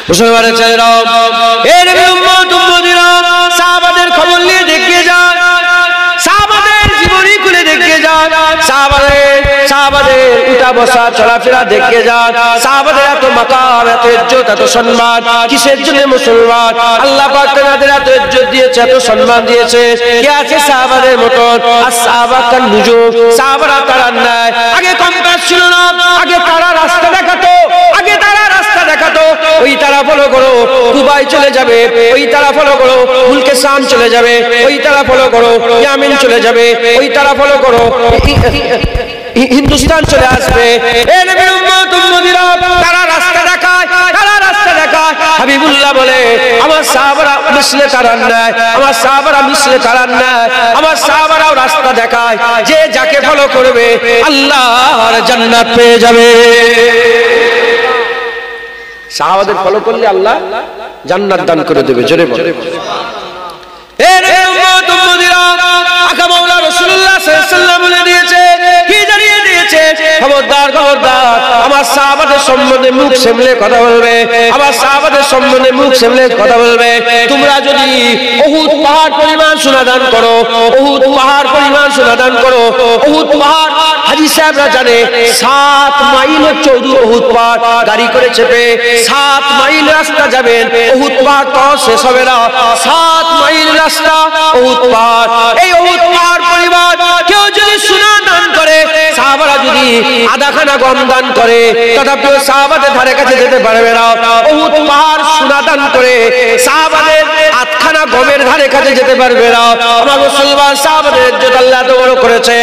মুসলমানের ছেলেরা, এই নবীর উম্মত উম্মতিরা সাহাবাদের খবর নিয়ে দেখে যান, সাহাবাদের জীবনী খুলে দেখে যান, সাহাবাদের উঠা বসা চলাফেরা দেখে যান, সাহাবাদের এত মাকাম, এত ইজ্জত, এত সম্মান কিসের জন্য? মুসলমান। আল্লাহ পাক তাদের এত ইজ্জত দিয়েছে, এত সম্মান দিয়েছে, কে আছে সাহাবাদের মতন? আসহাবা কান নুজুম, সাহাবারা তারার ন্যায়। আগে কম্পাস ছিল না, আগে তারা রাস্তা দেখাতো, আগে তারা রাস্তা দেখাতো, ওই তারা ফলো করো দুবাই চলে যাবে, ওই তারা ফলো করো মুলকে শাম চলে যাবে, ওই তারা ফলো করো ইয়ামেন চলে যাবে, ওই তারা ফলো করো হিন্দুস্তান চলে আসবে। এই নবীর উম্মত উম্মতিরা তারা রাস্তা দেখায়, তারা রাস্তা দেখায়। হাবিবুল্লাহ বলে আমার সাহাবারা মিসলে তারার নাই, আমার সাহাবারা মিসলে তারার নাই, আমার সাহাবারাও রাস্তা দেখায়, যে যাকে ফলো করবে আল্লাহর জান্নাত পেয়ে যাবে। সাহাবাদের ফলো করলে আল্লাহ জান্নাত দান করে দেবে। জোরে বলে এই নবীর উম্মত উম্মতিরা আকা মাওলা রাসূলুল্লাহ সাল্লাল্লাহু আলাইহি ওয়াসাল্লাম বলে দিয়েছে, কি জানিয়ে দিয়েছে? খবরদার খবরদার আমার সাহাবাদের সম্বন্ধে মুখ সামলে কথা বলবে, আমার সাহাবাদের সম্বন্ধে মুখ সামলে কথা বলবে। তোমরা যদি উহুদ পাহাড় পরিমাণ সোনা দান করো, উহুদ পাহাড় পরিমাণ সোনা দান করো, উহুদ পাহাড় হাজী সাহেবরা জানে 7 মাইল হচ্ছে উহুদ পাহাড়, গাড়ি করে চেপে 7 মাইল রাস্তা যাবেন, উহুদ পাহাড় তো শেষ হবে না। 7 মাইল রাস্তা উহুদ পাহাড়, এই উহুদ পাহাড় পরিমাণ কেউ যদি সোনা দান করে, সাহাবারা যদি আধাখানা গম দান করে, তথাপিও সাহাবাদের ধারে কাছে যেতে পারবে না। উহুদ পাহাড় সোনা দান করে সাহাবাদের আধখানা গমের ধারে কাছে যেতে পারবে না। আমার মুসলমান সাহাবাদের ইজ্জত আল্লাহ এত বড় করেছে।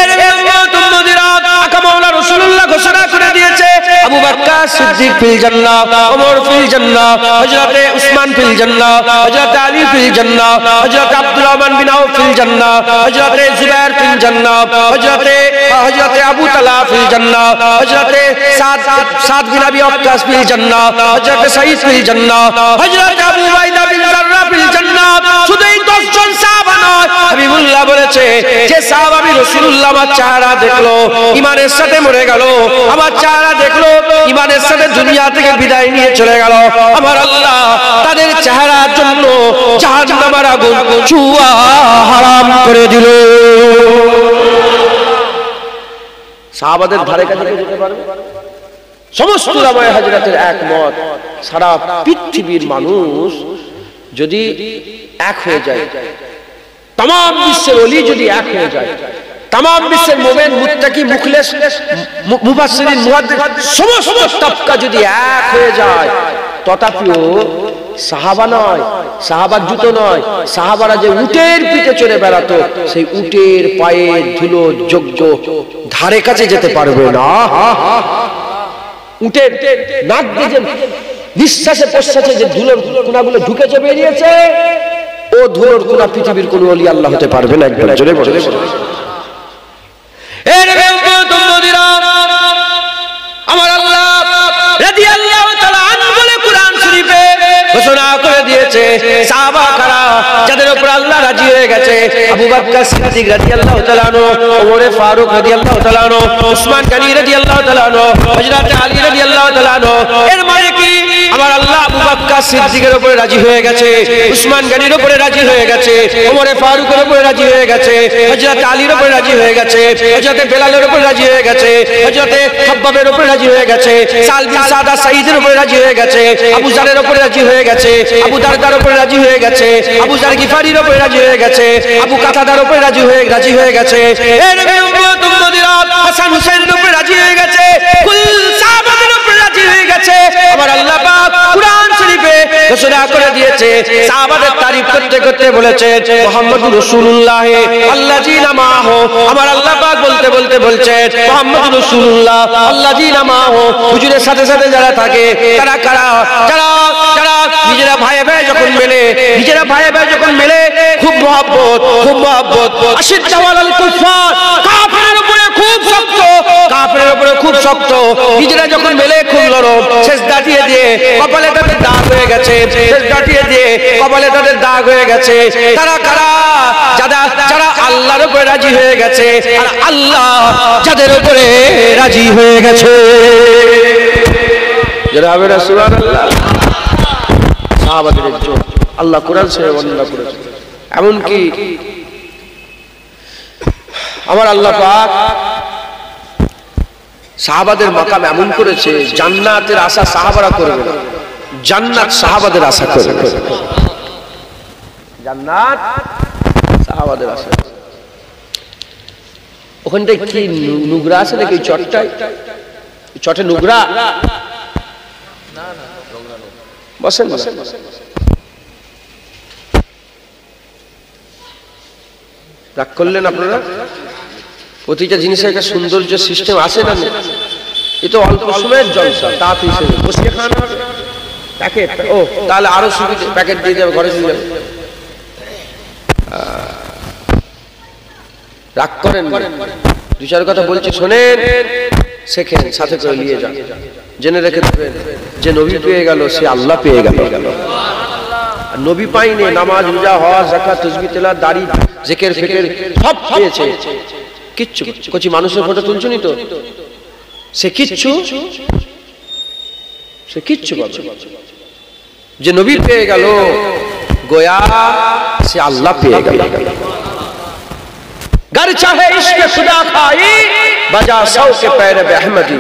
এর উম্মত উম্মতিরা আকা মাওলা রাসূলুল্লাহ ঘোষণা করে দিয়েছে, আবু বকর সিদ্দিক ফিল জান্নাহ, ওমর ফিল জান্নাহ, হযরতে উসমান ফিল জান্নাহ, হযরতে আলী ফিল জান্নাহ, হযরতে আব্দুর রহমান বিন আউফ ফিল জান্নাহ, হযরতে জুবায়ের ফিল জান্নাহ, হযরতে আবু তালহা ফিল জান্নাহ, হযরতে সাদ বিন আবি ওয়াক্কাস ফিল জান্নাহ, হযরতে সাঈদ ফিল জান্নাহ, হযরতে আবু উবাইদা বিন জাররাহ ফিল জান্নাহ। শুধু এই 10 জন সাহাবা নয়, হাবিবুল্লাহ বলেছে যে সাহাবী রাসূলুল্লাহ আমার চেহারা দেখলো ঈমানের সাথে মরে গেল, আমার চেহারা দেখলো ঈমানের সাথে দুনিয়া থেকে বিদায় নিয়ে চলে গেল, আমার আল্লাহ তাদের চেহারার জন্য জাহান্নামের আগুন ছুঁয়া হারাম করে দিল। সাহাবাদের ধারে কাছে যেতে পারবে সমস্ত উলামায়ে হাজরাতের একমত। সারা পৃথিবীর মানুষ যদি এক হয়ে যায়, तमाम বিশ্বের ওলি যদি এক হয়ে যায়, तमाम বিশ্বের মুমিন মুত্তাকি মুখলেস মুফাসসিরিন মুহাদ্দিস সমস্ত তবকা যদি এক হয়ে যায়, তথাপিও সাহাবা নয়, সাহাবার জুতো নয়, সাহাবারা যে উটের পিঠে চড়ে বেড়াতো, সেই উটের পায়ের ধুলো যোগ্য ধারে কাছে যেতে পারবে না। উটের নাক দিয়ে যে নিঃশ্বাসে প্রশ্বাসে যে ধুলোর কোনাগুলো ঢুকেছে বেরিয়েছে, ও ধুলোর কোনা পৃথিবীর কোন ওলি আল্লাহ হতে পারবে না। একবার জোরে বলে আমার আল্লাহ রাদিয়াল্লাহু তাআলা আনহু বলে কুরআন শরীফে ঘোষণা করে দিয়েছে, সাহাবা কারা যাদের উপর আল্লাহ রাজি হয়ে গেছে, আবু বকর সিদ্দিক রাদিয়াল্লাহু তাআলা আনহু, ওমর ফারুক রাদিয়াল্লাহু তাআলা আনহু, উসমান গনি রাদিয়াল্লাহু তাআলা আনহু, হযরত আলী রাদিয়াল্লাহু তাআলা আনহু। এর মানে কি আমার আল্লাহ আবু বকর সিদ্দিকের উপরে রাজি হয়ে গেছে, উসমান গনির উপরে রাজি হয়ে গেছে, ওমর ফারুকের উপরে রাজি হয়ে গেছে, হযরত আলীর উপরে রাজি হয়ে গেছে, হযরত বেলালের উপরে রাজি হয়ে গেছে, হযরত খাব্বাবের উপরে রাজি হয়ে গেছে, সাল বিন সাদা সাঈদের উপরে রাজি হয়ে গেছে, আবু জারের উপরে রাজি হয়ে গেছে, আবু দারদার উপরে রাজি হয়ে গেছে, আবু জার গিফারির উপরে রাজি হয়ে গেছে, আবু কাতাদার উপরে রাজি হয়ে গেছে, এর উম্মত উম্মতিরা হাসান হুসাইনের উপরে রাজি হয়ে গেছে, কুল সাহাবাদের উপরে রাজি হয়ে গেছে। আমার আল্লাহ পাক কুরআন শরীফে ঘোষণা করে দিয়েছে, সাহাবাদের তারিফ করতে করতে বলেছে মুহাম্মদুর রাসূলুল্লাহ আল্লাযীনা মাহু। আমার আল্লাহ পাক বলতে বলতে বলছে মুহাম্মদুর রাসূলুল্লাহ আল্লাযীনা মাহু, হুজুরের সাথে সাথে যারা থাকে তারা কারা? যারা নিজেরা ভাই ভাই যখন মেলে, নিজেরা ভাই ভাই যখন মেলে খুব মহব্বত আশিদ্দা আলাল কুফার, কাফেরের উপরে খুব শক্ত, কাফেরের উপরে খুব শক্ত, নিজেরা যখন মেলে খুব নরম, সেজদা দিয়ে কপালে তাদের দাগ হয়ে গেছে, সেজদা দিয়ে কপালে তাদের দাগ হয়ে গেছে। তারা কারা? যারা আল্লাহর উপরে রাজি হয়ে গেছে, আর আল্লাহ যাদের উপরে রাজি হয়ে গেছে। যারা হবে না সুবহানাল্লাহ। সাহাবাদের ইজ্জত আল্লাহ কোরআন শরীফে বর্ণনা করেছেন। এমনকি আমার আল্লাহ পাক সাহাবাদের মাকাম এমন করেছে, জান্নাতের আশা সাহাবারা করবে না, জান্নাত সাহাবাদের আশা করবে। জান্নাত সাহাবাদের আশা। ওখানটায় কি নুগরা আছে নাকি? চটটায় চটে নুগরা বসেন বসেন। রাগ করলেন আপনারা? প্রতিটা জিনিসের একটা সৌন্দর্য সিস্টেম আছে না? এ তো অল্প সময়ের জলসা, তাঁত হিসেবে বসে খাওয়ানো হবে প্যাকেট। ও তাহলে আরো সুবিধা, প্যাকেট দিয়ে যাবে, ঘরে চলে যাবে। রাগ করেন, দু চার কথা বলছি শোনেন, শেখেন, সাথে করে নিয়ে যান। জেনে রেখে দেবেন, যে নবী পেয়ে গেল সে আল্লাহ পেয়ে গেল। নবী পাইনি, নামাজ, রোজা, হজ, যাকাত, তাসবিহ, তেলাওয়াত, দাড়ি, জিকির, ফিকির সব পেয়েছে, কিচ্ছু কচি মানুষের ফটো তুলছনি তো, সে কিচ্ছু পাবে। যে নবী পেয়ে গেল গোয়া সে আল্লাহ পেয়ে গেল। घर चाहे इश्क खुदा खाई बजा सौ के पैर अहमदी।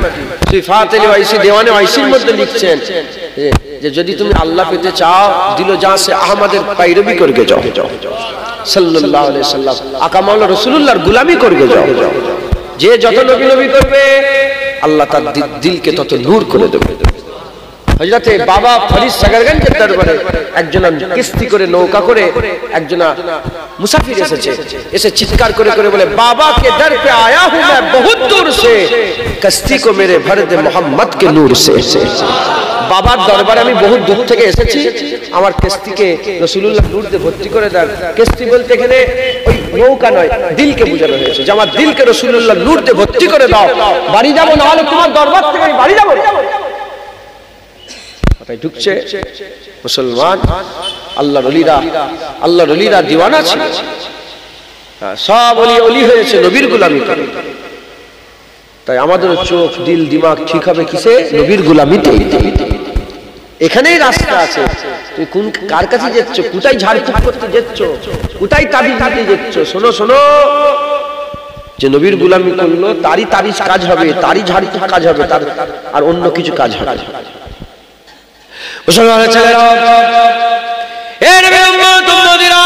सिफात वाइसी देवाने वाइसिर মধ্যে লিখছেন যে যদি তুমি আল্লাহ পেতে চাও দিল জান সে আহমদের पैरवी করকে যাও সাল্লাল্লাহু আলাইহি সাল্লাম, আকা মাওলানা রাসূলুল্লাহর গোলামি করকে যাও। যে যত নবী নবী করবে আল্লাহ তার দিলকে তত নূর করে দেবে। হযরতে বাবা ফরিদ সাগরগঞ্জের দরবারে একজন কিস্তি করে নৌকা করে একজন মুসাফির এসেছে, এসে চিৎকার করে করে বলে, বাবা के दर पे आया हूं मैं बहुत दूर से, कश्ती को मेरे भर दे मोहम्मद के नूर से। বাবার দরবারে আমি বহুত দূর থেকে এসেছি, আমার কিস্তিকে রাসূলুল্লাহ নূর দিয়ে ভর্তি করে দেন। কিস্তি বলতে এখানে ওই নৌকা নয়, দিলকে বোঝানো হয়েছে যে আমার দিলকে রাসূলুল্লাহ নূর দিয়ে ভর্তি করে দাও, বাড়ি যাব না হলে তোমার দরবার থেকে আমি বাড়ি যাব না। ঢুকছে মুসলমান, আল্লাহর ওলিরা দিওয়ানা ছিল, সব ওলি ওলি হয়েছে নবীর গোলামি করে। তাই আমাদের চোখ, দিল, দিমাগ ঠিক হবে কিসে? নবীর গোলামিতে। এখানেই রাস্তা আছে। তুই কোন কার কাছে যাচ্ছ? কোথায় ঝাড়ফুঁক করতে যাচ্ছ? কোথায় তাবিজ দিতে যাচ্ছ? শোনো শোনো, যে নবীর গোলামি করলো তারই তাবিজ কাজ হবে, তারই ঝাড়ফুঁক কাজ হবে, তার আর অন্য কিছু কাজ হবে। মুসলমানের ছেলেরা, এ নবীর উম্মত উম্মতিরা,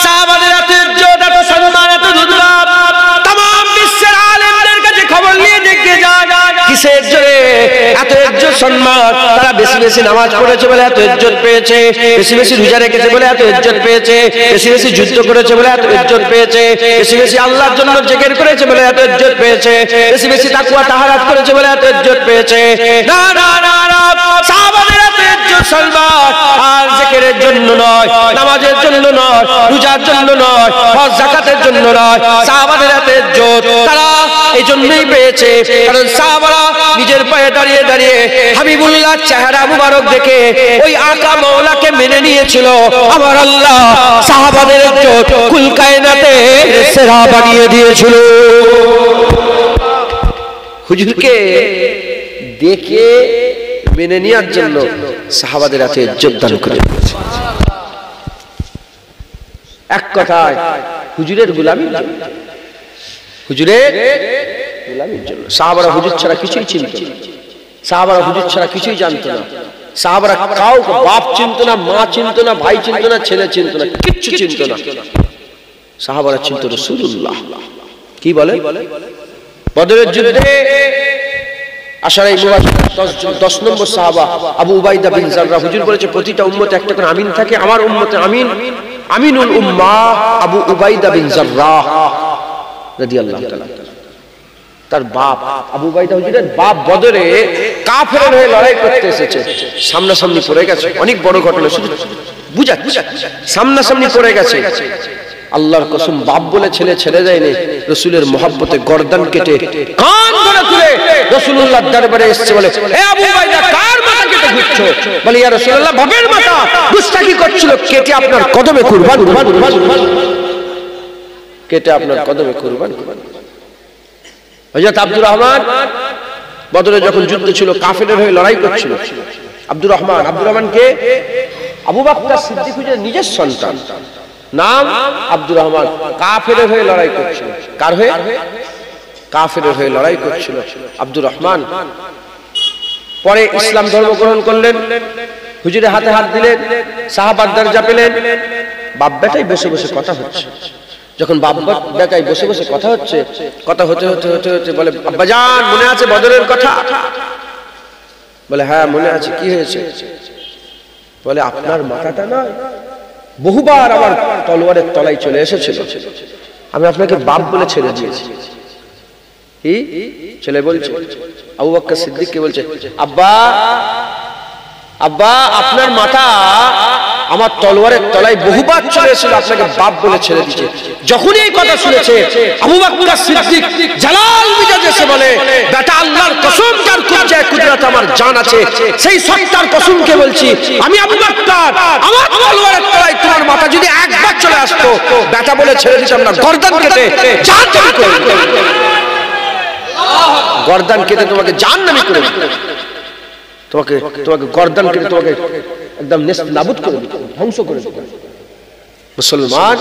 সাহাবাদের এত ইজ্জত, এত সম্মান, এত দুধরাব, तमाम বিশ্বের আলেমদের কাছে খবর নিয়ে দেখে যান কিসের জোরে এত ইজ্জত সম্মান। তারা বেশি বেশি নামাজ পড়েছে বলে এত ইজ্জত পেয়েছে, বেশি বেশি রোজা রেখেছে বলে এত ইজ্জত পেয়েছে, বেশি বেশি যুদ্ধ করেছে বলে এত ইজ্জত পেয়েছে, বেশি বেশি আল্লাহর জন্য জিকির করেছে বলে এত ইজ্জত পেয়েছে, বেশি বেশি তাকওয়া তাহারাত করেছে বলে এত ইজ্জত পেয়েছে। না না না না, সাহাবাদের এত ইজ্জত সম্মান আর জিকিরের জন্য নয়, নামাজের জন্য নয়, রোজার জন্য নয়, হজ যাকাতের জন্য নয়। সাহাবাদের এত ইজ্জত তারা এই জন্যই পেয়েছে কারণ সাহাবারা নিজের পায়ে দাঁড়িয়ে দাঁড়িয়ে হাবিবুল্লাহ চেহারা মুবারক দেখে ওই আকা মাওলাকে মেনে নিয়েছিল। আমার আল্লাহ সাহাবাদের ইজ্জত কুল কায়নাতে সেরা বানিয়ে দিয়েছিল। হুজুরকে দেখে মেনে নেওয়ার জন্য সাহাবাদের এত ইজ্জত দান করে দিয়েছে। এক কথায় হুজুরের গোলামির জন্য, হুজুরের গোলামির জন্য। সাহাবারা হুজুর ছাড়া কিছুই চিনত না, সাহাবারা হুজুর ছাড়া কিছুই জানতো না, সাহাবারা কাউকে বাপ চিনত না, মা চিনত না, ভাই চিনত না, ছেলে চিনত না, কিচ্ছু চিনত না। সাহাবারা চিনত রাসূলুল্লাহ। কি বলে? বদরের যুদ্ধে আশারায়ে মুবাশশিরা 10 নম্বর সাহাবা আবু উবাইদা বিন জাররাহ, হুজুর বলেছে প্রতিটা উম্মতে একটা করে আমিন থাকে, আমার উম্মতে আমিন, আমিনুল উম্মাহ আবু উবাইদা বিন জাররাহ রাদিয়াল্লাহু তাআলা। তার বাপ আবু উবাইদা হুজুরের বাপ বদরে কাফের হয়ে লড়াই করতে এসেছে, সামনাসামনি পড়ে গেছে। অনেক বড় ঘটনা, শুধু বুঝাচ্ছি, সামনাসামনি পড়ে গেছে। আল্লাহর কসম, বাপ বলে ছেলে ছেড়ে যায়নি, রাসূলের মহব্বতে গর্দান কেটে কান ধরে তুলে রাসূলুল্লাহর দরবারে এসেছে। বলে, হে আবু উবাইদা, কার মাথা কেটে ঘুরছো? বলে, ইয়া রাসূলুল্লাহ, বাপের মাথা। গুস্তাখি করছিল, কেটে আপনার কদমে কুরবান, কেটে আপনার কদমে কুরবান। হযরত আব্দুর রহমান বদরে যখন যুদ্ধ ছিল, কাফেরের হয়ে লড়াই করছিল। আব্দুর রহমান কে? আবু বকর সিদ্দিক হুজুরের নিজের সন্তান, নাম আব্দুর রহমান, কাফেরের হয়ে লড়াই করছিল। কার হয়ে? কাফেরের হয়ে লড়াই করছিল আব্দুর রহমান। পরে ইসলাম ধর্ম গ্রহণ করলেন, হুজুরের হাতে হাত দিলেন, সাহাবার দরজা পেলেন। বাপ বেটাই বসে বসে কথা হচ্ছে। যখন বাপ বেটাই বসে বসে কথা হচ্ছে, কথা হতে হতে হতে হতে বলে, আব্বাজান মনে আছে বদরের কথা? বলে হ্যাঁ মনে আছে। কি হয়েছে? বলে আপনার মাথাটা না বহুবার আমার তলোয়ারের তলায় চলে এসেছিল, আমি আপনাকে বাপ বলে ছেড়ে দিয়েছি। কি ছেলে বলছে? আবু বকর সিদ্দিককে বলছে, আব্বা আব্বা আপনার মাথা আমার তলোয়ারের তলায় বহুবার চলে এসেছিল, আপনাকে বাপ বলে ছেড়ে দিয়েছে। যখনই এই কথা শুনেছে আবু বকর সিদ্দিক জালাল মিজাজে এসে বলে, বেটা আল্লাহর কসম যার কুদরত কুদরত আমার জান আছে, সেই সত্তার কসমকে বলছি, আমি আবু বকর আমার তলোয়ারের তলায় তোমার মাথা যদি একবার চলে আসতো, বেটা বলে ছেড়ে দিতাম না, গর্দান কেটে জান জান করে দিতাম। গর্দান কেটে তোমাকে জাহান্নামী করে দিতাম, তোমাকে তোমাকে গর্দান কেটে তোমাকে একদম নাবুদ করে দিতাম, ধ্বংস করে দিতাম। মুসলমান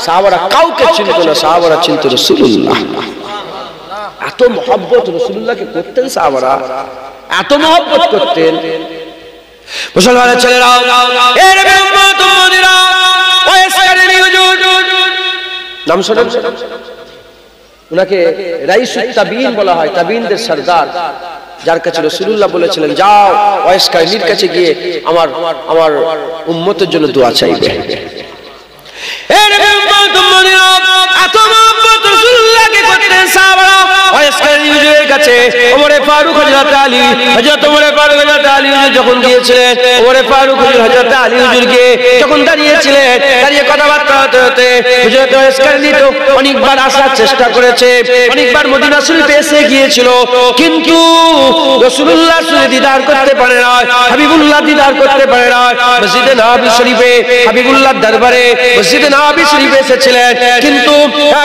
সাহাবারা কাউকে চিনত না, সাহাবারা চিনত রাসূলুল্লাহ। এত মহব্বত রাসূলুল্লাহকে করতেন সাহাবারা, এত মহব্বত করতেন। মুসলমানের ছেলেরা, এ নবীর উম্মত উম্মতিরা, ওয়াইস কারিনী হুজুর নাম শুনেন? উনাকে রাইসুত তাবিন বলা হয়, তাবিনদের সরদার, যার কাছে রাসূলুল্লাহ বলেছিলেন, যাও ওয়াইস কারিনীর কাছে গিয়ে আমার আমার উম্মতের জন্য দোয়া চাইবে। এ নবীর উম্মত উম্মতিরা, এত মহব্বত রাসূলুল্লাহকে করতেন সাহাবারা। ওয়াইস কারিনী হুজুরের কাছে ওমরে ফারুক হযরত আলী, হযরত ওমরে ফারুক হযরত আলী হুজুর যখন গিয়েছিলেন, ওমরে ফারুক হুজুর হযরত আলী হুজুরকে যখন দাঁড়িয়েছিলেন, দাঁড়িয়ে কথাবার্তা হতে হতে হযরত ওয়াইস কারিনী তো অনেকবার আসার চেষ্টা করেছে, অনেকবার মদিনা শরীফে এসে গিয়েছিল, কিন্তু রাসূলুল্লাহ সঙ্গে দিদার করতে পারে না, হাবিবুল্লাহ দিদার করতে পারে না। মসজিদে নববী শরীফে হাবিবুল্লাহর দরবারে মসজিদে নববী শরীফে এসেছিলেন, কিন্তু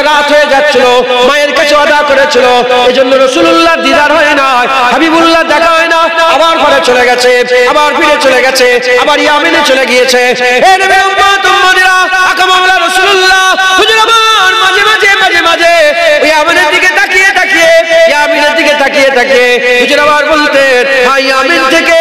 রাত হয়ে যাচ্ছিল, মায়ের কাছে ওয়াদা করেছিল, এজন্য রাসূলুল্লাহ দিদার হয় না, হাবিবুল্লাহ দেখা হয় না। আবার ঘরে চলে গেছে, আবার ফিরে চলে গেছে, আবার ইয়ামেনে চলে গিয়েছে। হে নবীর উম্মত উম্মতিরা, আকা মাওলা রাসূলুল্লাহ হুজুর আমার মাঝে মাঝে মাঝে মাঝে ইয়ামেনের দিকে তাকিয়ে তাকিয়ে, ইয়ামেনের দিকে তাকিয়ে তাকিয়ে হুজুর আবার বলতেন, হ্যাঁ ইয়ামেন থেকে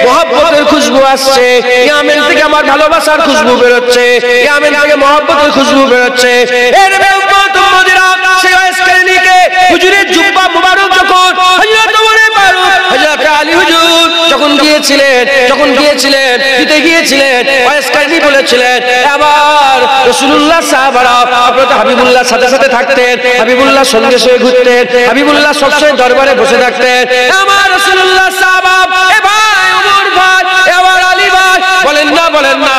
মহব্বতের খুশবু আসছে, ইয়ামেন থেকে আমার ভালোবাসার খুশবু বের হচ্ছে, ইয়ামেন থেকে মহব্বতের খুশবু বের হচ্ছে। হে নবীর উম্মত উম্মতিরা, সেই ওয়াইস কারিনীকে হুজুরের জুব্বা মুবারক যখন হযরত ওমর ফারুক হযরত আলী হুজুর যখন গিয়েছিলেন দিতে গিয়েছিলেন, ওয়াইস কারিনী বলেছিলেন, আবার রাসূলুল্লাহ সাহাবারা আপনারা হাবিবুল্লাহর সাথে সাথে থাকতেন, হাবিবুল্লাহর সঙ্গে সঙ্গে ঘুরতেন, হাবিবুল্লাহ সবসময় দরবারে বসে থাকতেন। আমার রাসূলুল্লাহ সাহাবা, এ ভাই ওমর ভাই, এবার আলী ভাই, বলেন না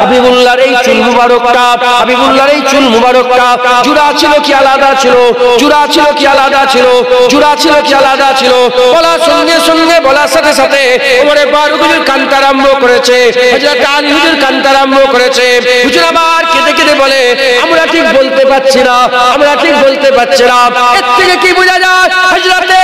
হাবিবুল্লাহর এই চুল মুবারকটা, হাবিবুল্লাহর এই চুল মুবারকটা জুড়া ছিল কি আলাদা ছিল, জুড়া ছিল কি আলাদা ছিল, জুড়া ছিল কি আলাদা ছিল। বলার সঙ্গে সঙ্গে বলার সাথে সাথে ওমরে ফারুক হুজুর কাঁদতে আরম্ভ করেছে, হযরত আলী হুজুর কাঁদতে আরম্ভ করেছে। হুজুর আবার কেঁদে কেঁদে বলে, আমরা ঠিক বলতে পারছি না, আমরা ঠিক বলতে পারছি না। এর থেকে কি বোঝা যায়? হযরতে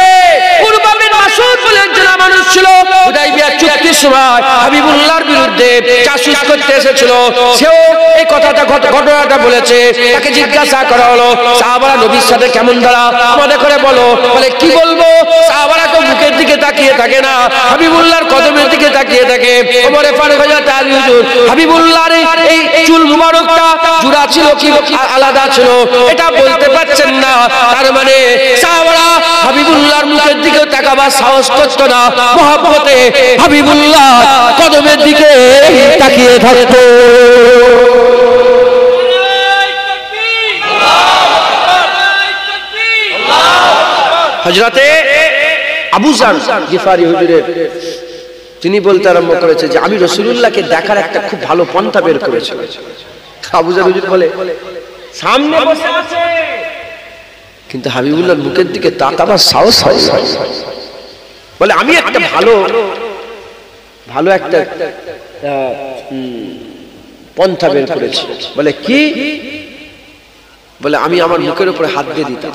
উরওয়া বিন মাসউদ বলে একজন মানুষ ছিল, হুদাইবিয়া চুক্তির সময় হাবিবুল্লাহর বিরুদ্ধে জাসুস করতে এসেছিল, সেও এই ঘটনাটা বলেছে। তাকে জিজ্ঞাসা করা হলো, সাহাবারা নবীর সাথে কেমন ধরা আমাদের করে বলো। বলে কি বলবো, সাহাবারা তো মুখের দিকে তাকিয়ে থাকে না, হাবিবুল্লাহর কদমের দিকে তাকিয়ে থাকে। ওমরে ফারুক হযরত আলী হুজুর হাবিবুল্লাহর এই চুল মুবারকটা জুড়া ছিল কি আলাদা ছিল এটা বলতে পারছেন না। তার মানে সাহাবারা হাবিবুল্লাহর মুখের দিকে তাকাবার সাহস করতো না, মহব্বতে হাবিবুল্লাহ কদমের দিকে তাকিয়ে থাকতো। হযরতে আবু যার গিফারি হুজুরের তিনি বলতে আরম্ভ করেছে যে আমি রাসূলুল্লাহকে দেখার একটা খুব ভালো পন্থা বের করেছি। আবু যার হুজুর বলে, সামনে বসে আছে কিন্তু হাবিবুল্লাহর মুখের দিকে তাকাবার সাহস হয় না। বলে আমি একটা ভালো একটা পন্থা বের করেছি। বলে কি? বলে আমি আমার মুখের উপরে হাত দিয়ে দিতাম।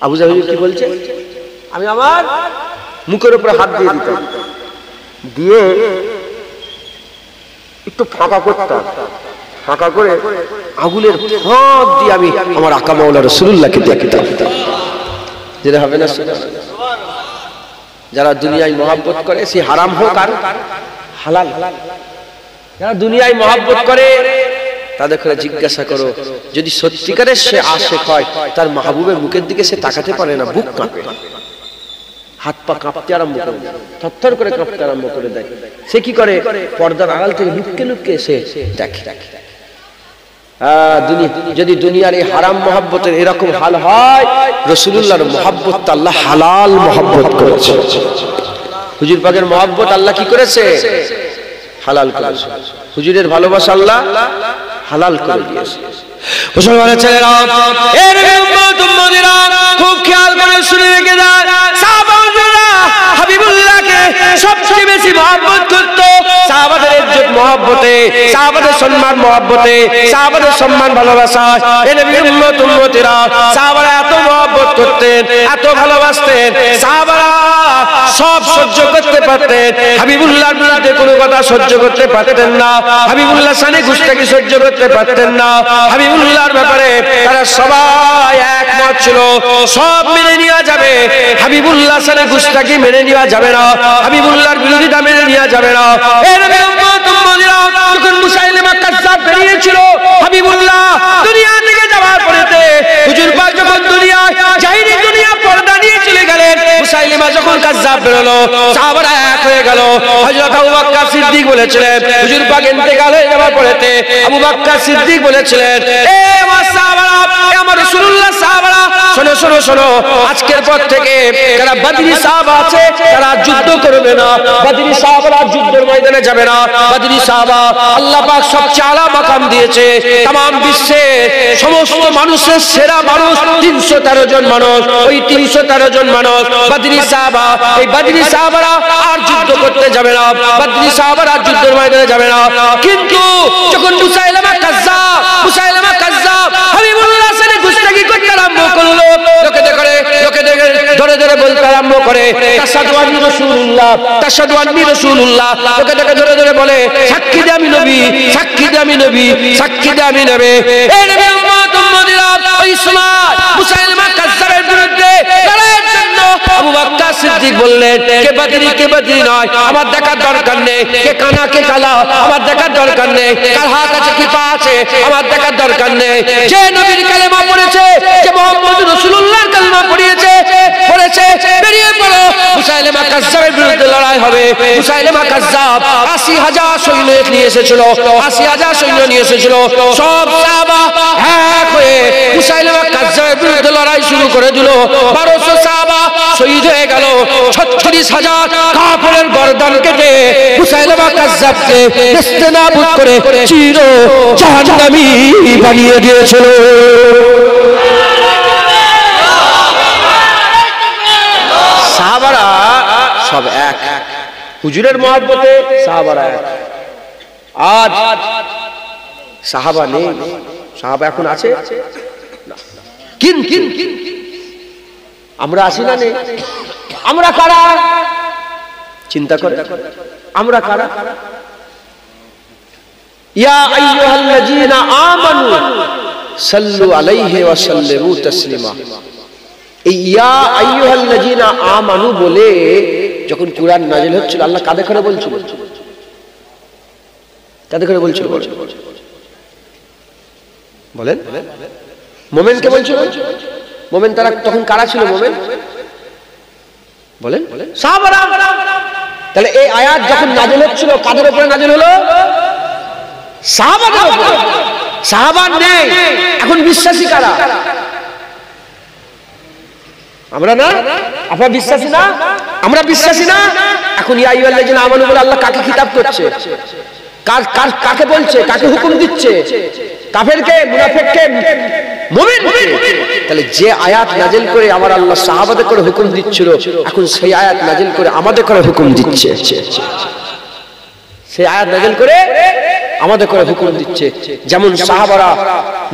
আবু যার কি বলছে? আমি আমার মুখের উপরে হাত দিয়ে দিতাম। দিয়ে একটু ফাঁকা করতাম, ফাঁকা করে আগুনের ফাঁক দিয়ে আমি আমার আকা মাওলা রাসূলুল্লাহকে দেখতাম। যেটা হবে না, যারা দুনিয়ায় মহব্বত করে সে হারাম হোক আর হালাল, যারা দুনিয়ায় মহব্বত করে তাদের করে জিজ্ঞাসা করো, যদি সত্যিকারের সে আশিক হয় তার মাহবুবের মুখের দিকে সে তাকাতে পারে না, বুক কাঁপে, হাত পা কাঁপতে আরম্ভ করে দেয়, থরথর করে কাঁপতে আরম্ভ করে দেয়। সে কি করে, পর্দার আড়াল থেকে লুকিয়ে লুকিয়ে সে দেখে। যদি দুনিয়ার এই হারাম মহব্বতের এরকম হাল হয়, রাসূলুল্লাহর মহব্বত আল্লাহ হালাল মহব্বত করেছে। হুজুর পাকের মহব্বত আল্লাহ কি করেছে, হালাল করেছে। হুজুরের ভালোবাসা আল্লাহ হালাল করে দিয়েছে। মুসলমানের ছেলেরা, এর উম্মত উম্মতিরা খুব খেয়াল করে শুনে রেখে যায়, সাহাবারা হাবিবুল্লাহকে সবচেয়ে বেশি মহব্বত করত। সাহাবাদের ইজ্জত মহব্বতে, সাহাবাদের সম্মান মহব্বতে, সাহাবাদের সম্মান ভালোবাসা, এ নবীর উম্মত উম্মতিরা সাহাবারা এত মহব্বত করতেন, এত ভালোবাসতেন, সাহাবারা সব সহ্য করতে পারতেন, হাবিবুল্লাহর বিরুদ্ধে কোনো কথা সহ্য করতে পারতেন না, হাবিবুল্লাহ শানে গুস্তাখি সহ্য করতে পারতেন না। হাবিবুল্লাহর ব্যাপারে তারা সবাই একমত ছিল, সব মেনে নেওয়া যাবে, হাবিবুল্লাহ শানে গুস্তাখি মেনে নেওয়া যাবে না, হাবিবুল্লাহর বিরোধিতা মেনে নেওয়া যাবে না। এর যখন মুসাইলিমা কাজ্জাব বেরিয়েছিল, হাবিবুল্লাহ দুনিয়া থেকে যাওয়ার পরেতে হুজুর পাক যখন দুনিয়ায় জাহিরি দুনিয়া পর্দা নিয়ে চলে গেলেন, মুসাইলিমা যখন কাজ্জাব বেরোলো, সাহাবারা এক হয়ে গেল। হযরত আবু বকর সিদ্দিক বলেছিলেন, হুজুর পাক ইন্তেকাল হয়ে যাওয়ার পরেতে আবু বকর সিদ্দিক বলেছিলেন, এ আমার সাহাবারা, আমার রাসূলুল্লাহ সাহাবারা, শোনো শোনো শোনো, আজকের পর থেকে যারা বদরি সাহাবা আছে তারা যুদ্ধ করবে না, বদরি সাহাবারা যুদ্ধের ময়দানে যাবে না। বদরি সাহাবা আল্লাহ পাক সবচেয়ে আলা মাকাম দিয়েছে, तमाम বিশ্বে সমস্ত মানুষের সেরা মানুষ 313 জন মানুষ, ওই 313 জন মানুষ বদরি সাহাবা। এই বদরি সাহাবারা আর যুদ্ধ করতে যাবে না, বদরি সাহাবারা যুদ্ধের ময়দানে যাবে না। কিন্তু যখন মুসাইলিমা কাজ্জাব হাবিবুল্লাহ সাথে গুস্তাখি করতে আরম্ভ করলো, লোকে ধরে ধরে বলতে আরম্ভ করে, তাশহাদু আন্নী রাসূলুল্লাহ, তাশহাদু আন্নী রাসূলুল্লাহ, লোকে ধরে ধরে বলে, সাক্ষী দে আমি নবী, সাক্ষী দে আমি নবী, সাক্ষী দে আমি নবী। এই নবীর উম্মত উম্মতিরা ওই সময় মুসাইলিমা কাজ্জাবের বিরুদ্ধে লড়াইয়ের জন্য আবু বকর সিদ্দিক বললেন, কে বদরি নয় আমার দেখার দরকার নেই, কে কানা কে কালা আমার দেখার দরকার নেই, কার হাত আছে কি পা আছে আমার দেখার দরকার নেই। যে নবীর কালেমা পড়েছে, যে মুহাম্মদ রাসূলুল্লাহর কালেমা পড়েছে, বেরিয়ে পড়ো, মুসাইলিমা কাজ্জাবের বিরুদ্ধে লড়াই হবে। মুসাইলিমা কাজ্জাব ৮০,০০০ সৈন্য নিয়ে এসেছিল, ৮০,০০০ সৈন্য নিয়ে এসেছিল। সব সাহাবা এক হয়ে মুসাইলিমা কাজ্জাবের বিরুদ্ধে লড়াই শুরু করে দিল। ১২০০ সাহাবা শহীদ হয়ে গেল, ৩৬,০০০ কাফেরের গর্দান কেটে মুসাইলিমা কাজ্জাবকে নেস্তেনাবুদ করে চির জাহান্নামী বানিয়ে দিয়েছিল। সাহাবারা সব এক, হুজুরের মহব্বতে সাহাবারা এক। আজ সাহাবা নেই, সাহাবা এখন আছে, কিন্তু আমরা আছি না নেই? আমরা কারা চিন্তা করে, আমরা কারা? ইয়া আইয়ুহাল্লাযীনা আমানু সাল্লু আলাইহি ওয়া সাল্লিমু তাসলিমা। এই ইয়া আইয়ুহাল্লাযীনা আমানু বলে যখন কুরআন নাযিল হচ্ছিল, আল্লাহ কাদের করে বলছিল? কাদের করে বলছিল? বলেন, মুমিনকে বলছিল। মুমিন তারা তখন কারা ছিল? মুমিন বলেন, সাহাবারা। তাহলে এই আয়াত যখন নাযিল হচ্ছিল কাদের উপরে নাযিল হলো? সাহাবাদের উপরে। সাহাবা নেই, এখন বিশ্বাসী কারা? আমরা না? আপনারা বিশ্বাসী না? আমরা বিশ্বাসী না? এখন ইয়া আইয়ুহাল্লাযীনা আমানু বলে আল্লাহ কাকে খিতাব করছে? কাকে বলছে? কাকে হুকুম দিচ্ছে? কাফেরকে, মুনাফিককে, মুমিনকে? তাহলে যে আয়াত নাযিল করে আমার আল্লাহ সাহাবাদের করে হুকুম দিচ্ছিল, এখন সেই আয়াত নাযিল করে আমাদের করে হুকুম দিচ্ছে। সেই আয়াত নাযিল করে আমাদের করে হুকুম দিচ্ছে। যেমন সাহাবারা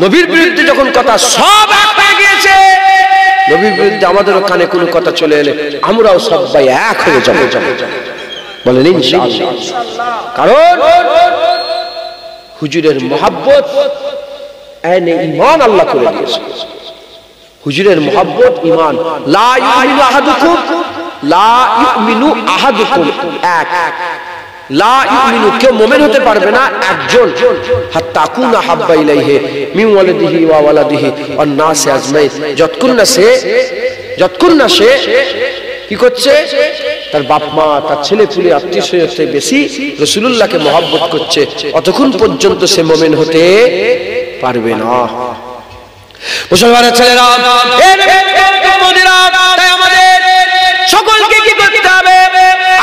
নবীর বিরুদ্ধে যখন কথা সব এক হয়ে গিয়েছে, নবীর বিরুদ্ধে আমাদের কানে কোনো কথা চলে এলে আমরাও সবাই এক হয়ে যাবো। বলেন ইনশাআল্লাহ। কারণ হুজুরের মহব্বত আইনে ঈমান আল্লাহ করে দিয়েছে। হুজুরের মহব্বত ঈমান। লা ইউমিনু আহাদুকুম, লা ইউমিনু আহাদুকুম, এক, লা ইউমিনু, কেউ মুমিন হতে পারবে না একজন, হাত্তা কুনা হাব্বা ইলাইহি মিন ওয়ালিদিহি ওয়া ওয়ালাদিহি ওয়ান নাসি আজমাইন, যতক্ষণ না সে কি করছে, তার বাপ মা, তার ছেলে পুলে, আত্মীয় স্বজনের বেশি রাসূলুল্লাহকে মহব্বত করছে, অতক্ষণ পর্যন্ত সে মুমিন হতে পারবে না। মুসলমানের ছেলেরা, তাই আমাদের সকলকে কি করতে হবে?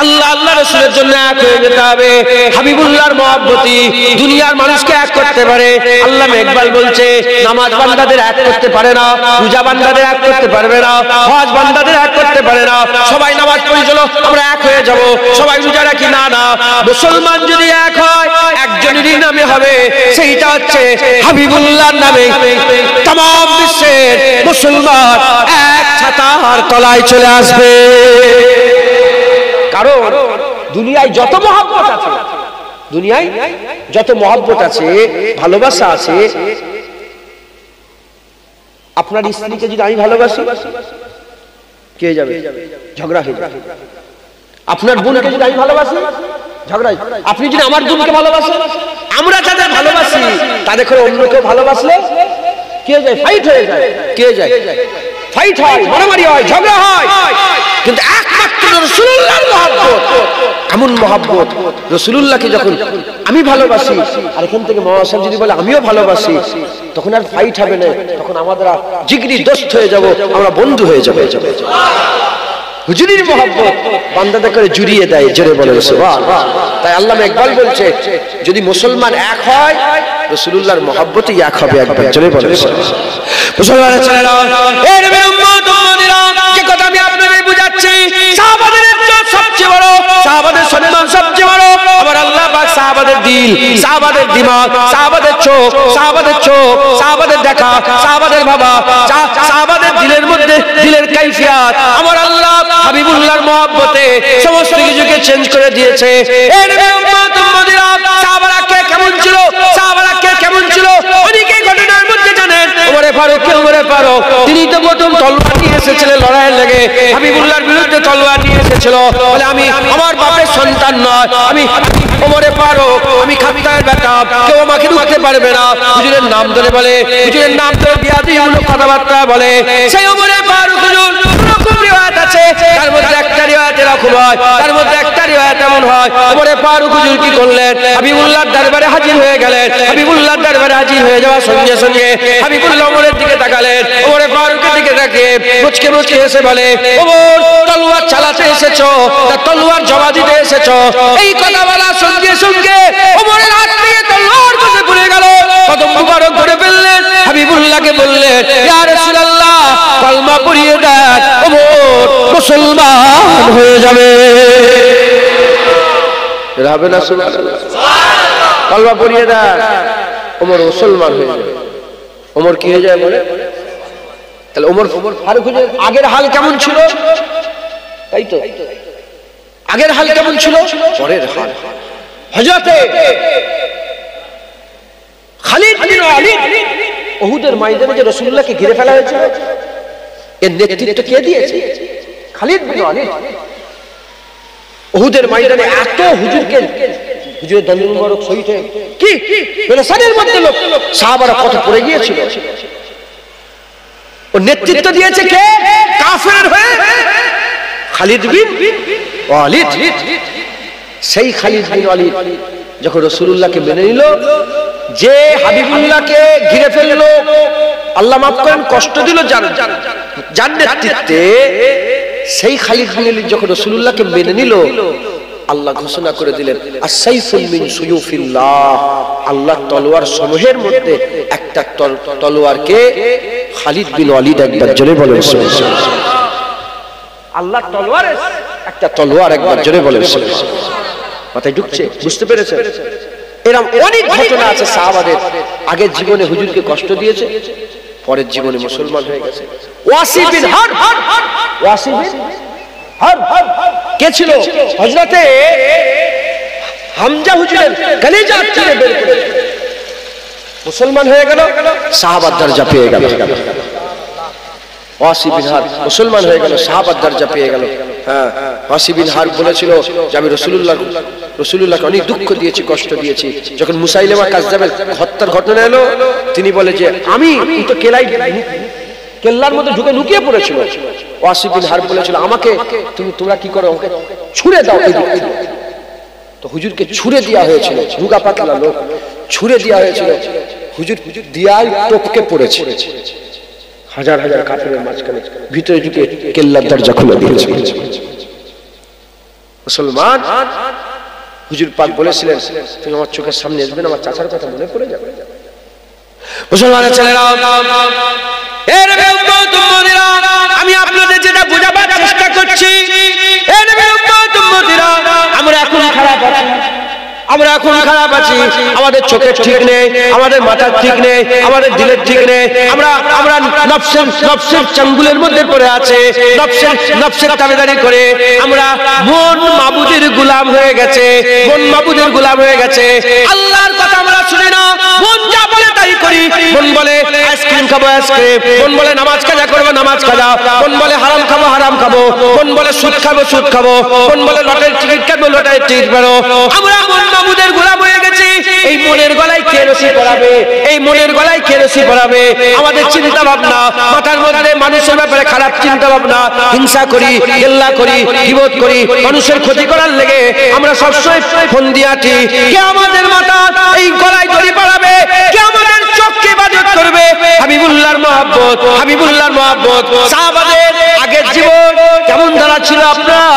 আল্লাহ আল্লাহ রাসূলের জন্য এক হয়ে যেতে হবে। হাবিবুল্লাহর মহব্বতী দুনিয়ার মানুষকে এক করতে পারে। আল্লামা ইকবাল বলছে, নামাজ বান্দাদের এক করতে পারে না, রোজা বান্দাদের এক করতে পারবে না, হজ বান্দাদের এক করতে পারে না। সবাই নামাজ পড়ি, চলো আমরা এক হয়ে যাব, সবাই রোজা রাখি, না না, মুসলমান যদি এক হয় একজনেরই নামে হবে, সেইটা হচ্ছে হাবিবুল্লাহর নামে तमाम বিশ্বের মুসলমান এক ছাতার তলায় চলে আসবে। কারণ দুনিয়ায় যত মহব্বত আছে, দুনিয়ায় যত মহব্বত আছে, ভালোবাসা আছে, আপনার স্ত্রীকে যদি আমি ভালোবাসি, কে যাবে? ঝগড়া হয়ে যাবে। আপনার বোনকে যদি আমি ভালোবাসি, ঝগড়া। আপনি যদি আমার বোনকে ভালোবাসেন, আমরা যাদের ভালোবাসি তাদের করে অন্য কেউ ভালোবাসলে কে যায়? ফাইট হয়ে যায়। কে যায়? ফাইট হয়, মারামারি হয়, ঝগড়া হয়। কিন্তু একমাত্র রাসূলুল্লাহর মহব্বত, এমন মহব্বত, রাসূলুল্লাহকে যখন আমি ভালোবাসি, আর এখান থেকে মহাসাব যদি বলে আমিও ভালোবাসি, তখন আর ফাইট হবে না, তখন আমরা জিগরি দোস্ত হয়ে যাব, আমরা বন্ধু হয়ে যাব। হুজুরের মহব্বত বান্দাদের করে জুড়িয়ে দেয়, জোরে বলে সুবহানাল্লাহ। তাই আল্লামা ইকবাল বলছে, যদি মুসলমান এক হয়, রাসূলুল্লাহর মহব্বতই এক হবে। একবার জোরে বলে সুবহানাল্লাহ। মুসলমানের ছেলেরা, এর উম্মত উম্মতিরা, যে কথা আমি আপনাদের বুঝাচ্ছি, সাহাবাদের ইজ্জত সবচেয়ে বড়, সাহাবাদের সম্মান সবচেয়ে বড়। আবার আল্লাহ পাক সাহাবাদের দিল, সাহাবাদের দিমাগ, সাহাবাদের চোখ, সাহাবাদের দেখা, সাহাবাদের ভাবা, সাহাবাদের দিলের মধ্যে দিলের কাইফিয়াত, আমার আল্লাহ হাবিবুল্লাহর মহব্বতে সমস্ত কিছুকে চেঞ্জ করে দিয়েছে। এর উম্মত উম্মতিরা, সাহাবারা কে কেমন ছিল, সাহাবারা কে কেমন ছিল, অনেকে ঘটনার মধ্যে জানেন। ওমরে ফারুক, তিনি তো প্রথম তলোয়ার নিয়ে এসেছিলেন লড়াইয়ের লেগে, হাবিবুল্লাহর বিরুদ্ধে তলোয়ার নিয়ে এসেছিল, বলে আমি আমার বাপের সন্তান নয়, আমি ওমরে ফারুক, আমি খাত্তায়ের বেটা, কেউ আমাকে রুখতে পারবে না। হুজুরের নাম ধরে বলে, হুজুরের নাম ধরে বিয়াদবিমূলক কথাবার্তা বলে। সেই ওমরে ফারুক হুজুর রকম রিওয়ায়াত আছে, তার মধ্যে একটা রিওয়ায়াত এরকম হয়, তার মধ্যে একটা রিওয়ায়াত এমন হয়, ওমরে ফারুক হুজুর কি করলেন, হাবিবুল্লাহর দরবারে হাজির হয়ে গেলেন। হাবিবুল্লাহর দরবারে হাজির হয়ে যাওয়ার সঙ্গে সঙ্গে হাবিবুল্লাহ ওমরের দিকে তাকালেন, ওমরে ফারুকের দিকে তাকিয়ে মুচকে মুচকে এসে বলে, ওমর তলোয়ার চালাতে এসেছো না তলোয়ার জমা দিতে এসেছো? এই কথা বলার সঙ্গে সঙ্গে ওমরের হাত থেকে তলোয়ার খসে পড়ে গেল, কদম মুবারক ধরে ফেললেন, হাবিবুল্লাহকে বললেন, ইয়া রাসূলুল্লাহ কলমা পড়িয়ে দেন, ওমর মুসলমান হয়ে যাবে। হবে না সুবহানাল্লাহ? কলমা পড়িয়ে দেন, ওমর মুসলমান হয়ে যাবে। ওমর কি হয়ে যায় বলে? তাহলে ওমর ফারুক হুজুর আগের হাল কেমন ছিল? তাই তো, আগের হাল কেমন ছিল? পরের হাল। হযরতে খালিদ বিন ওয়ালিদ, উহুদের ময়দানে যে রাসূলুল্লাহকে ঘিরে ফেলা হয়েছিল, এর নেতৃত্ব কে দিয়েছে? খালিদ বিন ওয়ালিদ। উহুদের ময়দানে এত হুজুরের দণ্ডে মুবারক শহীদ হয়ে কি পেরেশানির মধ্যে লোক সাহাবারা কত পড়ে গিয়েছিল। ও নেতৃত্ব দিয়েছে কে? কাফের হয়ে খালিদ বিন ওয়ালিদ। সেই খালিদ বিন ওয়ালিদ যখন রাসূলুল্লাহকে মেনে নিল, যে হাবিবুল্লাহকে ঘিরে ফেললো, আল্লাহ মাফ করেন, কষ্ট দিল যার নেতৃত্বে, সেই খালিদ বিন ওয়ালিদ যখন রাসূলুল্লাহকে মেনে নিল, আল্লাহ ঘোষণা করে দিলেন, আস-সাইফুল মিন সুয়ুফিল্লাহ, আল্লাহর তলোয়ার সমূহের মধ্যে একটা তলোয়ারকে খালিদ বিন ওয়ালিদ, একবার জোরে বলেন সুবহানাল্লাহ। আল্লাহর তলোয়ারে একটা তলোয়ার, একবার জোরে বলেন সুবহানাল্লাহ। মাথায় ঢুকছে? বুঝতে পেরেছেন? এরকম অনেক ঘটনা আছে সাহাবাদের, আগের জীবনে হুজুরকে কষ্ট দিয়েছে, পরের জীবনে মুসলমান হয়ে গেছে। ওয়াসি বিন হারব, ওয়াসি বিন কে ছিল? হযরতে হামজা হুজুরের কলিজা চিরে বের করে মুসলমান হয়ে গেল, সাহাবার দরজা পেয়ে গেল। ওয়াসি বিন হারব মুসলমান হয়ে গেল, সাহাবার দরজা পেয়ে গেল। হ্যাঁ, ওয়াসি বিন হারব বলেছিল যে আমি রাসূলুল্লাহকে অনেক দুঃখ দিয়েছি, কষ্ট দিয়েছি। যখন মুসাইলিমা কাযযাবের হত্যার ঘটনা এলো, তিনি বলে যে আমি তো কেল্লার মধ্যে ঢুকে লুকিয়ে পড়েছিল। ওয়াসি বিন হারব বলেছিল আমাকে তোমরা কি করো, আমাকে ছুঁড়ে দাও। তো হুজুরকে ছুঁড়ে দেওয়া হয়েছিল, রুগা পাতলা লোক, ছুঁড়ে দেওয়া হয়েছিল। হুজুর দিয়ায় টপকে পড়েছে। হাজার হাজার কাফেরের মাঝখানে ভিতরে ঢুকে কেল্লার দরজা খুলে দিয়েছে মুসলমান। হুজুর পাক বলেছিলেন তুমি আমার চোখের সামনে আসবেন, আমার চাচার কথা মনে পড়ে যাবে। মুসলমানের ছেলেরা, এর উম্মত উম্মতিরা, আমি আপনাদের যেটা বোঝাবার চেষ্টা করছি, এর উম্মত উম্মতিরা, আমরা এখন খারাপ আছি, আমাদের চোখের ঠিক নেই, আমাদের মাথার ঠিক নেই, আমাদের দিলের ঠিক নেই। আমরা নফসের চাঙ্গুলের মধ্যে পড়ে আছে, নফসের তাবেদারি করে আমরা মন মাবুদের গোলাম হয়ে গেছে, আল্লাহর কথা আমরা শুনি না, মন যা বলে তাই করি। মন বলে আইসক্রিম খাবো আইসক্রিম, মন বলে নামাজ কাজা করবো নামাজ কাজা, মন বলে হারাম খাবো, মন বলে সুদ খাবো, মন বলে লটারির টিকিট কাটবো, লটারির টিকিট বেরো। আমরা মন মাবুদের গোলাম হয়ে গেছি। এই মনের গলায় কে রশি পরাবে? আমাদের চিন্তা ভাবনা, মাথার মধ্যে মানুষের ব্যাপারে খারাপ চিন্তা ভাবনা, হিংসা করি, গেল্লা করি, গীবত করি, মানুষের ক্ষতি করার লেগে আমরা সবসময় ফোন দিয়ে আছি। কে আমাদের মাথা এই গলায় দড়ি পরাবে? কে আমাদের চোখকে ইবাদত করবে? হাবিবুল্লাহর মহব্বত। সাহাবাদের আগের জীবন কেমন ধারা ছিল আপনারা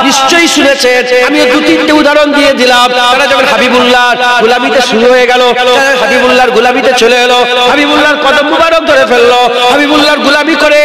নিশ্চয়ই শুনেছেন। আমি দু তিনটে উদাহরণ দিয়ে দিলাম। তারা যখন হাবিবুল্লাহর গোলামিতে শুরু হয়ে গেল, হাবিবুল্লাহর গোলামিতে চলে এলো, হাবিবুল্লাহর কদম মুবারক ধরে ফেললো, হাবিবুল্লাহর গোলামি করে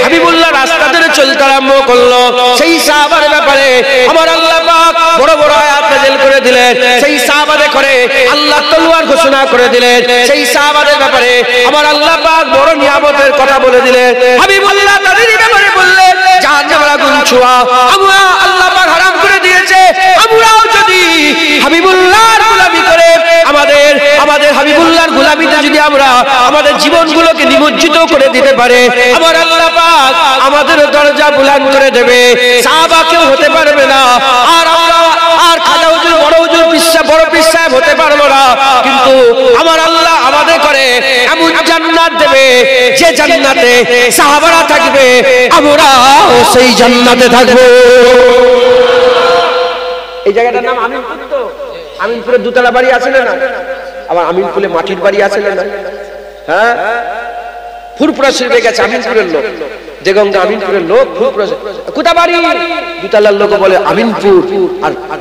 হাবিবুল্লাহর রাস্তা ধরে চলতে আরম্ভ করলো। সেই সাহাবার ব্যাপারে আমার আল্লাহ পাক বড় বড় আয়াত নাযিল করে দিলেন। সেই সাহাবাদের করে আল্লাহ তলোয়ার ঘোষণা করে দিলেন। সেই সাহাবাদের ব্যাপারে আমার আল্লাহ পাক বড় নিয়ামতের কথা বলে দিলেন। হাবিবুল্লাহ তাদের ব্যাপারে বললেন জাহান্নামের আগুন ছোঁয়া আমরা আল্লাহ পাক হারাম করে দিয়েছে। আমরাও যদি হাবিবুল্লাহর গোলামি করে আমাদের হাবিবুল্লাহর গোলামিতে যদি আমরা আমাদের জীবনগুলোকে নিমজ্জিত করে দিতে পারে, আমার আল্লাহ পাক আমাদের দরজা বুলন্দ করে দেবে, সাহাবা কেউ হতে পারবে না। আর আমরা আর খাজা হুজুর, বড় হুজুর, বড় পীর সাহেব হতে পারবো না। কিন্তু আমার আল্লাহ আমাদের করে এমন জান্নাত দেবে যে জান্নাতে সাহাবারা থাকবে, আমরা সেই জান্নাতে থাকবো। এই জায়গাটার নাম আমিনপুর। তো আমিনপুরে দুতলা বাড়ি আছে না? আবার আমিনপুরে মাটির বাড়ি আছে না? হ্যাঁ, ফুরপুরা শরীফে গেছে আমিনপুরের লোক, দেগঙ্গা আমিনপুরের লোক, ফুরপুরা কোথা বাড়ি? দুতলার লোক বলে আমিনপুর,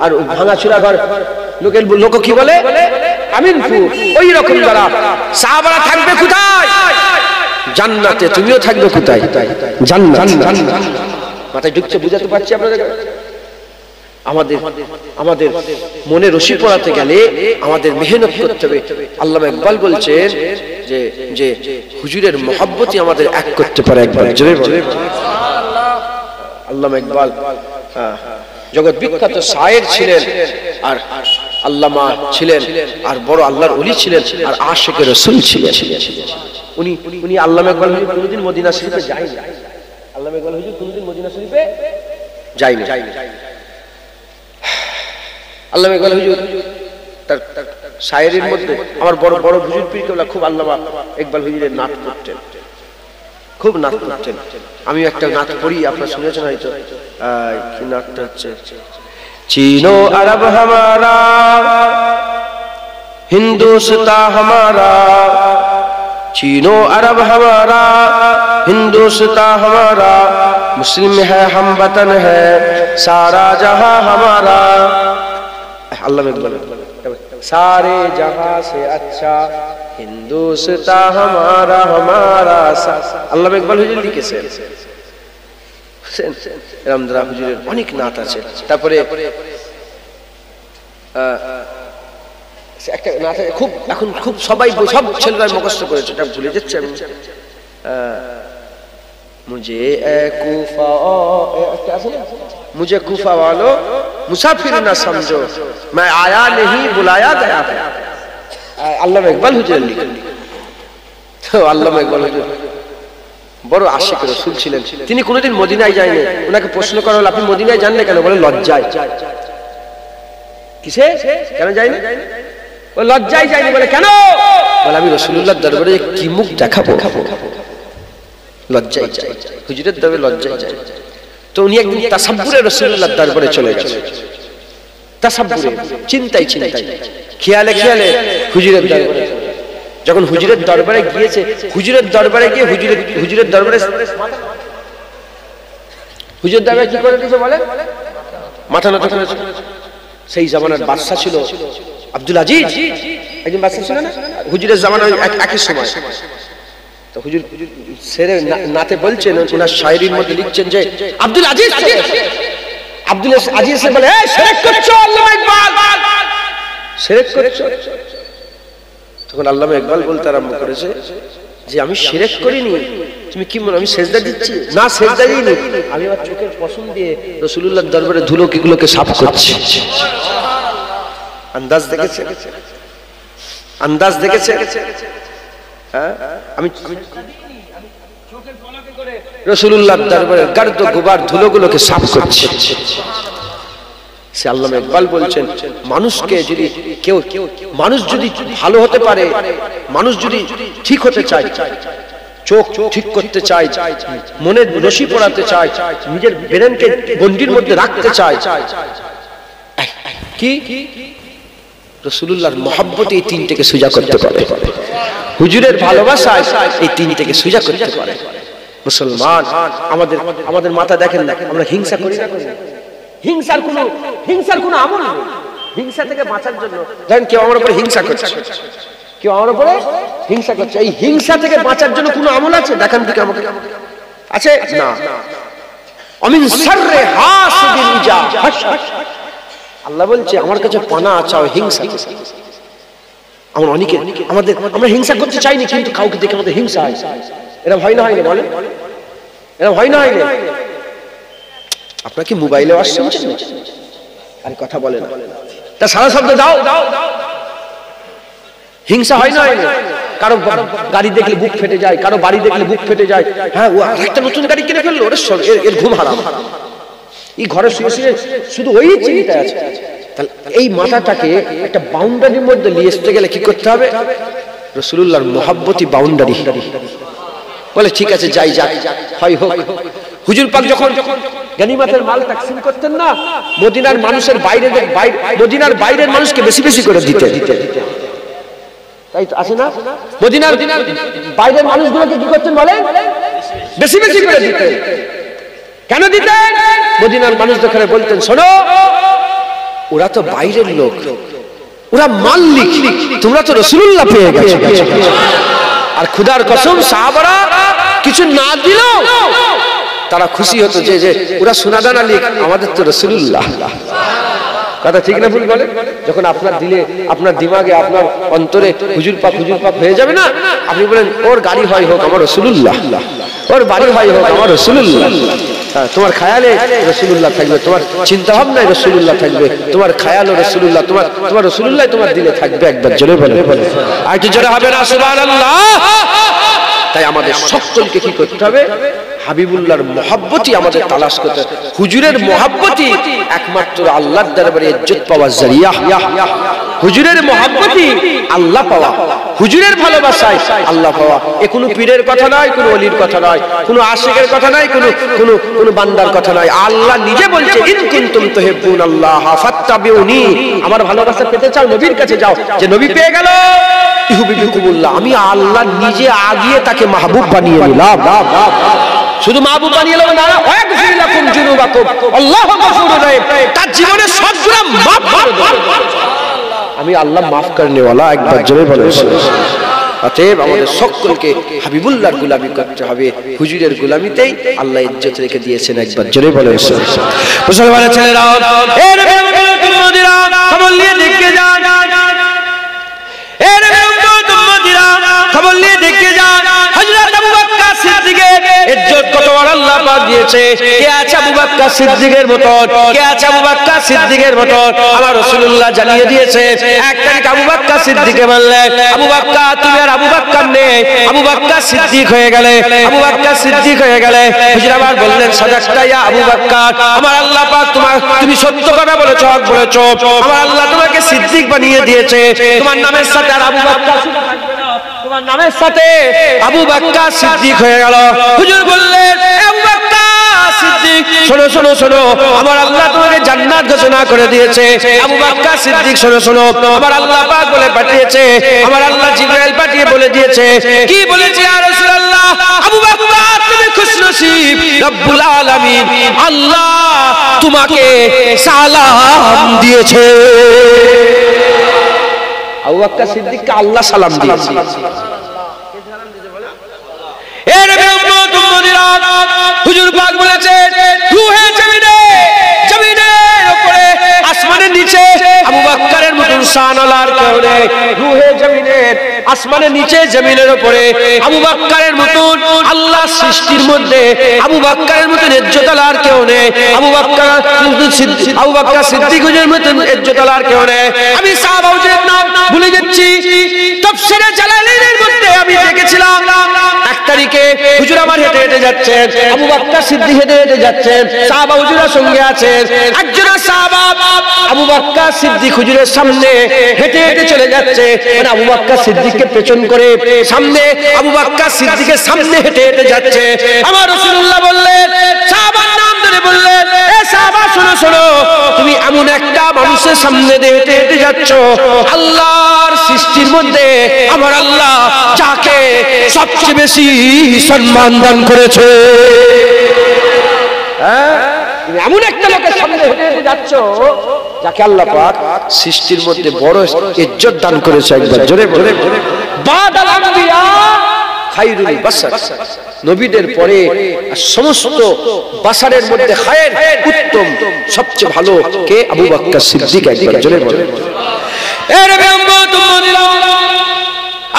আর ভাঙাচুরা ঘর লোকের লোক কি বলে? আমিনপুর। ওই রকম যারা সাহাবারা থাকবে কোথায়? জান্নাতে। তুমিও থাকবে কোথায়? জান্নাত। মাথায় ঢুকছে? বুঝাতে পারছি আপনাদের? আমাদের মনে রশি পড়াতে গেলে আমাদের মেহনত করতে হবে। আল্লামা ইকবাল বলছেন যে হুজুরের মহব্বতই আমাদের এক করতে পারে। একবার জোরে বলেন সুবহানাল্লাহ। আল্লামা ইকবাল জগৎ বিখ্যাত শায়ের ছিলেন, আর আল্লামা ছিলেন, আর বড় আল্লাহর ওলি ছিলেন, আর আশিকে রাসূল ছিলেন। উনি আল্লামা ইকবাল হুজুর কোনদিন মদিনা শরীফে যায়নি। আল্লামা ইকবাল হুজুর কোনদিন মদিনা শরীফে যায়নি। আল্লামা ইকবাল হুজুর তার শায়েরির মধ্যে আমার বড় বড় হুজুর পীর কেবলা খুব আল্লামা ইকবাল হুজুরের নাত করতেন, খুব নাত করতেন। আমি একটা নাত পড়ি, আপনারা শুনেছেন হয়তো। কি নাতটা হচ্ছে? चीनो अरब हमारा, हिंदुस्तान हमारा, चीनो अरब हमारा, हिंदुस्तान हमारा, मुस्लिम है हम वतन है सारा जहां हमारा। अल्लाह में सारे जहां से अच्छा हिंदुस्तान हमारा हमारा। अल्लाह में इकबाल हुजूर लिखेছেন। রামদারা হুজুরের অনেক নাত আছে। তারপরে একটা নাত খুব এখন খুব সবাই সব ছেলেরা মুখস্থ করেছে, এটা ভুলে যাচ্ছে আমি। মুঝে এ কুফা একটা আছে না, मुझे कूफा वालों मुसाफिर ना समझो, मैं आया नहीं बुलाया गया है। আল্লামা ইকবাল হুজুর লিখেন। তো আল্লামা ইকবাল হুজুর বড় আশিক রাসূল ছিলেন। তিনি কোনোদিন মদিনায় যায়নি। ওনাকে প্রশ্ন করা হলো আপনি মদিনায় যান না কেন? বলে লজ্জায়। কিসে? কেন যায়নি? ও লজ্জায় যায়নি। বলে কেন? বলে আমি রাসূলুল্লাহর দরবারে কি মুখ দেখাবো, লজ্জায় যাই, হুজুরের দরবারে লজ্জায় যাই। তো উনি একদিন তাসাব্বুরে রাসূলুল্লাহর দরবারে চলে গেলেন। তাসাব্বুরে, চিন্তায় চিন্তায়, খেয়ালে খেয়ালে হুজুরের দরবারে। যখন হুজুরের দরবারে গিয়েছে, হুজুরের দরবারে গিয়ে হুজুরের দরবারে হুজুর দরবারে কি করে দিয়েছে বলে? মাথা নত করেছে। সেই জামানার বাদশা ছিল আব্দুল আজিজ, একজন বাদশা ছিল না হুজুরের জামানায় একই সময়। তো হুজুর সেরে নাতে বলছেন, ওনার শায়রির মধ্যে লিখছেন যে আব্দুল আজিজ, আব্দুল আজিজ বলে এই শিরক করছো আল্লামা ইকবাল, শিরক করছো। তখন আল্লামা ইকবাল বলতে আরম্ভ করেছে যে আমি শিরক করিনি, তুমি কি মনে আমি সেজদা দিচ্ছি? না, সেজদা দিইনি, আমি আমার চোখের পশম দিয়ে রাসূলুল্লাহর দরবারে ধুলো কিগুলোকে সাফ করছি। আন্দাজ দেখেছে, আন্দাজ দেখেছে। হ্যাঁ, আমি চোখের পলকে করে রাসূলুল্লাহর দরবারে গর্দ গুবার ধুলোগুলোকে সাফ করছি। সে আল্লামা ইকবাল বলছেন, মানুষকে যদি মানুষ যদি ভালো হতে পারে, মানুষ যদি ঠিক হতে চায়, চোখ ঠিক করতে চায়, মনে রশি পড়াতে চায়, নিজের ব্রেনকে গণ্ডির মধ্যে রাখতে চায়, কি রাসূলুল্লাহর মহব্বতে এই তিনটাকে সুজা করতে পারে, হুজুরের ভালোবাসায় এই তিনটাকে সুজা করতে পারে। মুসলমান আমাদের মাথা দেখেন না, আমরা হিংসা করি না। হিংসার কোনো আমল নেই। হিংসা থেকে বাঁচার জন্য দেখেন কেউ আমার উপরে হিংসা করছে, কেউ আমার উপরে হিংসা করছে, এই হিংসা থেকে বাঁচার জন্য কোনো আমল আছে? দেখান দিকে আমাকে, আছে না? আমিন শাররে হাসিদিন ইজা হাসাদ, আল্লাহ বলছে আমার কাছে পানা চাও হিংসা। আমরা অনেকে আমরা হিংসা করতে চাইনি, কিন্তু কাউকে দেখে আমাদের হিংসা হয়। এরা ভয় না হয় না? বলে এরা ভয় না হয় না? আপনার কি মোবাইলে আসছে? আর কথা বলে না, তা সারা শব্দ দাও। হিংসা হয় না? কারো গাড়ি দেখলে বুক ফেটে যায়, কারো বাড়ি দেখলে বুক ফেটে যায়। হ্যাঁ, ও একটা নতুন গাড়ি কিনে ফেললো, এর ঘুম হারাম। এই ঘরে শুয়ে শুয়ে শুধু ওই চিন্তায় আছে। তাহলে এই মাথাটাকে একটা বাউন্ডারির মধ্যে নিয়ে আসতে গেলে কি করতে হবে? রাসূলুল্লাহর মহব্বতি বাউন্ডারি। বলে ঠিক আছে, যাই যাক, হয় হোক। হুজুর পাক যখন গনিমতের মাল তাকসীম করতেন না, মদিনার মানুষের মদিনার বাইরের মানুষকে বেশি বেশি করে দিতেন। তাই তো আছে না? মদিনার বাইরের মানুষগুলোকে কি করতেন বলেন? বেশি বেশি করে দিতেন। কেন দিতেন? মদিনার মানুষ দেখে বলতেন, শোনো, ওরা তো বাইরের লোক, ওরা মালিক, তোমরা তো রাসূলুল্লাহ পেয়ে গেছো। আর খোদার কসম, সাহাবারা কিছু না দিলেও তারা খুশি হতো যে ওরা সোনাদানা লিখ, আমাদের তো রাসূলুল্লাহ। কথা ঠিক না ভুল বলে? যখন আপনার দিলে, আপনার দিমাগে, আপনার অন্তরে হুজুর পাক হয়ে যাবে না, আপনি বলেন ওর গাড়ি হয় হোক আমার রাসূলুল্লাহ, ওর বাড়ি হয় হোক আমার রাসূলুল্লাহ। তোমার খায়ালে রাসূলুল্লাহ থাকবে, তোমার চিন্তা ভাবনায় রাসূলুল্লাহ থাকবে, তোমার খায়ালও রাসূলুল্লাহ, তোমার রাসূলুল্লাহ তোমার দিলে থাকবে। একবার জোরে বলেন, আর একটু জোরে হবে না সুবহানাল্লাহ। তাই আমাদের সকলকে কি করতে হবে? হাবিবুল্লাহর মহব্বতই আমাদের তালাশ করতে হবে। হুজুরের মহব্বতই একমাত্র আল্লাহর দরবারে ইজ্জত পাওয়ার জরিয়া। হুজুরের মহব্বতই আল্লাহ পাওয়া, হুজুরের ভালোবাসায় আল্লাহ পাওয়া। এ কোনো পীরের কথা নয়, কোনো ওলির কথা নয়, কোনো আশিকের কথা নয়, কোনো বান্দার কথা নয়। আল্লাহ নিজে বলছে, ইন কুনতুম তুহিব্বুনাল্লাহ ফাত্তাবিউনি, আমার ভালোবাসা পেতে চাও নবীর কাছে যাও। যে নবী পেয়ে গেল, ইউহিব্বুকুমুল্লাহ, আমি আল্লাহ নিজে আগিয়ে তাকে মাহবুব বানিয়ে নিলাম। শুধু মাহবুব বানিয়ে নেব না, ওয়াগফির লাকুম যুনুবাকুম, আল্লাহু গফুরুর রহিম, তার জীবনের সব গুনাহ মাফ করে দেব। আমি আল্লাহ মাফ করনে ওয়ালা। একবার জোরে বলেন সুবহানাল্লাহ। অতএব আমাদের সকলকে হাবিবুল্লাহর গোলামি করতে হবে। হুজুরের গোলামিতেই আল্লাহ ইজ্জত রেখে দিয়েছেন। একবার জোরে বলেন সুবহানাল্লাহ। মুসলমানের ছেলেরা, এ নবীর উম্মতিরা, খবর নিয়ে দেখে যান। এ নবীর উম্মতিরা, খবর নিয়ে দেখে যান। হযরত আবু বকর সিদ্দিকের ইজ্জত কত বড় আল্লাহ পাক দিয়েছেন। বলছে কে আছে আবু বকর সিদ্দিকের মতন, কে আছে আবু বকর সিদ্দিকের মতন। আমার রাসূলুল্লাহ জানিয়ে দিয়েছে এক তারিখ আবু বকর সিদ্দিকে বললেন আবু বকর তুমি আর আবু বকর নেই, আবু বকর সিদ্দিক হয়ে গেলে, আবু বকর সিদ্দিক হয়ে গেলে। হুজুর আবার বললেন সাদাকতা ইয়া আবু বকর, আমার আল্লাহ পাক তুমি সত্য কথা বলেছো, হক বলেছো, আমার আল্লাহ তোমাকে সিদ্দিক বানিয়ে দিয়েছে, তোমার নামের সাথে আর আবু বকর থাকবে না, তোমার নামের সাথে আবু বকর সিদ্দিক হয়ে গেল। হুজুর বললেন আবু বকর সিদ্দিক শোনো শোনো শোনো, আমার আল্লাহ তোমাকে জান্নাত ঘোষণা করে দিয়েছে। আবু বকর সিদ্দিক শোনো শোনো, আমার আল্লাহ পাক বলে পাঠিয়েছে, আমার আল্লাহ জিবরাইল পাঠিয়ে বলে দিয়েছে। কি বলেছে ইয়া রাসূলুল্লাহ? আবু বকর তুমি খুশনসিব, রব্বুল আলামিন আল্লাহ তোমাকে সালাম দিয়েছে। আবু বকর সিদ্দিককে আল্লাহ সালাম দিয়েছে। এর উম্মত উম্মতিরা হুজুর পাক বলেছে রূহে জমিনের উপরে আসমানের নিচে আবু বকরের মতন শানওয়ালার কেউ নেই। রূহে জমিনের আসমানের নিচে জমিনের উপরে আবু বকরের মতন আল্লাহ সৃষ্টির মধ্যে আবু বকরের মতন ইজ্জতওয়ালার কেউ নেই। আবু বকর সিদ্দিক হুজুরের মতন ইজ্জতওয়ালার কেউ নেই। আমি সাহাবা হুজুরের নাম ভুলে যাচ্ছি। তাফসীরে জালালাইনের মধ্যে আমি দেখেছিলাম এক তারিখে হুজুর আমার হেঁটে হেঁটে যাচ্ছেন, আবু বকর সিদ্দিক হেঁটে হেঁটে যাচ্ছেন, সাহাবা হুজুরের সঙ্গে আছেন। একজন সাহাবা আবু বকর সিদ্দিক হুজুরের সামনে হেঁটে হেঁটে চলে যাচ্ছে, মানে আবু বকর সিদ্দিককে পেছন করে সামনে আবু বকর সিদ্দিকের সামনে হেঁটে হেঁটে যাচ্ছে। আমার রাসূলুল্লাহ বললেন, সাহাবার নাম ধরে বললেন, এ সাহাবা শোনো শোনো, তুমি এমন একটা মানুষের সামনে দিয়ে হেঁটে হেঁটে যাচ্ছ আল্লাহর সৃষ্টির মধ্যে আমার আল্লাহ যাকে সবচেয়ে বেশি সম্মান দান করেছে। তুমি এমন একটা লোকের সামনে হেঁটে হেঁটে যাচ্ছ যাকে আল্লাহ পাক সৃষ্টির মধ্যে বড় ইজ্জত দান করেছে। একবার জোরে বলে বাদাল আম্বিয়া খায়রুল বাশার, নবীদের পরে সমস্ত বাশারের মধ্যে খায়ের উত্তম সবচেয়ে ভালো কে? আবু বকর সিদ্দিক। একবার জোরে বলে এর উম্মত উম্মতিরা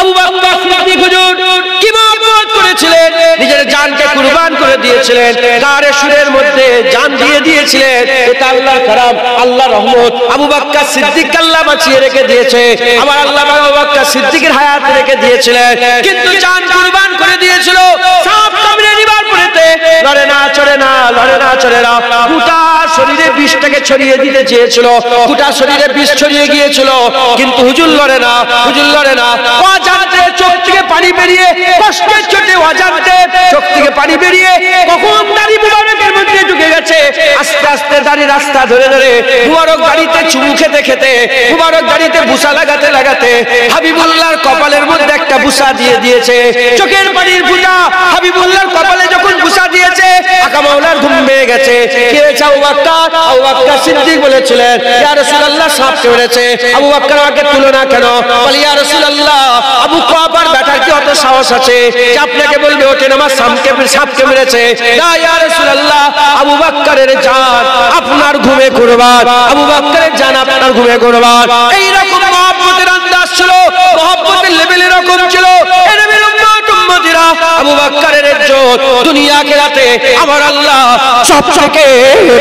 আবু বকর সিদ্দিক হুজুর কি মহব্বত করেছিলেন, নিজের জানকে কুরবান করে দিয়েছিলেন, গারে সুরের মধ্যে জান দিয়ে দিয়েছিলেন। এটা আল্লাহর কারাম, আল্লাহর রহমত। আবু বকর সিদ্দিক আল্লাহ বাঁচিয়ে রেখে দিয়েছে। আমার আল্লাহ আবু বকর সিদ্দিকের হায়াত রেখে দিয়েছিলেন, কিন্তু জান কুরবান করে দিয়েছিল সাপ কামড়ে নিবার পরেতে লড়ে না চড়ে না, লড়ে না চড়ে না, গোটা শরীরে বিষটাকে ছড়িয়ে দিতে চেয়েছিল, গোটা শরীরে বিষ ছড়িয়ে গিয়েছিল, কিন্তু হুজুর লড়ে না, হুজুর লড়ে না। অজান্তে চোখ থেকে পানি বেরিয়ে, কষ্টের চোটে অজান্তে চোখ থেকে পানি বেরিয়ে কখন দাড়ি মুবারকের মধ্যে ঢুকে গেছে। আস্তে আস্তে দাড়ি রাস্তা ধরে ধরে মুবারক দাড়িতে চুমু খেতে খেতে, মুবারক দাড়িতে বুসা লাগাতে লাগাতে হাবিবুল্লাহর কপালের মধ্যে একটা বুসা দিয়ে দিয়েছে। চোখের পানির বুসা হাবিবুল্লাহর কপালে যখন বুসা দিয়েছে, আকা মাওলার ঘুম ভেঙে গেছে। কে আবু বকর? আবু বকর সিদ্দিক বলেছিলেন, ইয়া রাসূলুল্লাহ সাপ কেমেছে। আবু বকর আমাকে তুলো না কেন? বলে ইয়া রাসূলুল্লাহ আবু কুহাফার ব্যাটার কি অত সাহস আছে যে আপনাকে বলবে ওঠেন আমার সাপকে মেরেছে? না ইয়া রাসূলুল্লাহ, আবু বকরের জান আপনার ঘুমে কুরবান, আবু বকরের জান আপনার ঘুমে কুরবান। এই রকম মহব্বতের আন্দাজ ছিল, মহব্বতের লেভেল এরকম ছিল। এর উম্মত উম্মতিরা আবু বকরের ইজ্জত দুনিয়া আখিরাতে আমার আল্লাহ সবথেকে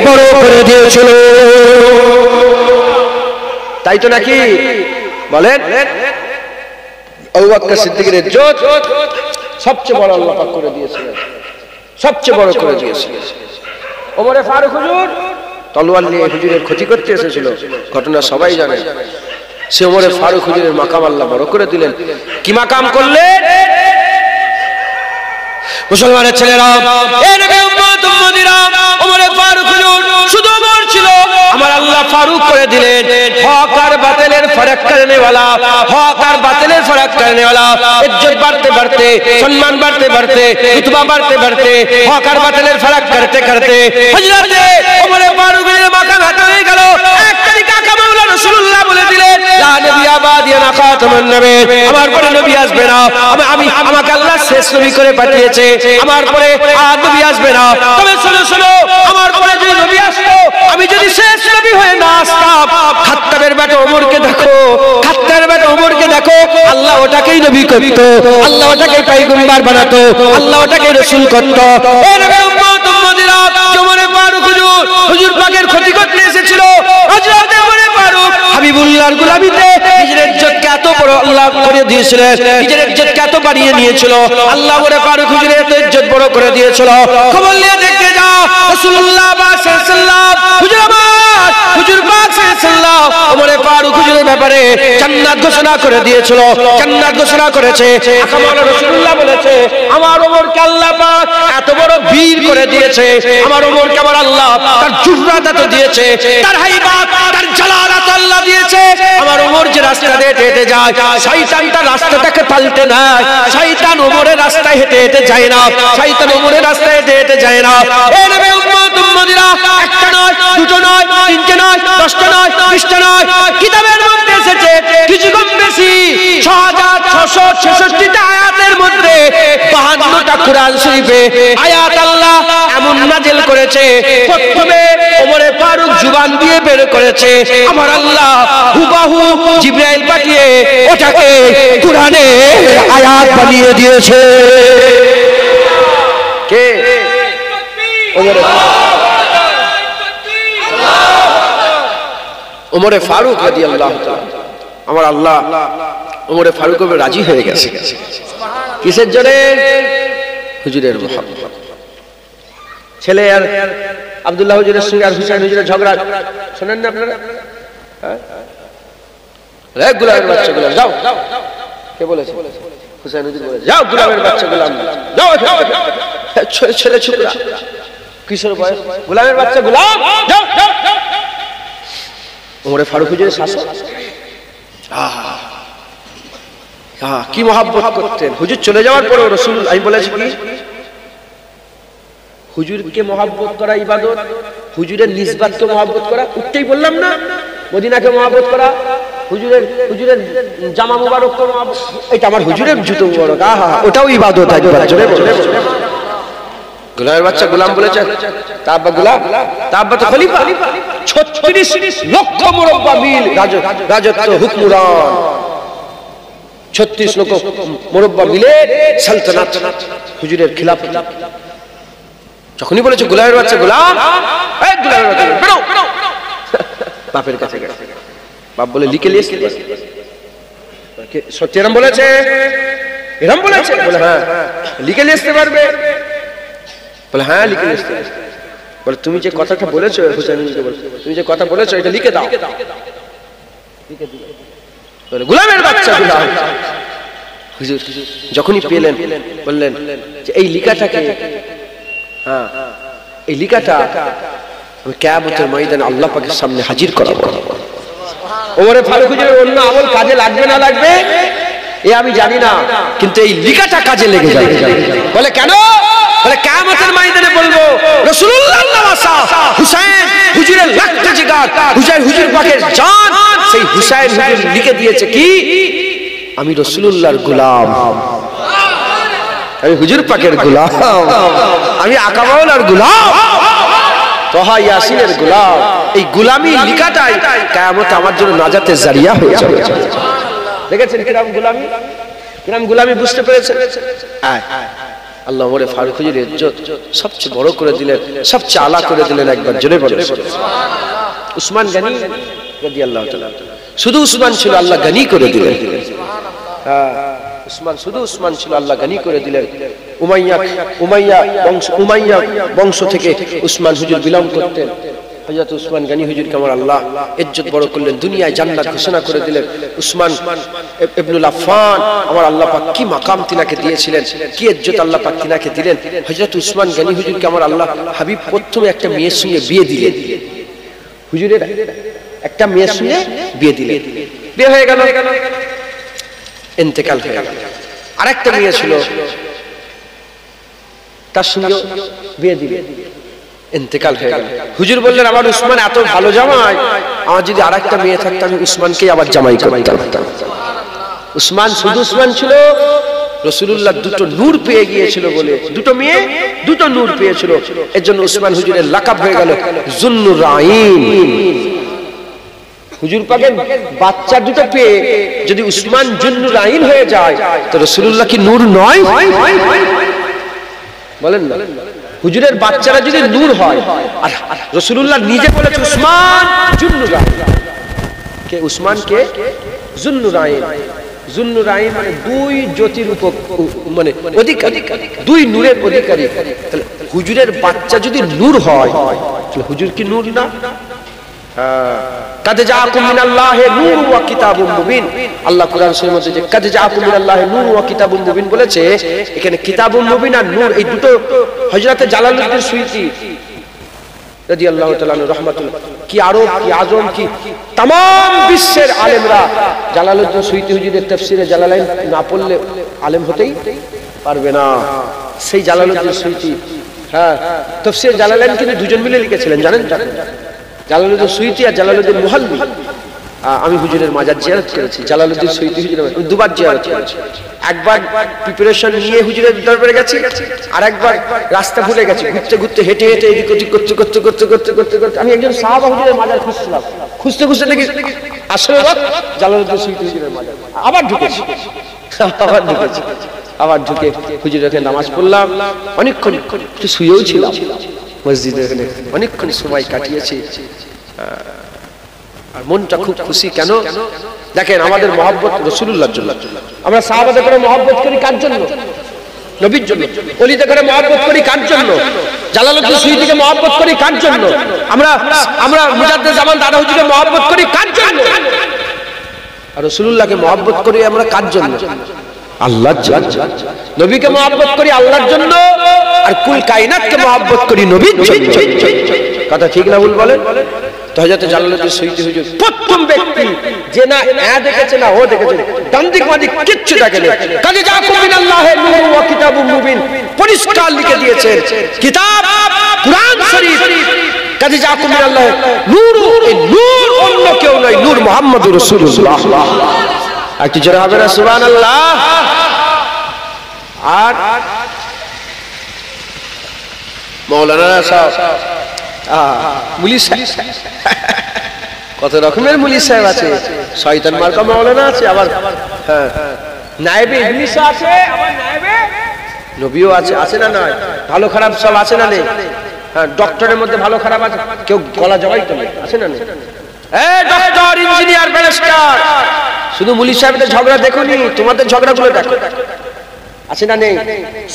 বড় করে দিয়েছিল। তাই তো নাকি বলেন? আবু বকর সিদ্দিকের ইজ্জত সবচেয়ে বড় আল্লাহ পাক করে দিয়েছিলেন, সবচেয়ে বড় করে দিয়েছিলেন। ওমরে ফারুক হুজুর তলোয়ার নিয়ে হুজুরের ক্ষতি করতে এসেছিল, ঘটনা সবাই জানে। সে ওমরে ফারুক হুজুরের মাকাম আল্লাহ বড় করে দিলেন। কি মাকাম করলেন? মুসলমানের ছেলেরা, এর উম্মত উম্মতিরা, ওমরে ফারুক হুজুর শুধু ওমর ছিল, আমার আল্লাহ ফারুক করে দিলেন। হক আর বাতিলের ফারাক করনে वाला, হক আর বাতিলের ফারাক করনে वाला, ইজ্জত বাড়তে বাড়তে, সম্মান বাড়তে বাড়তে, রুতবা বাড়তে বাড়তে, হক আর বাতিলের ফারাক করতে করতে হযরত ওমরে ফারুকের মাকাম হাতে হয়ে গেল। এক তারিখ আকা মাওলা রাসূলুল্লাহ বলে দিলেন, লা নবিয়া বাদি আনা খাতামুন নবী, আমার পরে নবী আসবে না, আমাকে আল্লাহ শেষ নবী করে পাঠিয়েছে, আমার পরে আর নবী আসবে না। তবে শোনো শোনো, আমার পরে যদি নবী আসতো, আমি যদি শেষ নবী হয়ে না আসতাম, খাত্তাবের বেটা ওমরকে দেখো, খাত্তাবের বেটা ওমরকে দেখো, আল্লাহ ওটাকেই নবী করত, আল্লাহ ওটাকেই পয়গম্বর বানাতো, আল্লাহ ওটাকেই রাসূল করত। এর উম্মত উম্মতিরা হুজুর পাকের ক্ষতি করতে এসেছিল হযরত ওমর ফারুক হাবিবুল্লাহর গোলামিতে নিজের ইজ্জতকে এত বড় আল্লাহ করে দিয়েছিলেন, নিজের ইজ্জতকে এত বাড়িয়ে নিয়েছিল আল্লাহ ওমর ফারুক হুজুরের এত ইজ্জত বড় করে দিয়েছিল। খবর নিয়ে দেখতে যাও রাসূলুল্লাহ সাল্লাল্লাহু আলাইহি ওয়াসাল্লাম হুজুর আমার হুজুর পাক সাল্লাল্লাহু ওমর ফারুক হুজুরের ব্যাপারে জান্নাত ঘোষণা করে দিয়েছিল, জান্নাত ঘোষণা করেছে। আকামাল রাসূলুল্লাহ বলেছে আমার ওমরকে আল্লাহ পাক এত বড় বীর করে দিয়েছে, আমার ওমরকে আমার আল্লাহ তার জুররাত এত দিয়েছে, তার হাইবাত তার জালালাত আল্লাহ দিয়েছে। আমার ওমর যে রাস্তা দিয়ে হেঁটে যায় শয়তান তার রাস্তাটাকে পাল্টে নেয়, শয়তান ওমরের রাস্তায় হেঁটে হেঁটে যায় না, শয়তান ওমরের রাস্তায় হেঁটে হেঁটে যায় না। এ নবী উম্মত উম্মতিরা একটা নয় দুটো নয় তিনটে নয় 10টা নয় 20টা নয় কিতাবের মধ্যে এসেছে কিছু কম বেশি 6666টা আয়াতের মধ্যে 52টা কোরআন শরীফে আয়াত আল্লাহ এমন নাযিল করেছে প্রথমে ওমর ফারুক জুবান দিয়ে বের করেছে, আমার আল্লাহ হুবহু জিবরাইল পাঠিয়ে ওটাকে কোরআনের আয়াত বানিয়ে দিয়েছে। কে? ওমর ফারুক রাদিয়াল্লাহু তাআলা। আমার আল্লাহ ওমর ফারুক এর রাজি হয়ে গেছে। কিসের জন্য? হুজুরের মুহাব্বত। ছেলে আর আব্দুল্লাহ হুজুরের সঙ্গে আর হুসাইন হুজুরের ঝগড়া শুনেন না আপনারা? হ্যাঁ, গোলামের বাচ্চাগুলো যাও। কে বলেছে? হুসাইন হুজুর বলেছে যাও গোলামের বাচ্চাগুলো যাও। ছেলে ছোকরা কিশোর বয়স গোলামের বাচ্চা গোলাম যাও। ওমর ফারুক হুজুরের শাসক কি মহব্বত করতেন। হুজুর চলে যাওয়ার পরে রাসূল আমি বলেছি কি হুজুরকে মহব্বত করা ইবাদত, হুজুরের নিসবতকে মহব্বত করা, উঠতেই বললাম না মদিনাকে মহব্বত করা, হুজুরের জামা মুবারককে মহব্বত, এটা আমার হুজুরের জুতো মুবারক ওটাও ইবাদত। একবার জোরে বলে গোলামের বাচ্চা গোলাম বলেছে তা আব্বা গোলাম, তা আব্বা তো খলিফা, 36 লক্ষ মুরব্বা মিল রাজত্ব হুকমরান, 36 লক্ষ মুরব্বা মিলে সালতানাত হুজুরের খিলাফত। যখনই বলেছে গোলামের বাচ্চা গোলাম, এই গোলামের বাচ্চা বেরো, বাপের কাছে গেছে। বাপ বলে লিখে নিয়ে এসেছে, সত্যি এরম বলেছে? এরম বলেছে? বলে হ্যাঁ। লিখে নিয়ে আসতে পারবে? বলে হ্যাঁ লিখে নিয়ে আসতে। বলে তুমি যে কথাটা বলেছো হুসাইনকে বলে তুমি যে কথা বলেছো এটা লিখে দাও। লিখে দিল। বলে গোলামের বাচ্চা গোলাম। হুজুর যখনই পেলেন বললেন যে এই লিখাটাকে, হ্যাঁ এই লিখাটা আমি কিয়ামতের ময়দানে আল্লাহ পাকের সামনে হাজির করাবো। ওমর ফারুক হুজুরের অন্য আমল কাজে লাগবে না লাগবে এ আমি জানি না, কিন্তু এই লিখাটা কাজে লেগে যাবে। বলে কেন? বলে কিয়ামতের ময়দানে বলবো রাসূলুল্লাহ নওয়াসা হুসাইন হুজুরের লাখটা জিগার হুসাইন হুজুর পাকের জান, সেই হুসাইন হুজুর লিখে দিয়েছে কি আমি রাসূলুল্লাহর গোলাম, আমি হুজুর পাকের গোলাম, আমি আকা মাওলার গোলাম, তোহা ইয়াসিনের গোলাম। এই গোলামি লিখাটাই কিয়ামতে আমার জন্য নাজাতের জারিয়া হয়ে যাবে। দেখেছেন কিরকম গোলামি, কিরকম গোলামি বুঝতে পেরেছেন? আল্লাহ ওমর ফারুক হুজুরের ইজ্জত সবচেয়ে বড় করে দিলেন, সবচেয়ে আলা করে দিলেন। একবার জোরে বলেন সুবহানাল্লাহ। উসমান গনি রাদিয়াল্লাহু তাআলা, শুধু উসমান ছিল আল্লাহ গনি করে দিলেন। উসমান শুধু উসমান ছিল আল্লাহ গনি করে দিলেন। উমাইয়া বংশ থেকে উসমান হুজুর বিলং করতেন। হযরত উসমান গনি হুজুরকে আমার আল্লাহ ইজ্জত বড় করলেন, দুনিয়ায় জান্নাত ঘোষণা করে দিলেন। উসমান ইবনুল আফফান আমার আল্লাহ পাক কি মাকাম তিনাকে দিয়েছিলেন, কি ইজ্জত আল্লাহ পাক তিনাকে দিলেন। হযরত উসমান গনি হুজুরকে আমার আল্লাহ হাবিব প্রথমে একটা মেয়ের সঙ্গে বিয়ে দিলেন। হুজুরের একটা মেয়ের সঙ্গে বিয়ে দিলেন, বিয়ে হয়ে গেল, ইন্তেকাল হয়ে গেল। আরেকটা মেয়ে ছিল তার সঙ্গে বিয়ে দিলেন, ইন্তেকাল হয়ে গেল। হুজুর বললেন আমার উসমান এত ভালো জামাই, আমার যদি আরেকটা মেয়ে থাকতো আমি উসমানকে আবার জামাই করতাম। উসমান শুধু উসমান ছিল, রাসূলুল্লাহ দুটো নূর পেয়ে গিয়েছিল বলে, দুটো মেয়ে দুটো নূর পেয়েছিল, এর জন্য উসমান হুজুরের লাকাব হয়ে গেল যুন্নুর আইন। হুজুর পাকের বাচ্চা দুটো পেয়ে যদি উসমান যুন্নুর আইন হয়ে যায় তো রাসূলুল্লাহ কি নূর নয়? বলেন না। হুজুরের বাচ্চারা যদি নূর হয়, আর রাসূলুল্লাহ নিজে বলেছেন উসমান জুন্নুরাইন, কে উসমান কে জুন্নুরাইন, জুন্নুরাইন মানে দুই জ্যোতির মানে অধিকারী, দুই নূরের অধিকারী। তাহলে হুজুরের বাচ্চা যদি নূর হয় তাহলে হুজুর কি নূর না? কাদ জাআকুম মিনাল্লাহি নূরুন ওয়া কিতাবুম মুবিন, আল্লাহ কোরআন শরীফের মধ্যে যে কাদ জাআকুম মিনাল্লাহি নূরুন ওয়া কিতাবুম মুবিন বলেছে, এখানে কিতাবুম মুবিন আর নূর এই দুটো হযরত জালালউদ্দিন সুয়ুতী রাদিয়াল্লাহু তাআলা রাহমাতুল্লাহ কি আরব কি আজম কি तमाम বিশ্বের আলেমরা জালালউদ্দিন সুয়ুতী হুজুরের তাফসীরে জালালাইন না পড়লে আলেম হতেই পারবে না। সেই জালালউদ্দিন সুয়ুতী তাফসীর জালালাইন কিন্তু দুজন মিলে লিখেছিলেন, জানেন? জালালউদ্দিন সুয়ুতী আর জালালউদ্দিন মুহাল্লি। আমি হুজুরের মাজার জিয়ারত করেছি, জালালউদ্দিন সুয়ুতী হুজুরের দুবার জিয়ারত করেছি। একবার প্রিপারেশন নিয়ে হুজুরের দরবারে গেছি, আর একবার রাস্তা ভুলে গেছি, ঘুরতে ঘুরতে হেঁটে হেঁটে এদিক ওদিক করতে করতে করতে করতে করতে করতে আমি একজন সাহাবা হুজুরের মাজার খুঁজছিলাম, খুঁজতে খুঁজতে দেখি আসলে জালালউদ্দিন সুয়ুতী হুজুরের মাজার। আবার ঢুকেছি, আবার ঢুকে হুজুরের কাছে নামাজ পড়লাম, অনেকক্ষণ একটু শুয়েও ছিলাম মসজিদে, অনেকক্ষণ সময় কাটিয়েছি। আর মনটা খুব খুশি। কেন? দেখেন আমাদের মহব্বত রাসূলুল্লাহর জন্য। আমরা সাহাবাদের করে মহব্বত করি কার জন্য? নবীর জন্য। ওলিদের করে মহব্বত করি কার জন্য? জালালউদ্দিন সুয়ুতীকে মহব্বত করি কার জন্য? আমরা মুজাদ্দিদ জামান দাদা হুজুরকে মহব্বত করি কার জন্য? আর রাসূলুল্লাহকে মহব্বত করি আমরা কার জন্য? আল্লাহর জন্য। নবীকে মহব্বত করি আল্লাহর জন্য, আর কুল কায়নাতকে মহব্বত করি নবীর জন্য। কথা ঠিক না ভুল বলেন? তো হযরত জালালউদ্দিন সুয়ুতী হুজুর প্রথম ব্যক্তি যে না দেখেছে না ও দেখেছে, ডান দিক বাম দিক কিচ্ছু দেখেনি। কাজে জাআকুম মিনাল্লাহি নূরুন ওয়া কিতাবুম মুবিন পরিষ্কার লিখে দিয়েছেন, কিতাব কুরআন শরীফ। কাজে জাআকুম মিনাল্লাহি নূরুন, এই নূর অন্য কেউ নয়, নূর মুহাম্মদুর রাসূলুল্লাহ। একটু জোরে হবে না সুবহানাল্লাহ? আর মাওলানা সাহেব মুলি সাহেব, কত রকমের মুলি সাহেব আছে, শয়তান মার্কা মাওলানা আছে, আবার নায়েবে ইবলিস আছে, আবার নায়েবে নবীও আছে, আছে না নয়? ভালো খারাপ সব আছে না নেই? ডক্টরের মধ্যে ভালো খারাপ আছে, কেউ গলা জবাই তো নেই, আছে না নেই? ডক্টর, ইঞ্জিনিয়ার, ব্যারিস্টার, শুধু মুলি সাহেবদের ঝগড়া দেখুনি, তোমাদের ঝগড়াগুলো দেখো, আছে না নেই?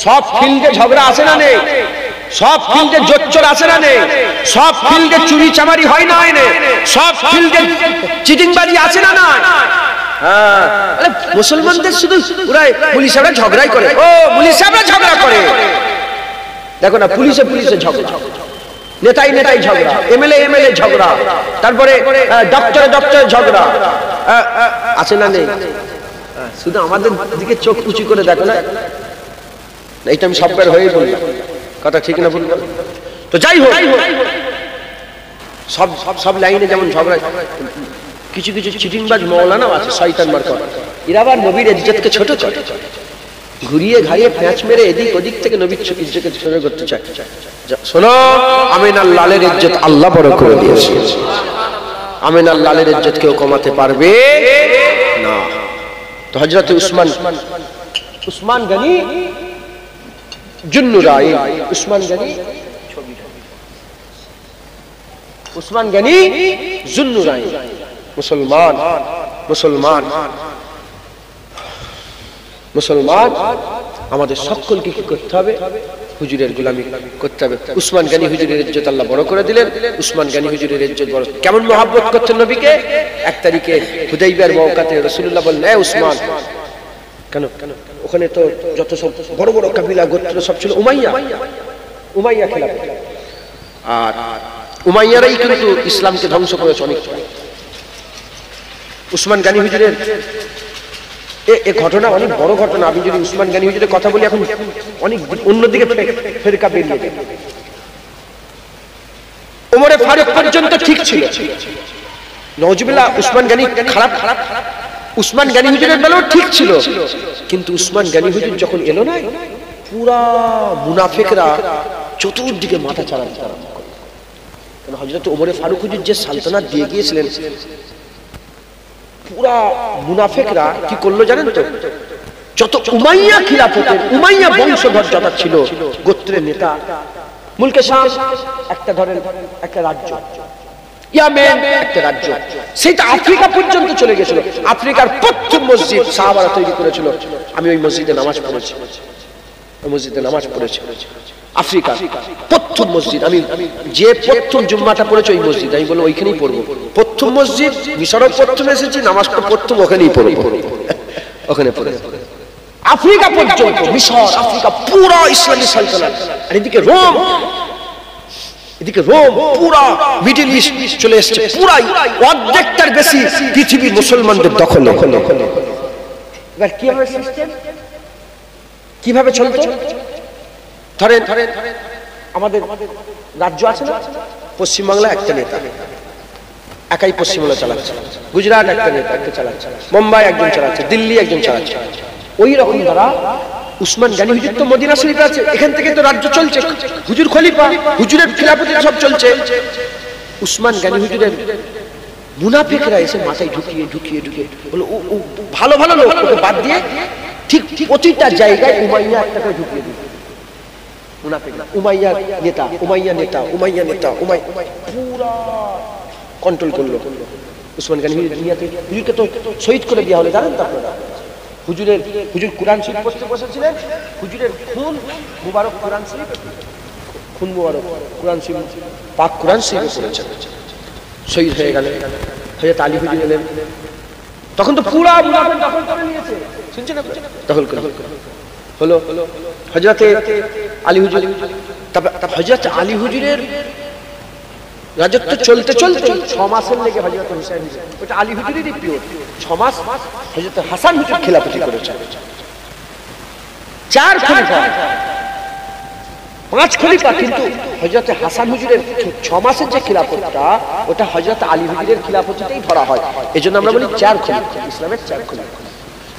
সব ফিল্ডে ঝগড়া আছে না নেই? সব ফিল্ডে জোচ্চর আছে না নেই? সব ফিল্ডে চুরি চামারি হয় না হয় না? সব ফিল্ডে চিটিংবাজি আছে না না? মুসলমানদের শুধু পুলিশ সাহেবরা ঝগড়াই করে, ও পুলিশ সাহেবরা ঝগড়া করে, দেখো না পুলিশে পুলিশে ঝগড়া, নেতাই নেতাই ঝগড়া, এমএলএ এমএলএ ঝগড়া, তারপরে ডক্টরে ডক্টরে ঝগড়া, আছে না নেই? শুধু আমাদের দিকে চোখ উঁচু করে দেখো না, এইটা আমি সববার হয়ে বলি, কথা ঠিক না ভুল? তো যাই হোক, সব সব লাইনে যেমন ঝগড়া, কিছু কিছু চিটিংবাজ মাওলানাও আছে, শয়তান মার্কা, এরা আবার নবীর ইজ্জতকে ছোট করে, ঘুরিয়ে ঘাড়িয়ে প্যাঁচ মেরে এদিক ওদিক থেকে নবীর ইজ্জতকে ছোট করতে চায়। শোনো, আমিনার লালের ইজ্জত আল্লাহ বড় করে দিয়েছে, আমিনার লালের ইজ্জত কেউ কমাতে পারবে না। তো হযরত উসমান গনি জুন্নুরাইন, উসমান গনি জুন্নুরাইন, মুসলমান মুসলমান মুসলমান আমাদের সকলকে কি করতে হবে? হুজুরের গোলামি করতে হবে। উসমান গনি হুজুরের ইজ্জত আল্লাহ বড় করে দিলেন। উসমান গনি হুজুরের ইজ্জত বড়, কেমন মহব্বত করতেন নবীকে। এক তারিখে হুদাইবিয়ার মওকাতে রাসূলুল্লাহ বললেন, এ উসমান, কেন ওখানে তো যত সব বড় বড় কাবিলা গোত্র সব ছিল উমাইয়া খেলাফত, আর উমাইয়ারাই কিন্তু ইসলামকে ধ্বংস করেছে অনেক। উসমান গনি হুজুরের এই ঘটনা অনেক বড় ঘটনা। আমি যদি উসমান গনি হুজুরের কথা বলি, এখন অনেক অন্যদিকে ফেরকা বেরিয়ে যাবে। ওমরে ফারুক পর্যন্ত ঠিক ছিল, নওজুবিল্লাহ উসমান গনি খারাপ, উসমান গনি হুজুরের বেলাও ঠিক ছিল, কিন্তু উসমান গনি হুজুর যখন এলো না, পুরা মুনাফিকরা চতুর্দিকে মাথা চাড়াতে আরম্ভ করল। কারণ হযরত ওমরে ফারুক হুজুর যে সালতানাত দিয়ে গিয়েছিলেন, পুরা মুনাফিকরা কি করলো জানেন তো? যত উমাইয়া খিলাফতের, উমাইয়া বংশধর যারা ছিল, গোত্রের নেতা, মুলকে শাম একটা ধরেন একটা রাজ্য, ইয়ামেন একটা রাজ্য, সেটা আফ্রিকা পর্যন্ত চলে গেছিল। আফ্রিকার প্রথম মসজিদ সাহাবারা তৈরি করেছিল। আমি ওই মসজিদে নামাজ পড়েছি, ওই মসজিদে নামাজ পড়েছি। আফ্রিকা প্রথম মসজিদ, আমি যে প্রথম জুম্মাটা পড়েছি ওই মসজিদ, আমি বললাম ওইখানেই পড়বো। প্রথম মসজিদ, মিশরও প্রথম এসেছি, নামাজটা প্রথম ওখানেই পড়বো, ওখানে পড়ে। আফ্রিকা পর্যন্ত, মিশর, আফ্রিকা পুরো ইসলামী সালতানাত। আর এদিকে রোম, এদিকে রোম পুরা মিডল ইস্ট চলে এসেছে, পুরাই অর্ধেকটার বেশি পৃথিবী মুসলমানদের দখলে। এবার কিভাবে সিস্টেম, কিভাবে চলতো? ধরেন আমাদের রাজ্য আছে না, পশ্চিমবাংলা একটা নেতা একাই পশ্চিমবাংলা চালাচ্ছে, গুজরাট একটা নেতা একটা চালাচ্ছে, মুম্বাই একজন চালাচ্ছে, দিল্লি একজন চালাচ্ছে। ওই রকম দ্বারা উসমান গনি হুজুর তো মদিনা শরীফে আছে, এখান থেকে তো রাজ্য চলছে, হুজুর খলিফা, হুজুরের খিলাফতে সব চলছে। উসমান গনি হুজুরের মুনাফিকরা এসে মাথায় ঢুকিয়ে ঢুকিয়ে ঢুকিয়ে বলে ও ভালো ভালো লোক, ওকে বাদ দিয়ে ঠিক প্রতিটা জায়গায় উমাইয়া একটা করে ঢুকিয়ে দিল। মুনাফিক উমাইয়া নেতা, উমাইয়া নেতা, উমাইয়া নেতা, পুরা কন্ট্রোল করলো উসমান গনি হুজুর দুনিয়াতে। হুজুরকে তো শহীদ করে দেওয়া হলো, জানেন তো আপনারা। হুজুর কুরআন শরীফ পড়তে বসেছিলেন, হুজুরের খুন মুবারক কুরআন শরীফ, খুন মুবারক কুরআন শরীফ, পাক কুরআন শরীফ পড়েছেন, শহীদ হয়ে গেলেন। হযরত আলী হুজুর এলেন, তখন তো পুরা মুনাফিক দখল করে নিয়েছে, শুনছেন না? দখল করে হলো হযরত আলী হুজুর। তবে হযরত আলী হুজুরের রাজত্ব চলতে চলতে 6 মাসের লেগে হযরত হুসাইন, ওটা আলী হুজুরেরই পিওর 6 মাস হযরত হাসান হুজুর খিলাফতি করেছেন। 4 খলিফা, 5 খলিফা, কিন্তু হযরত হাসান হুজুরের 6 মাসের যে খিলাফতটা ওটা হযরত আলী হুজুরের খিলাফতিতেই ধরা হয়। এজন্য আমরা বলি 4 খলিফা, ইসলামের 4 খলিফা।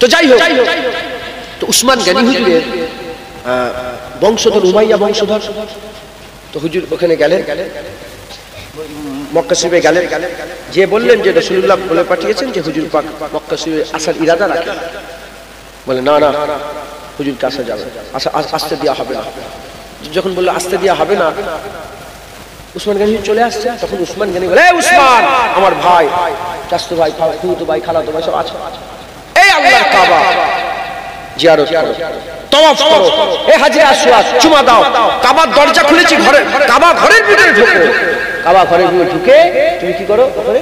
তো যাই হোক, তো উসমান গনি হুজুরের বংশধর, উমাইয়া বংশধর। তো হুজুর ওখানে গেলেন, মক্কা শরীফে গেলেন, যে বললেন যে রাসূলুল্লাহ বলে পাঠিয়েছেন যে হুজুর পাক মক্কা শরীফে আসার ইরাদা রাখেন। বলে না না, হুজুরকে আসা যাবে, আসতে দেওয়া হবে না। যখন বললো আসতে দেওয়া হবে না, উসমান গনি চলে আসছে। তখন উসমান গনি বলে, উসমান আমার ভাই, চাচতো ভাই, খুতো ভাই, খালাতো ভাই সব আছে, এই আল্লাহর কাবা জিয়ারত করো, তওয়াফ করো, এই হাজরে আসওয়াদ চুমা দাও, কাবার দরজা খুলেছি, ঘরে কাবা ঘরের ভিতরে ঢুকো, কাবা ঘরের ভিতরে ঢুকে তুমি কি করো, ওখানে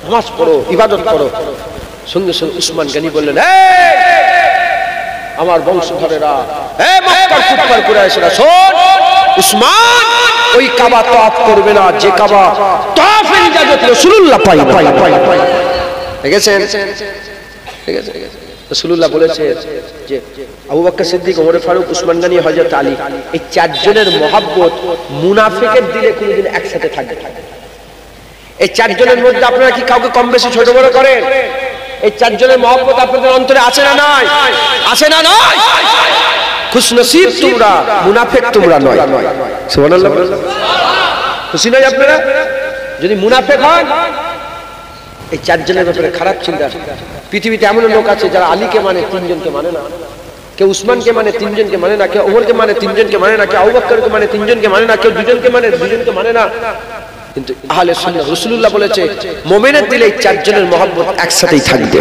নামাজ পড়ো, ইবাদত করো। সঙ্গে সঙ্গে উসমান গনি বললেন, এই আমার বংশধরেরা, এই মক্কার কুফার কুরাইশরা, শোন, উসমান ওই কাবা তওয়াফ করবে না যে কাবা তওয়াফের ইজাজত রাসূলুল্লাহ পাই। দেখেছেন, ঠিক আছে, রাসূলুল্লাহ বলেছে যে আবু বকর সিদ্দিক, ওমর ফারুক, উসমান গনি, হযরত আলী, এই 4 জনের মহব্বত মুনাফিকের দিলে কোনোদিন একসাথে থাকবে না। এই 4 জনের মধ্যে আপনারা কি কাউকে কম বেশি ছোট বড় করেন? এই 4 জনের মহব্বত আপনাদের অন্তরে আছে না নাই? আছে না নয়? খুশনসিব তোমরা, মুনাফিক তোমরা নয়। সুবহানাল্লাহ। খুশি নয় আপনারা যদি মুনাফিক হন? এই 4 জনের ব্যাপারে খারাপ চিন্তা। পৃথিবীতে এমন লোক আছে যারা আলীকে মানে 3 জনকে মানে না, কেউ উসমানকে মানে 3 জনকে মানে না, কেউ ওমরকে মানে 3 জনকে মানে না, কেউ আবু বকরকে মানে 3 জনকে মানে না, কেউ 2 জনকে মানে 2 জনকে মানে না। কিন্তু আহলে সুন্নাহ, রাসূলুল্লাহ বলেছে মুমিনের দিলে এই 4 জনের মহব্বত একসাথেই থাকবে।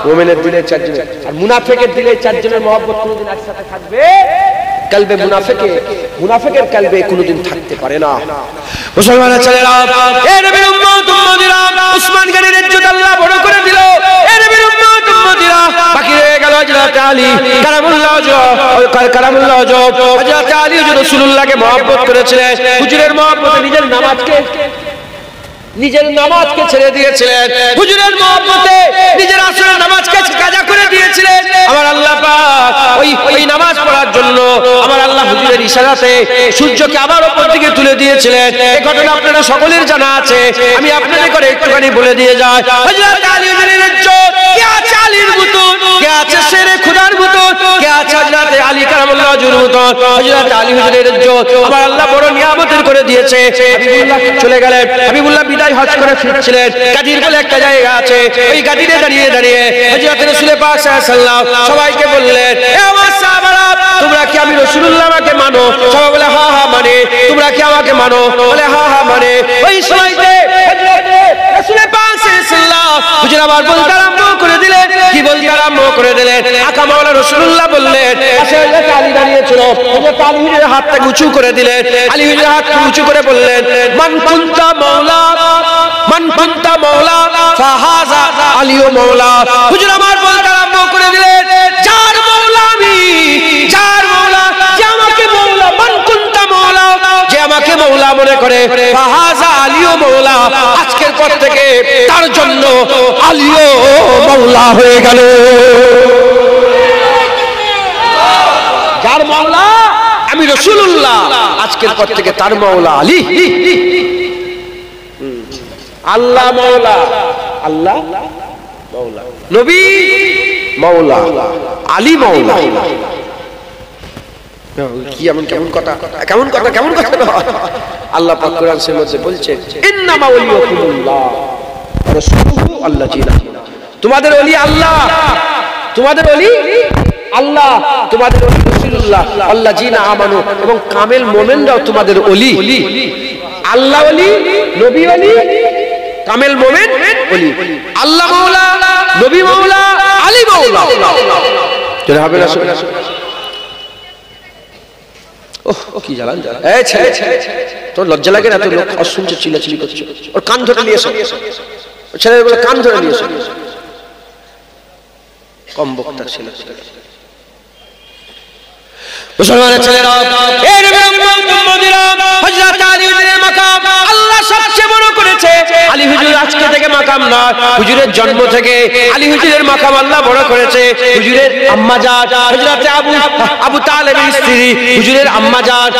মুমিনের দিলে 4 জনের, আর মুনাফিকের দিলে 4 জনের মহব্বত কোনোদিন একসাথে থাকবে? কলবে মুনাফিকের কলবে কোনোদিন থাকতে পারে না। মুসলমানের ছেলেরা, এ নবীর উম্মত উম্মতিরা, উসমান গনির ইজ্জত আল্লাহ বড় করে দিল। এ নবীর উম্মত উম্মতিরা, বাকি রয়ে গেল হযরত আলী কারামুল্লাহ ওয়াজহ। হযরত আলী রাসূলুল্লাহকে মহব্বত করেছিলেন, হুজুরের মহব্বতে নিজের নামাজকে ছেড়ে দিয়েছিলেন, হুজুরের মহব্বতে নিজের আসরের নামাজকে কাজা করে দিয়েছিলেন। আমার আল্লাহ পাক ওই নামাজ পড়ার জন্য আমার আল্লাহ হুজুরের ইশারাতে সূর্যকে আবার উপর দিকে তুলে দিয়েছিলেন। এই ঘটনা আপনারা সকলের জানা আছে, আমি আপনাদের করে একটুখানি বলে দিয়ে যাই। হযরত আলী হুজুরের ইজ্জত কে আছে আলীর মতন, কে আছে শেরে খুদার মতন, কে আছে হযরত আলী কারামুল্লাহ ওয়াজহুর মতন। হযরত আলী হুজুরের ইজ্জত আমার আল্লাহ বড় নিয়ামতের করে দিয়েছে। হাবিবুল্লাহ চলে গেলেন, হাবিবুল্লাহ বিদায় হজ করে ফিরছিলেন, গাদির বলে একটা জায়গা আছে, ওই গাদিতে দাঁড়িয়ে দাঁড়িয়ে হযরত রাসূল পাক সাল্লাল্লাহু আলাইহি ওয়াসাল্লাম সবাইকে বললেন, এ আমার সাহাবারা, তোমরা তোমরা কি আমি রাসূলুল্লাহ আমাকে মানো? সবাই বলে হ্যাঁ হ্যাঁ মানে। তোমরা কি আমাকে মানো? বলে হ্যাঁ হ্যাঁ মানে। ওই সময়তে রাসূল পাক সাল্লাল্লাহু হুজুর আবার বলতে আরম্ভ করে দিলেন। কি বলতে আরম্ভ করে দিলেন? আকা মাওলানা রাসূলুল্লাহ বললেন, পাশে হযরত আলী দাঁড়িয়ে ছিল। হযরত আলী হুজুরের হাতটা উঁচু করে দিলেন। আলী হুজুরের হাত উঁচু করে বললেন, মান কুনতা মাওলা, মান কুনতা মাওলা ফাহাযা আলীও মাওলা। হুজুর আমার বলতে আরম্ভ করে দিলেন, যার মাওলা আমি, যার মাওলা, যে আমাকে মাওলা, মান কুনতা মাওলা, যে আমাকে মাওলা মনে করে, ফাহাযা আলীও মাওলা, আজকের পর থেকে তার জন্য আলীও মাওলা হয়ে গেল। যার মাওলা আমি রাসূলুল্লাহ, আজকের পর থেকে তার মাওলা আলী। আল্লাহ মাওলা, আল্লাহ মাওলা, নবী মাওলা, আলী মাওলা। কি এমন কেমন কথা, কেমন কথা, কেমন কথা। আল্লাহ পাক কোরআনের মধ্যে বলছেন, ইন্নামা ওয়ালিয়াকুমুল্লাহ ওয়া রাসূলুহু আল্লাযীনা, তোমাদের ওলি আল্লাহ, তোমাদের ওলি আল্লাহ, তোমাদের ওলি রাসূলুল্লাহ আল্লাযীনা আমানু, এবং কামেল মুমিনরাও তোমাদের ওলি। আল্লাহ ওলি, নবী ওলি, কামেল মুমিন ওলি। আল্লাহ মাওলা, নবী মাওলা, আলী মাওলা। যেটা হবে না কি জানান, এই ছেলে তোর লজ্জা লাগে না? তোর লোক শুনছে চিল্লাচিল্লি করছে, ওর কান ধরে নিয়ে এসো, ছেলেগুলো কান ধরে নিয়ে এসো। কম বক্তা ছেলে, মুসলমানের ছেলেরা, এই হযরত আলী হুজুরের মাকাম আল্লাহ সবচেয়ে বড় করেছে। আলী হুজুর আজকে থেকে মাকাম না, হুজুরের জন্ম থেকে আলী হুজুরের মাকাম আল্লাহ বড় করেছে। হুজুরের আম্মা জান হযরত আবু তালেবের স্ত্রী, হুজুরের আম্মা জান,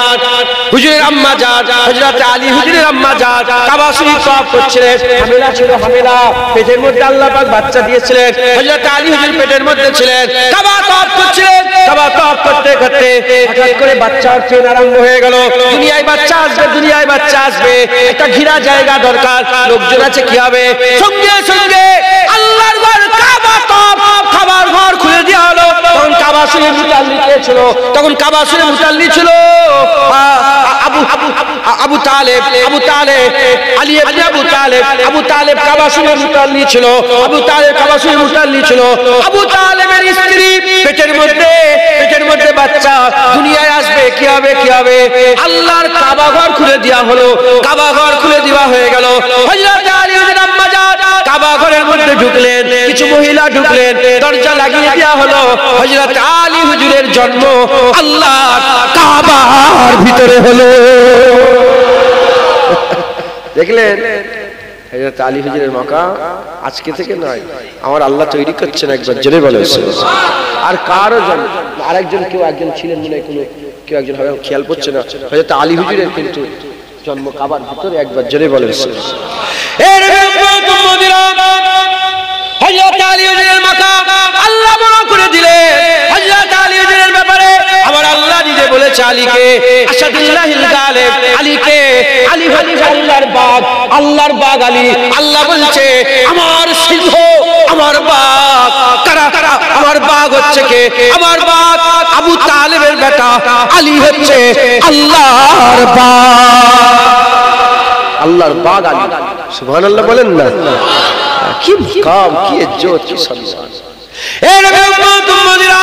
হুজুরের আম্মা জান হযরত আলী হুজুরের আম্মা জান কাবা শরীফ তওয়াফ করছিলেন। হামেলা ছিল, হামেলা, পেটের মধ্যে আল্লাহ পাক বাচ্চা দিয়েছিলেন। হযরত আলী হুজুর পেটের মধ্যে ছিলেন, কাবা তওয়াফ করছিলেন। কাবা তওয়াফ করতে করতে হঠাৎ করে বাচ্চার ট্রেন আরম্ভ হয়ে গেল। দুনিয়ায় বাচ্চা আসবে, দুনিয়ায় বাচ্চা আসবে, একটা ঘিরা জায়গা দরকার, লোকজন আছে, কি হবে? সঙ্গে সঙ্গে আল্লাহর ঘর কাবা তওয়াফ, কাবার ঘর খুলে দেওয়া হলো। তখন কাবা শরীফ মুতাল্লি ছিল, তখন কাবা শরীফ মুতাল্লি ছিল আবু তালেব, আবু তালেব, আলী ইবনে আবু তালেব, আবু তালেব কাবা শরীফ মুতাল্লি ছিল, আবু তালেব কাবা শরীফ মুতাল্লি ছিল। আবু তালেবের স্ত্রী পেটের মধ্যে, পেটের মধ্যে বাচ্চা, দুনিয়ায় আসবে, কি হবে, কি হবে? আল্লাহর কাবা ঘর খুলে দেওয়া হলো, কাবা ঘর খুলে দেওয়া হয়ে গেল। হযরত আলী হুজুর আম্মা জান কাবা ঘরের মধ্যে ঢুকলেন, কিছু মহিলা ঢুকলেন, দরজা লাগিয়ে দেওয়া হলো। হযরত আলী হুজুরের জন্ম আল্লাহর কাবার ভিতরে হলো। দেখলেন, হযরত আলী হুজুরের মাকাম আজকে থেকে নয়, আমার আল্লাহ তৈরি করছেন। একবার জোরে বলে আর কারো জন, আরেকজন কেউ একজন ছিলেন মনে হয়, কোনো কেউ একজন হবে, খেয়াল পড়ছে না। হযরত আলী হুজুরের কিন্তু জন্ম কাবার ভিতরে। একবার জোরে বলে হযরত আলী হুজুরের মাকাম আল্লাহ বড় করে দিলেন। হযরত আলী হুজুরের ব্যাপারে আমার আল্লাহ নিজে বলেছে, আলীকে আসাদুল্লাহিল গালিব, আলীকে আলী আল্লাহর বাগ, আল্লাহর বাগ আলী। আল্লাহ বলছে আমার সিংহ, আমার বাগ কারা? আমার বাগ হচ্ছে কে? আমার বাগ আবু তালেবের বেটা আলী হচ্ছে আল্লাহর বাগ, আল্লাহর বাগ আলী। সুবহানাল্লাহ বলেন না? কি কাম, কি ইজ্জত, কি সম্মান। এই নবী উম্মত উম্মতিরা,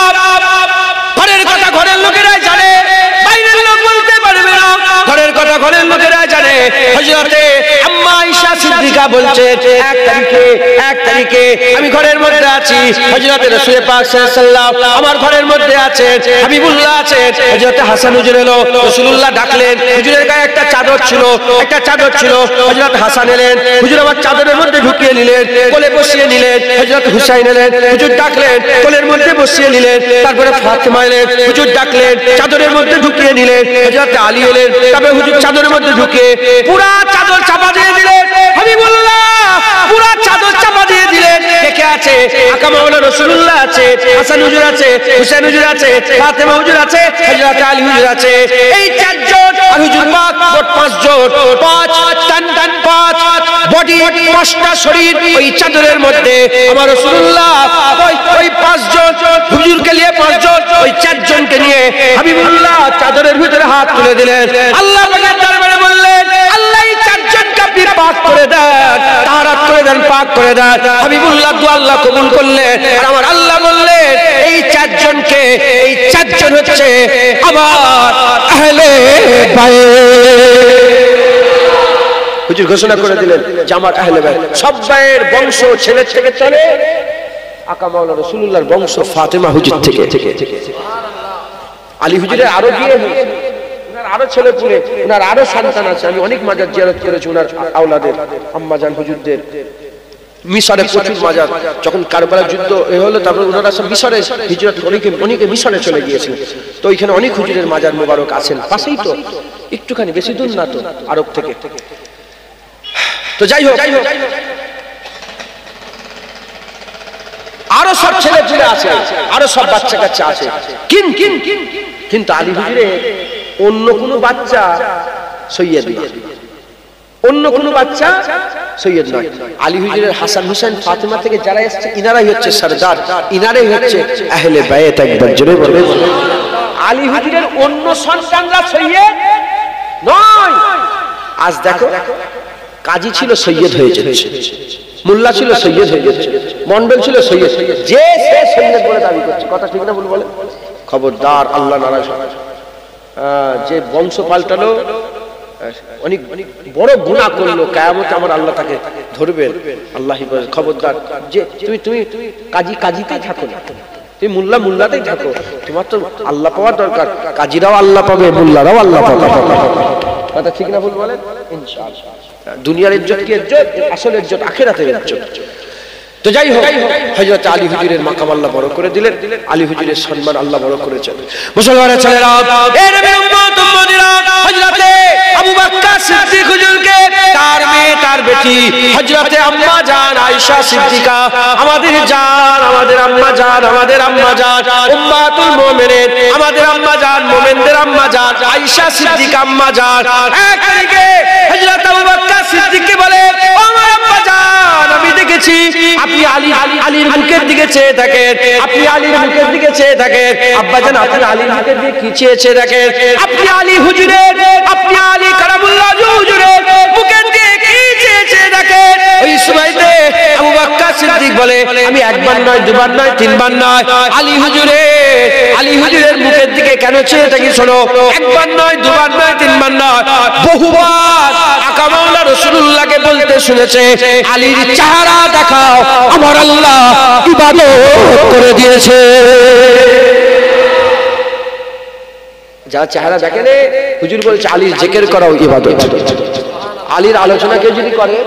ঘরের কথা ঘরের লোকেরাই জানে, বাইরের লোক বলতে পারবে না। ঘরের কথা ঘরের লোকেরাই জানে। হযরতে আম্মা আয়েশা সিদ্দিকা বলছে, এক তারিখে আমি ঘরের মধ্যে আছি, হযরতে রাসূল পাক সাল্লাল্লাহু আলাইহি ওয়াসাল্লাম আমার ঘরের মধ্যে আছেন, হাবিবুল্লাহ আছেন। হযরতে হাসান হুজুর এলো, রাসূলুল্লাহ ডাকলেন। হুজুরের গায়ে একটা চাদর ছিল, একটা চাদর ছিল। হযরত হাসান এলেন, হুজুর আমার চাদরের মধ্যে ঢুকিয়ে নিলেন, কোলে বসিয়ে নিলেন। হযরত হুসাইন এলেন, হুজুর ডাকলেন, কোলের মধ্যে বসিয়ে নিলেন। তারপরে ফাতেমা এলেন, হুজুর ডাকলেন, চাদরের মধ্যে ঢুকিয়ে নিলেন। হযরত আলী এলেন, তবে হুজুর চাদরের মধ্যে ঢুকিয়ে পুরা চাদর চাপা দিয়ে দিলেন। হাবিবুল্লাহ পুরা চাদর চাপা দিয়ে দিলেন। কে আছে? আকা মাওলানা রাসূলুল্লাহ আছে, হাসান হুজুর আছে, হুসাইন হুজুর আছে, ফাতেমা হুজুর আছে, হযরত আলী হুজুর আছে। এই চারজন আর হুজুর পাক মোট পাঁচজন, পাঁচ বডি, পাঁচটা শরীর ওই চাদরের মধ্যে। আমার রাসূলুল্লাহ ওই 5 জন হুজুরকে নিয়ে 5 জন ওই 4 জনকে নিয়ে হাবিবুল্লাহ চাদরের ভিতরে হাত তুলে দিলেন। আল্লাহ পাকের দরবারে বললেন, আল্লাহ এই 4 জনকে আপনি পাক করে দেন, তাহারাত করে দেন, পাক করে দেন। হাবিবুল্লাহ দোয়া আল্লাহ কবুল করলেন। আর আমার আল্লাহ বললেন, এই 4 জনকে, এই 4 জন হচ্ছে আমার আহলে বাইত। হুজুর ঘোষণা করে দিলেন যে আমার আহলে বাইত, সব ভাইয়ের বংশ ছেলে থেকে চলে আকা মাওলানা রাসূলুল্লাহর বংশ ফাতেমা হুজুর থেকে। আলী হুজুরের আরো বিয়ে হয়েছে, ওনার আরো ছেলে পুলে, ওনার আরো সন্তান আছে। আমি অনেক মাজার জিয়ারত করেছি ওনার আওলাদের, আম্মাজান হুজুরদের। মিশরে প্রচুর মাজার, যখন কারবালার যুদ্ধ হলো তারপর ওনারা সব মিশরে হিজরত, অনেকে মিশরে চলে গিয়েছিলেন। তো ওইখানে অনেক হুজুরের মাজার মোবারক আছেন, পাশেই তো, একটুখানি, বেশি দূর না তো আরব থেকে। তো যাই হোক, আরো সব ছেলে পুলে আছে, আরো সব বাচ্চা কাচ্চা আছে। কিন্তু আলী হুজুরের অন্য কোনো বাচ্চা সৈয়দ না, অন্য কোনো বাচ্চা সৈয়দ নয়। আলী হুজুরের হাসান হুসেন ফাতেমা থেকে যারা এসেছে ইনারাই হচ্ছে সরদার, ইনারাই হচ্ছে আহলে বাইত। একবার জোরে বলবেন আলী হুজুরের অন্য সন্তানরা সৈয়দ নয়। আজ দেখো, কাজী ছিল সৈয়দ হয়ে যাচ্ছে, মোল্লা ছিল সৈয়দ হয়ে যাচ্ছে, মন্ডল ছিল সৈয়দ, যে সে সৈয়দ বলে দাবি করছে। কথা ঠিক না ভুল বলে? খবরদার, আল্লাহ নারাজ। যে বংশ পাল্টালো, অনেক বড় গুনাহ করলো, কিয়ামতে আমার আল্লাহ তাকে ধরবেন। আল্লাহ খবরদার, যে তুমি কাজীতেই থাকো না, তুমি মুল্লাতেই থাকো। তোমার তো আল্লাহ পাওয়ার দরকার, কাজীরাও আল্লাহ পাবে, মুল্লারাও আল্লাহ পাবে। কথা ঠিক না ভুল বলেন? ইনশাআল্লাহ। দুনিয়ার ইজ্জত কি ইজ্জত? আসল ইজ্জত আখিরাতের ইজ্জত। তো যাই হোক, হযরত আলী হুজুরের মাকাম আল্লাহ বড় করে দিলেন, আলী হুজুরের সম্মান আল্লাহ বড় করেছেন। মুসলমানের ছেলেরা, এ নবীর উম্মত উম্মতিরা, হযরতে আবু বকর সিদ্দিক হুজুরকে তার মেয়ে, তার বেটি হযরতে আম্মা জান আয়েশা সিদ্দিকা, আমাদের জান, আমাদের আম্মা জান, আমাদের আম্মা জান উম্মাতুল মুমিনিন, আমাদের আম্মা জান, মুমিনদের আম্মা জান আয়েশা সিদ্দিকা আম্মা জান, একদিকে হযরত আবু বকর সিদ্দিককে বলে, ও আমার আম্মা জান, আমি দেখেছি আপনি আলীর মুখের দিকে চেয়ে থাকেন, আপনি আলীর মুখের দিকে চেয়ে থাকেন। আব্বা জান, আপনি আলীর মুখের দিকে কি চেয়ে থাকেন? আপনি আলী হুজুরের, আপনি আলী কারামুল্লাহ হুজুরের মুখের দিকে কি চেয়ে থাকেন? ওই সময়তে আবু বকর সিদ্দিক বলে, আমি একবার নয়, দুবার নয়, তিনবার নয়, আলী হুজুরের মুখের দিকে কেন চেয়ে থাকি শোনো। একবার নয়, দুবার নয়, তিনবার নয়, বহুবার আকা মাওলানা রাসূলুল্লাহকে বলতে শুনেছে, আলীর চেহারা দেখাও, আমার আল্লাহ ইবাদত করে দিয়েছে। যা চেহারা দেখেন, হুজুর বলছে আলীর জিকির করাও ইবাদত। আলীর আলোচনা কেউ যদি করে,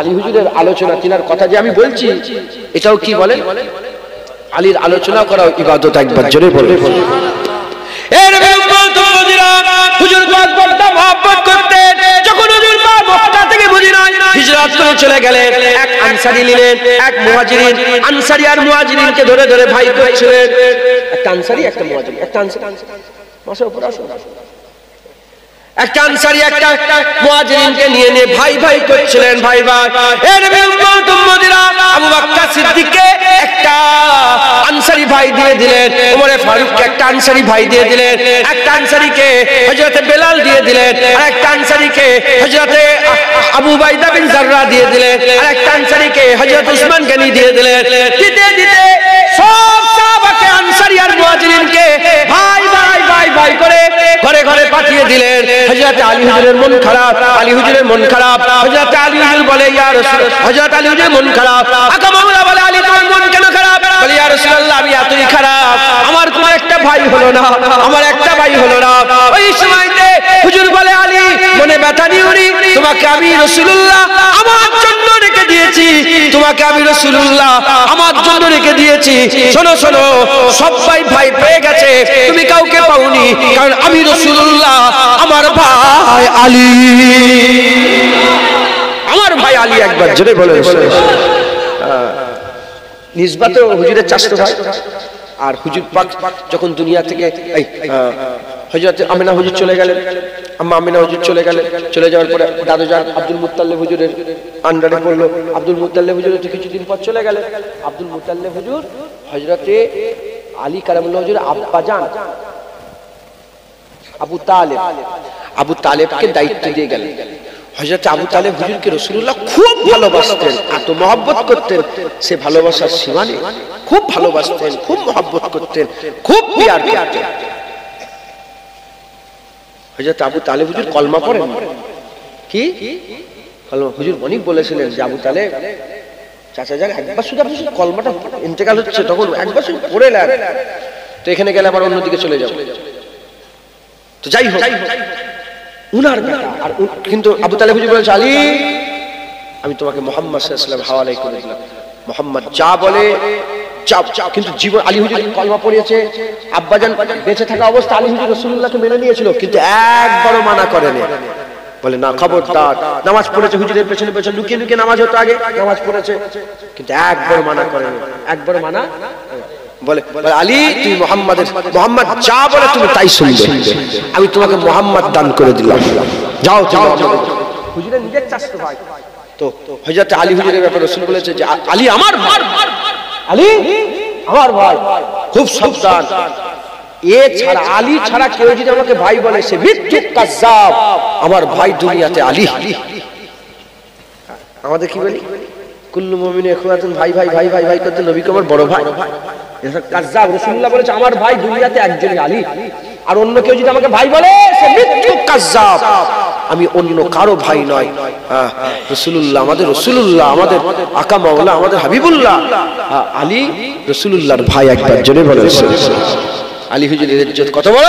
আলী হুজুরের আলোচনা, তিনার কথা যে আমি বলছি, এটাও কি বলে? আলীর আলোচনা করাও ইবাদত। একবার জোরে বলে হুজুর পাক বড় মহব্বত করতেন। যখন হুজুর পাক মক্কা থেকে মদিনা হিজরত করে চলে গেলেন, এক আনসারী নিলেন, এক মুহাজিরিন। আনসারী আর মুহাজিরিনকে ধরে ধরে ভাই করেছিলেন। একটা আনসারী, একটা মুহাজিরিন, একটা আনসারী, মাসে উপর আসো, একটা আনসারী একটা মুহাজিরিনকে নিয়ে ভাই ভাই করছিলেন, ভাই ভাই। এ নবী উম্মত উম্মতিরা, আবু বকর সিদ্দিককে একটা আনসারী ভাই দিয়ে দিলেন, ওমর ফারুককে একটা আনসারী ভাই দিয়ে দিলেন, একটা আনসারীকে হযরতে বেলাল দিয়ে দিলেন, আর একটা আনসারীকে হযরতে আবু বাইদা বিন জাররা দিয়ে দিলেন, আর একটা আনসারীকে হযরত উসমান গনি দিয়ে দিলেন। দিতে দিতে সব সাহাবাকে, আনসারী আর মুহাজিরিনকে ভাই ভাই ভাই ভাই করে ঘরে ঘরে পাঠিয়ে দিলেন। হযরত আলী হুজুরের মন খারাপ, আলী হুজুরের মন খারাপ। হযরত আলী হুজুর বলে, ইয়া রাসূল, হযরত আলী হুজুরের মন খারাপ। আকা মাওলা বলে, আলী তোমার মন কেন খারাপ? বলে, ইয়া রাসূলুল্লাহ, আমি এতই খারাপ, আমার তোমার একটা ভাই হলো না, আমার একটা ভাই হলো না। ওই সময়তে হুজুর বলে, আলী মনে ব্যথা নিও নি, তোমাকে আমি রাসূলুল্লাহ আমার জন্য রেখে দিয়েছি, তোমাকে আমি রাসূলুল্লাহ আমার জন্য রেখে দিয়েছি। শোনো শোনো, সবাই ভাই পেয়ে গেছে, তুমি কাউকে পাওনি, কারণ আমি রাসূলুল্লাহ আমার ভাই আলী, আমার ভাই আলী। একবার জোরে বলে নিসবতে হুজুরের চাচতো ভাই। আর হুজুর পাক যখন দুনিয়া থেকে হযরত আমিনা হুজুর চলে গেলেন, আম্মা আমিনা হুজুর চলে গেলেন। চলে যাওয়ার পরে দাদুজান আব্দুল মুত্তালিব হুজুরের আন্ডারে পড়লো। আব্দুল মুত্তালিব হুজুর কিছুদিন পর চলে গেলেন। আব্দুল মুত্তালিব হুজুর হযরতে আলী কারামুল্লাহ হুজুর আব্বাজান আবু তালেবকে দায়িত্ব দিয়ে গেলেন। হযরত আবু তালেব হুজুরকে রাসূলুল্লাহ খুব ভালোবাসতেন, এত মহব্বত করতেন, সে ভালোবাসার সীমা নেই। খুব ভালোবাসতেন, খুব মহব্বত করতেন, খুব প্যার করতেন। হযরত আবু তালেব হুজুর কলমা পড়েন কি কলমা হুজুর অনেক বলেছিলেন যে আবু তালেব চাচা যান একবার শুধু আপনি কলমাটা ইন্তেকাল হচ্ছে তখন একবার শুধু পড়ে নেন, তো এখানে গেলে আবার অন্যদিকে চলে যাব। তো যাই হোক উনার বেটা আর কিন্তু আবু তালেব হুজুর বলেছে আলী আমি তোমাকে মুহাম্মদ সাল্লাল্লাহু আলাইহি ওয়াসাল্লাম হাওয়ালাই করে দিলাম, মুহাম্মদ যা বলে কিন্তু জীবন আলী হুজুর কলমা পড়িয়েছে। আব্বাজান বেঁচে থাকা অবস্থা আলী হুজুর রাসূলুল্লাহকে মেনে নিয়েছিল, কিন্তু একবারও মানা করেনি। বলে না খবরদার, নামাজ পড়েছে হুজুরের পেছনে পেছনে লুকিয়ে লুকিয়ে নামাজ হতো আগে, নামাজ পড়েছে কিন্তু একবারও মানা করেনি, একবারও মানা। বলে আলী তুমি মুহাম্মদ যা বলে তুমি তাই শুনবে, আমি তোমাকে মুহাম্মদ দান করে দিলাম, যাও যাও। হুজুরের নিজের চাচতো ভাই। তো হযরত আলী হুজুরের ব্যাপারে রাসূল বলেছে যে আলী আমার ভাই, আলী আমার ভাই, খুব সাবধান। এ ছাড়া আলী ছাড়া কেউ যদি আমাকে ভাই বলে সে মিথ্যুক কাযযাব। আমার ভাই দুনিয়াতে আলী। আমাদের কি বলি কুল্লু মুমিনিন ইখওয়াতুন, ভাই ভাই ভাই ভাই ভাই করতে নবীকে আমার বড় ভাই, এটা কাযযাব। রাসূলুল্লাহ বলেছে আমার ভাই দুনিয়াতে একজনই আলী, আর অন্য কেউ যদি আমাকে ভাই বলে সে মিথ্যুক কাযযাব, আমি অন্য কারো ভাই নয়। রাসূলুল্লাহ আমাদের রাসূলুল্লাহ আমাদের আকা মাওলা আমাদের হাবিবুল্লাহ আলী রাসূলুল্লাহর ভাই। একবার জোরে বলেন আলী হুজুরের ইজ্জত কত বড়।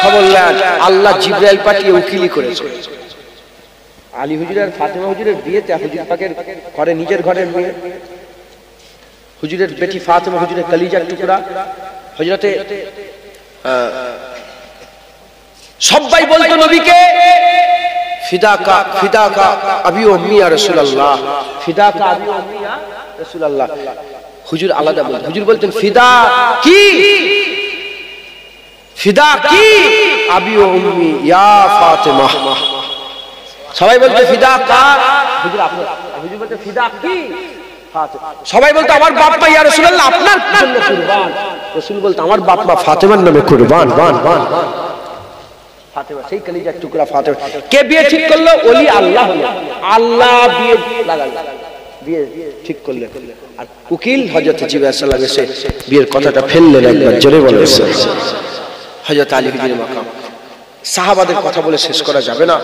খবর নেন আল্লাহ জিবরাইল পাঠিয়ে উকিলি করেছে। আলী হুজুর আর ফাতেমা হুজুরের বিয়েতে হুজুর পাকের ঘরে নিজের ঘরের মেয়ে হুজুরের বেটি ফাতেমা হুজুরের কলিজার টুকরা হযরতে সবাই বলতো নবীকে ফিদাকা ফিদাকা আবি ও উম্মি ইয়া রাসূলুল্লাহ, ফিদাকা আবি ও উম্মি ইয়া রাসূলুল্লাহ। হুজুর আলাদা বলতেন, হুজুর বলতেন ফিদা কি ফিদা কি আবি ও উম্মি ইয়া ফাতেমা। সবাই বলতো ফিদা কা, হুজুর আপনার হুজুর বলতে ফিদা কি ফাতেমা। সবাই বলতো আমার বাপ মা ইয়া রাসূলুল্লাহ আপনার জন্য কুরবান। রাসূল বলতো আমার বাপ মা ফাতেমার নামে কুরবান। ফাতেমা সেই কলিজার টুকরা ফাতেমা। কে বিয়ে ঠিক করলো? ওলি আল্লাহ হলো, আল্লাহ বিয়ে লাগালো, বিয়ে ঠিক করলেন। আর উকিল হযরত জিবরাইল সাল্লাল্লাহু আলাইহি ওয়াসাল্লাম এসে বিয়ের কথাটা ফেললেন। একবার জোরে বলেন হযরত আলী হুজুরের মাকাম। সাহাবাদের কথা বলে শেষ করা যাবে না।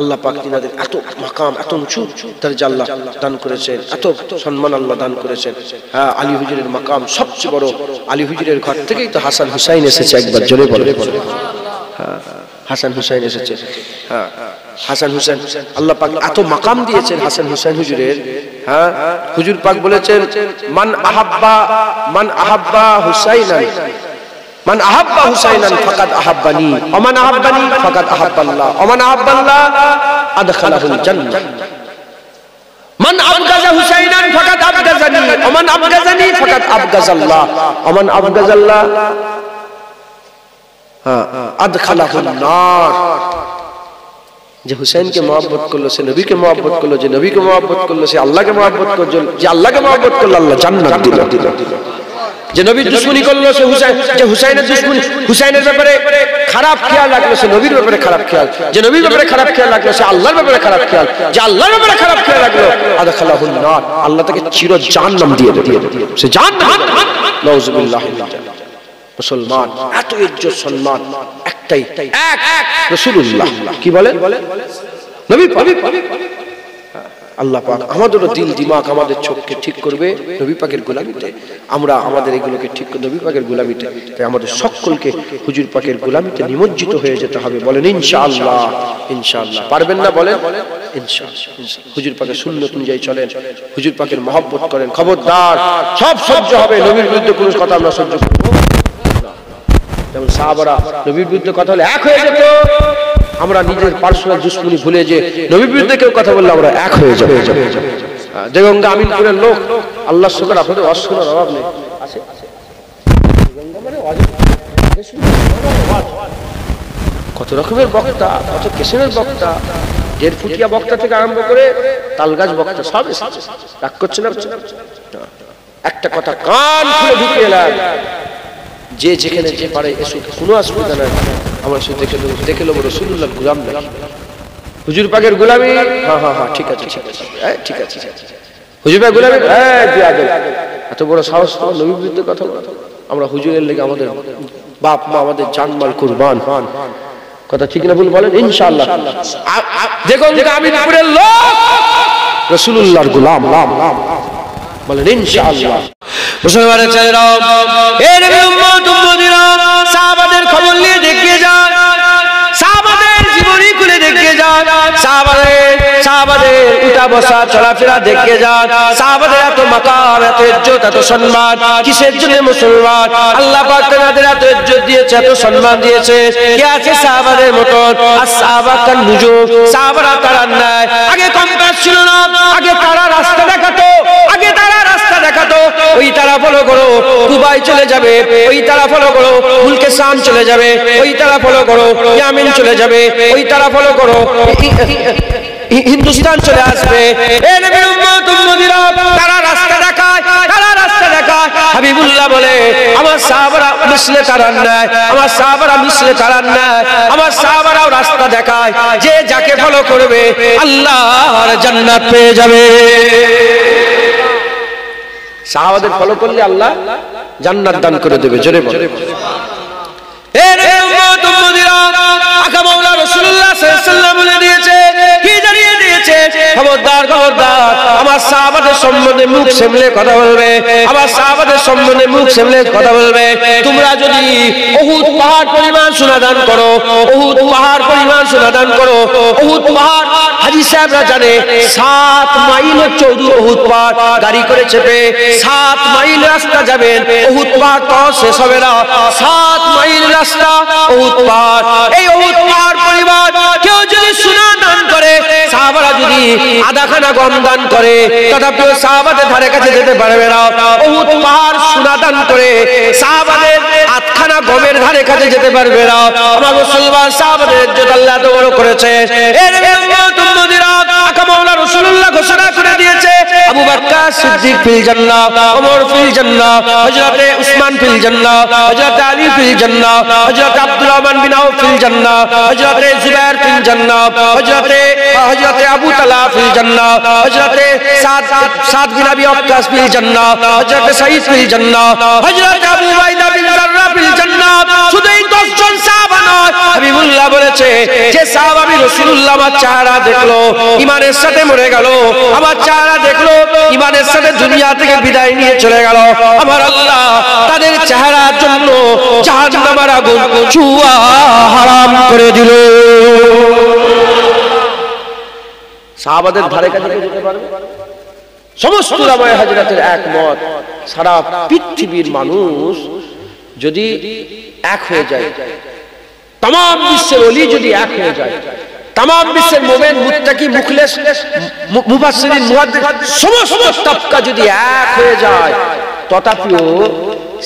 আল্লাহ পাক তিনাদের এত মাকাম, এত উঁচু দরজা আল্লাহ দান করেছেন, এত সম্মান আল্লাহ দান করেছেন। হ্যাঁ আলী হুজুরের মাকাম সবচেয়ে বড়। আলী হুজুরের ঘর থেকেই তো হাসান হুসাইন এসেছে। একবার জোরে বলেন হ্যাঁ হাসান হুসাইন এসেছে। হ্যাঁ হাসান হুসাইন আল্লাহ পাক এত মাকাম দিয়েছেন হাসান হুসাইন হুজুরের। হ্যাঁ হুজুর পাক বলেছেন মান আহাব্বা হুসাইনান মান আহাব্বা হুসাইনান ফাকাদ আহাব্বানি ওয়া মান আহাব্বানি ফাকাদ আহাব্বাল্লাহ ওয়া মান আহাব্বাল্লাহ আদখালাহুল জান্নাহ মান আবগাজা হুসাইনান ফাকাদ আবগাজানি ওয়া মান আবগাজানি ফাকাদ আবগাজাল্লাহ ওয়া মান আবগাজাল্লাহ আদখালাহুন নার। যে হুসাইনকে মহব্বত করলো সে নবীকে মহব্বত করলো, যে নবীকে মহব্বত করলো সে আল্লাহকে মহব্বত করলো, যে আল্লাহকে মহব্বত করলো আল্লাহ জান্নাত দিল। যে নবীর দুশমনি করলো সে হুসাইন, যে হুসাইনের দুশমনি হুসাইনের ব্যাপারে খারাপ খেয়াল রাখলো সে নবীর ব্যাপারে খারাপ খেয়াল, যে নবীর ব্যাপারে খারাপ খেয়াল রাখলো সে আল্লাহর ব্যাপারে খারাপ খেয়াল, যে আল্লাহর ব্যাপারে খারাপ খেয়াল রাখলো আদখালাহুন নার, আল্লাহ তাকে চির জাহান্নাম দিয়ে দেবে। সে জাহান্নাম। নাউযুবিল্লাহ। মুসলমান এত ইজ্জত সম্মান একটাই এক রাসূলুল্লাহ। কি বলে নবী পাক। আল্লাহ পাক আমাদেরও দিল দিমাগ আমাদের চোখকে ঠিক করবে নবী পাকের গোলামিতে। আমরা আমাদের এগুলোকে ঠিক করে নবী পাকের গোলামিতে, তাই আমাদের সকলকে হুজুর পাকের গোলামিতে নিমজ্জিত হয়ে যেতে হবে। বলেন ইনশাআল্লাহ। ইনশাআল্লাহ পারবেন না বলেন ইনশাআল্লাহ। হুজুর পাকের সুন্নাত অনুযায়ী চলেন, হুজুর পাকের মহব্বত করেন। খবরদার সব সহ্য হবে, নবীর বিরুদ্ধে কোনো কথা আমরা সহ্য করব না। যেমন সাহাবারা নবীর বিরুদ্ধে কথা বলে এক হয়ে যেত, আমরা নিজের পার্সোনাল দুশ্মনী ভুলে যে নবীর বিরুদ্ধে কেউ কথা বললে আমরা এক হয়ে যাবো। দেগঙ্গা আমিনপুরের লোক আল্লাহ শুকর, আপনাদের অশোনার অভাব নেই আছে। কত রকমের বক্তা, কত কিসিমের বক্তা, 1.5 ফুটিয়া বক্তা থেকে আরম্ভ করে তালগাছ বক্তা সব এসেছে। রাগ করছে না? একটা কথা কান খুলে ঢুকিয়ে এলাম, যে যেখানে যে পারে এসে কোনো অসুবিধা নাই, আমরা শুধু দেখে নেবো রাসূলুল্লাহর গোলাম নাকি হুজুর পাকের গোলামি। হ্যাঁ হ্যাঁ হ্যাঁ, ঠিক আছে ঠিক আছে, ঠিক আছে হুজুর পাকের গোলামি। এত বড় সাহস তোমার নবীর বিরুদ্ধে কথা বলা? আমরা হুজুরের লেগে আমাদের বাপ মা আমাদের জানমাল কুরবান, কথা ঠিক না ভুল বলেন? ইনশাআল্লাহ। দেখুন আমিনপুরের লোক রাসূলুল্লাহর গোলাম বলেন ইনশাআল্লাহ। মুসলমানের ছেলেরা, এই নবীর উম্মত উম্মতিরা, সাহাবাদের খবর নিয়ে দেখিয়ে যান, সাহাবাদের জীবনী খুলে দেখিয়ে যান, সাহাবাদের উঠা বসা চলাফেরা দেখিয়ে যান, সাহাবাদের এত মাকাম, এত ইজ্জত, এত সম্মান কিসের জন্য? মুসলমান। আল্লাহ পাক তাদের এত ইজ্জত দিয়েছে, এত সম্মান দিয়েছে, কে আছে সাহাবাদের মতন? আর সাহাবা কান নুজুম, সাহাবারা তারার নাই। আগে কম্পাস ছিল না, আগে তারা রাস্তা দেখাতো, আগে তারা রাস্তা দেখাতো। ওই তারা ফলো করো, দুবাই চলে যাবে, ওই তারা ফলো করো, মুলকে শাম চলে যাবে, ওই তারা ফলো করো, ইয়ামেন চলে যাবে, ওই তারা ফলো করো, হিন্দুস্তান চলে আসবে। এই নবীর উম্মত উম্মতিরা তারা রাস্তা দেখায়, তারা রাস্তা দেখায়। হাবিবুল্লাহ বলে আমার সাহাবারা মিশলে তারার নাই, আমার সাহাবারা মিশলে তারার নাই, আমার সাহাবারাও রাস্তা দেখায়। যে যাকে ফলো করবে আল্লাহর জান্নাত পেয়ে যাবে। সাহাবাদের ফলো করলে আল্লাহ জান্নাত দান করে দেবে। জোরে বলে এই উম্মত উম্মতিরা, আকা মাওলা রাসূলুল্লাহ সাল্লাল্লাহু আলাইহি ওয়াসাল্লাম বলে দিয়েছে, কি জানিয়ে দিয়েছে? খবরদার খবরদার, আমার সাহাবাদের সম্বন্ধে মুখ সামলে কথা বলবে, আমার সাহাবাদের সম্বন্ধে মুখ সামলে কথা বলবে। তোমরা যদি উহুদ পাহাড় পরিমাণ সোনা দান করো, উহুদ পাহাড় পরিমাণ সোনা দান করো, উহুদ পাহাড় হাজী সাহেবরা জানে 7 মাইল হচ্ছে উহুদ পাহাড়। গাড়ি করে চেপে 7 মাইল রাস্তা যাবেন, উহুদ পাহাড় তো শেষ হবে না। 7 মাইল রাস্তা উহুদ পাহাড়। এই উহুদ পাহাড় পরিমাণ কেউ যদি সোনা দান করে, সাহাবারা যদি আধাখানা গম দান করে, তথাপিও সাহাবাদের ধারে কাছে যেতে পারবে না। উহুদ পাহাড় সোনা দান করে সাহাবাদের আধখানা গমের ধারে কাছে যেতে পারবে না। আমার মুসলমান সাহাবাদের ইজ্জত আল্লাহ এত বড় করেছে। এর উম্মত উম্মতিরা, আকা মাওলা রাসূলুল্লাহ ঘোষণা করে দিয়েছে, আবু বকর সিদ্দিক ফিল জান্নাহ, ওমর ফিল জান্নাহ, হযরতে উসমান ফিল জান্নাহ, হযরতে আলী ফিল জান্নাহ, হযরতে আব্দুর রহমান বিন আউফ ফিল জান্নাহ, হযরতে জুবায়ের ফিল জান্নাহ, হযরতে আবু তালহা ফিল জান্নাহ, হযরতে সাদ বিন আবি ওয়াক্কাস ফিল জান্নাহ, হযরতে সাঈদ ফিল জান্নাহ, হযরতে আবু উবাইদা বিন জাররাহ ফিল জান্নাহ। শুধু এই 10 জন সাহাবা নয়, হাবিবুল্লাহ বলেছে যে সাহাবী রাসূলুল্লাহ আমার চেহারা দেখলো ঈমানের সাথে মরে গেল, আমার চেহারা দেখলো ঈমানের সাথে দুনিয়া থেকে বিদায় নিয়ে চলে গেল, আমার আল্লাহ তাদের চেহারার জন্য জাহান্নামের আগুন ছুঁয়া হারাম করে দিল। সাহাবাদের ধারে কাছে যেতে পারবে? সমস্ত উলামায়ে হাজরাতের একমত, সারা পৃথিবীর মানুষ যদি এক হয়ে যায়, তাম বিশ্বের ওলি যদি এক হয়ে যায়, তাম বিশ্বের মুমিন মুত্তাকি মুখলেস মুফাসসিরিন মুহাদ্দিস সমস্ত তবকা যদি এক হয়ে যায়, তথাপিও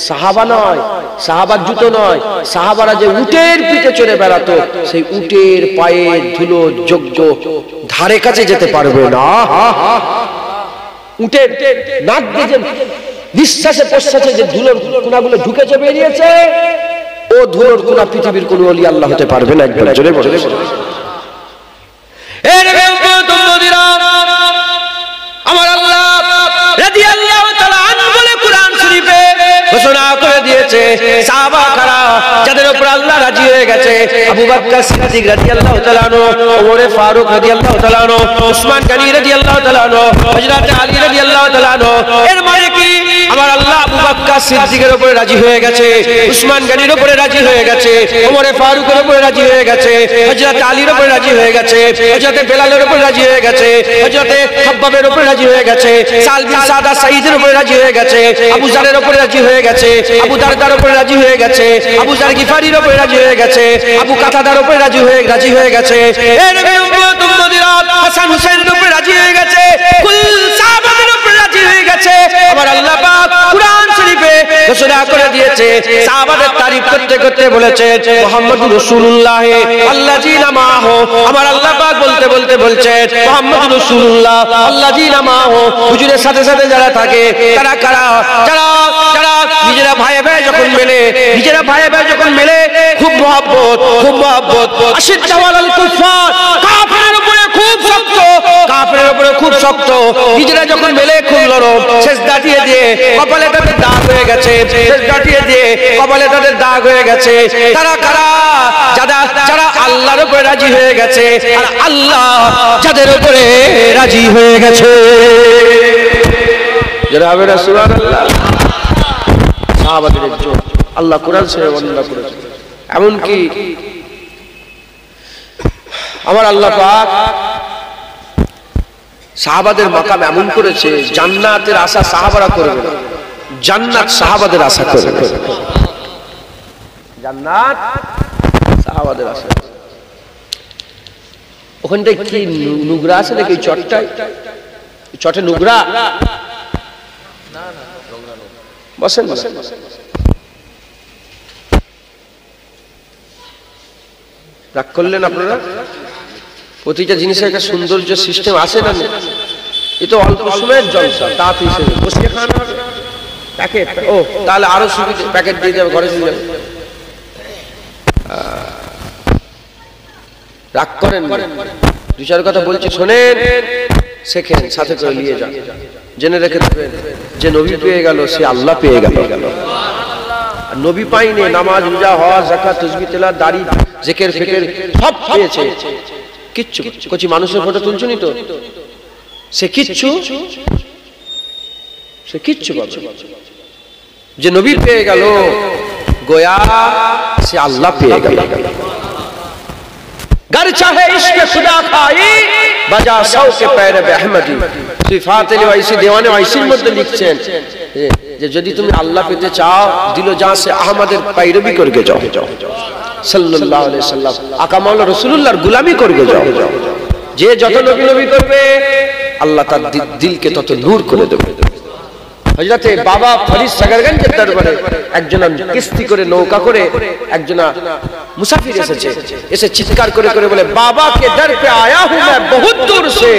সাহাবা নয়, সাহাবার জুতো নয়, সাহাবারা যে উটের পিঠে চড়ে বেড়াতো, সেই উটের পায়ের ধুলো যোগ্য ধারে কাছে যেতে পারবে না। উটের নাক দিয়ে যে নিঃশ্বাসে প্রশ্বাসে যে ধুলোর কোনাগুলো ঢুকেছে বেরিয়েছে, ও ধুলোর কোনা পৃথিবীর কোন ওলি আল্লাহ হতে পারবে না। একবার জোরে বলে আমার আল্লাহ রাদিয়াল্লাহু তাআলা আনহু বলে কুরআন শরীফে ঘোষণা করে দিয়েছে, সাহাবা কারা যাদের উপর আল্লাহ রাজি হয়ে গেছে, আবু বকর সিদ্দিক রাদিয়াল্লাহু তাআলা আনহু, ওমর ফারুক রাদিয়াল্লাহু তাআলা আনহু, উসমান গনি রাদিয়াল্লাহু তাআলা আনহু, হযরত আলী রাদিয়াল্লাহু তাআলা আনহু। এর মানে কি আমার আল্লাহ আবু বকর সিদ্দিকের উপরে রাজি হয়ে গেছে, উসমান গনির উপরে রাজি হয়ে গেছে, ওমর ফারুকের উপরে রাজি হয়ে গেছে, হযরত আলীর উপরে রাজি হয়ে গেছে, হযরত বেলালের উপরে রাজি হয়ে গেছে, হযরত খাব্বাবের উপরে রাজি হয়ে গেছে, সাল বিন সাদা সাঈদের উপরে রাজি হয়ে গেছে, আবু জারের উপরে রাজি হয়ে গেছে, আবু দারদার উপরে রাজি হয়ে গেছে, আবু জার গিফারির উপরে রাজি হয়ে গেছে, আবু কাতাদার উপরে রাজি হয়ে গেছে। এই নবীর উম্মত উম্মতিরা হাসান হুসাইনের উপরে রাজি হয়ে গেছে, কুল সাহাবাদের উপরে রাজি হয়ে গেছে। আমার আল্লাহ পাক কুরআন শরীফে ঘোষণা করে দিয়েছে। সাহাবাদের তারিফ করতে করতে বলেছে মুহাম্মদুর রাসূলুল্লাহ আল্লাযীনা মাহু, আমার আল্লাহ পাক বলতে বলতে বলছে মুহাম্মদুর রাসূলুল্লাহ আল্লাযীনা মাহু, হুজুরের সাথে সাথে যারা থাকে তারা কারা? যারা নিজেরা ভাইয়ে ভাই যখন মেলে, নিজেরা ভাইয়ে ভাই যখন মেলে খুব মহব্বত, খুব মহব্বত। আশিদ্দাউ আলাল কুফার, কাফেরের উপরে খুব শক্ত, কাফেরের উপরে খুব শক্ত। নিজেরা যখন মেলে খুব নরম। সেজদা দিয়ে দিয়ে কপালে তাদের দাগ হয়ে গেছে, সেজদা দিয়ে দিয়ে কপালে তাদের দাগ হয়ে গেছে। তারা কারা? যারা আল্লাহর উপরে রাজি হয়ে গেছে, আর আল্লাহ যাদের উপরে রাজি হয়ে গেছে। যারা হবে না সুবহানাল্লাহ। সাহাবাদের ইজ্জত আল্লাহ কোরআন শরীফে বর্ণনা করেছেন। এমনকি আমার আল্লাহ পাক সাহাবাদের মাকাম এমন করেছে, জান্নাতের আশা সাহাবারা করবে না, জান্নাত সাহাবাদের আশা করবে। জান্নাত সাহাবাদের আশা। ওখানটায় কি নুগরা আছে নাকি? চটটায়, চটে নুগরা বসেন বসেন। রাগ করলেন আপনারা? প্রতিটা জিনিসের একটা সৌন্দর্য সিস্টেম আছে না? এ তো অল্প সময়ের জলসা, তাঁত হিসেবে বসে খান প্যাকেট। ও তাহলে আরো সুবিধা, প্যাকেট দিয়ে যাবে, ঘরে দিয়ে যাবে। রাগ করেন, দু চার কথা বলছি শোনেন, শেখেন, সাথে করে নিয়ে যান। জেনে রেখে দেবেন যে নবী পেয়ে গেল সে আল্লাহ পেয়ে গেল। নবী পাইনি, নামাজ, রোজা, হজ, যাকাত, তাসবিহ, তেলাওয়াত, দাড়ি, জিকির, ফিকির সব পেয়েছে, কিচ্ছু কচি মানুষের ফটো তুলছনি তো সে কিচ্ছু পাবে। যে নবী পেয়ে গেল গোয়া সে আল্লাহ পেয়ে গেল। घर चाहे इश्क खुदा खाई बजा सौ के पैर अहमदी। सिफात वाइसी देवाने वाइसिर মধ্যে লিখছেন যে যদি তুমি আল্লাহ পেতে চাও দিল জান সে আহমদের पैरवी करके जाओ সাল্লাল্লাহু আলাইহি সাল্লাম। আকা মাওলা রাসূলুল্লাহর গোলামি করকে যাও। যে যত নবী নবী করবে আল্লাহ তার দিলকে তত নূর করে দেবে। হযরতে বাবা ফরিদ সাগরগঞ্জের দরবারে একজন কিস্তি করে নৌকা করে একজন মুসাফির এসেছে, এসে চিৎকার করে করে বলে बाबा के दर पे आया हूं मैं बहुत दूर से,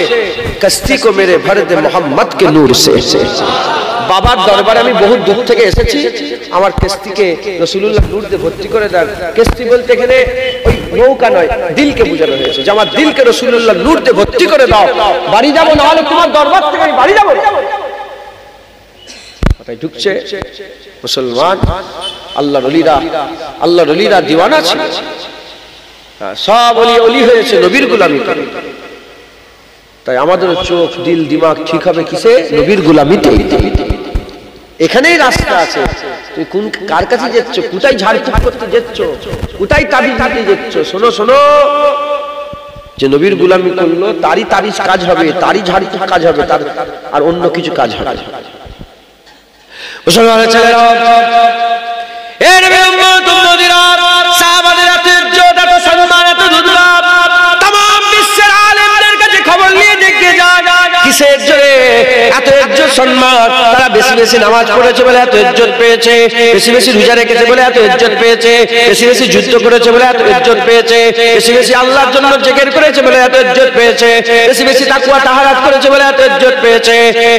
कश्ती को मेरे भर दे मोहम्मद के नूर से। বাবার দরবারে আমি বহুত দূর থেকে এসেছি, আমার কিস্তিকে রাসূলুল্লাহ নূর দিয়ে ভর্তি করে দেন। কিস্তি বলতে এখানে ওই নৌকা নয়, দিলকে বোঝানো হয়েছে যে আমার দিলকে রাসূলুল্লাহ নূর দিয়ে ভর্তি করে দাও, বাড়ি যাব না হলে তোমার দরবার থেকে আমি বাড়ি যাব। ঢুকছে মুসলমান, আল্লাহর ওলিরা দিওয়ানা ছিল, সব ওলি হয়েছে নবীর গোলামি করে। তাই আমাদের চোখ, দিল, দিমাগ ঠিক হবে কিসে? নবীর গোলামিতে। এখানেই রাস্তা আছে। তুই কোন কার কাছে যাচ্ছ? কোথায় ঝাড়ফুঁক করতে যাচ্ছ? কোথায় তাবিজ দিতে যাচ্ছ? শোনো শোনো, যে নবীর গোলামি করলো তারই কাজ হবে, তারই ঝাড়ফুঁক কাজ হবে, তার আর অন্য কিছু কাজ হবে না। মুসলমানের ছেলেরা, এ নবীর উম্মত উম্মতিরা, সাহাবাদের এত ইজ্জত, এত সম্মান, এত দুর্লভ, तमाम বিশ্বের আলেমদের কাছে খবর নিয়ে দেখে যান কিসের জোরে এত ইজ্জত সম্মান। তারা বেশি বেশি নামাজ পড়েছে বলে এত ইজ্জত পেয়েছে, বেশি বেশি রোজা রেখেছে বলে এত ইজ্জত পেয়েছে, বেশি বেশি যুদ্ধ করেছে বলে এত ইজ্জত পেয়েছে, বেশি বেশি আল্লাহর জন্য জিকির করেছে বলে এত ইজ্জত পেয়েছে, বেশি বেশি তাকওয়া তাহারাত করেছে বলে এত ইজ্জত পেয়েছে।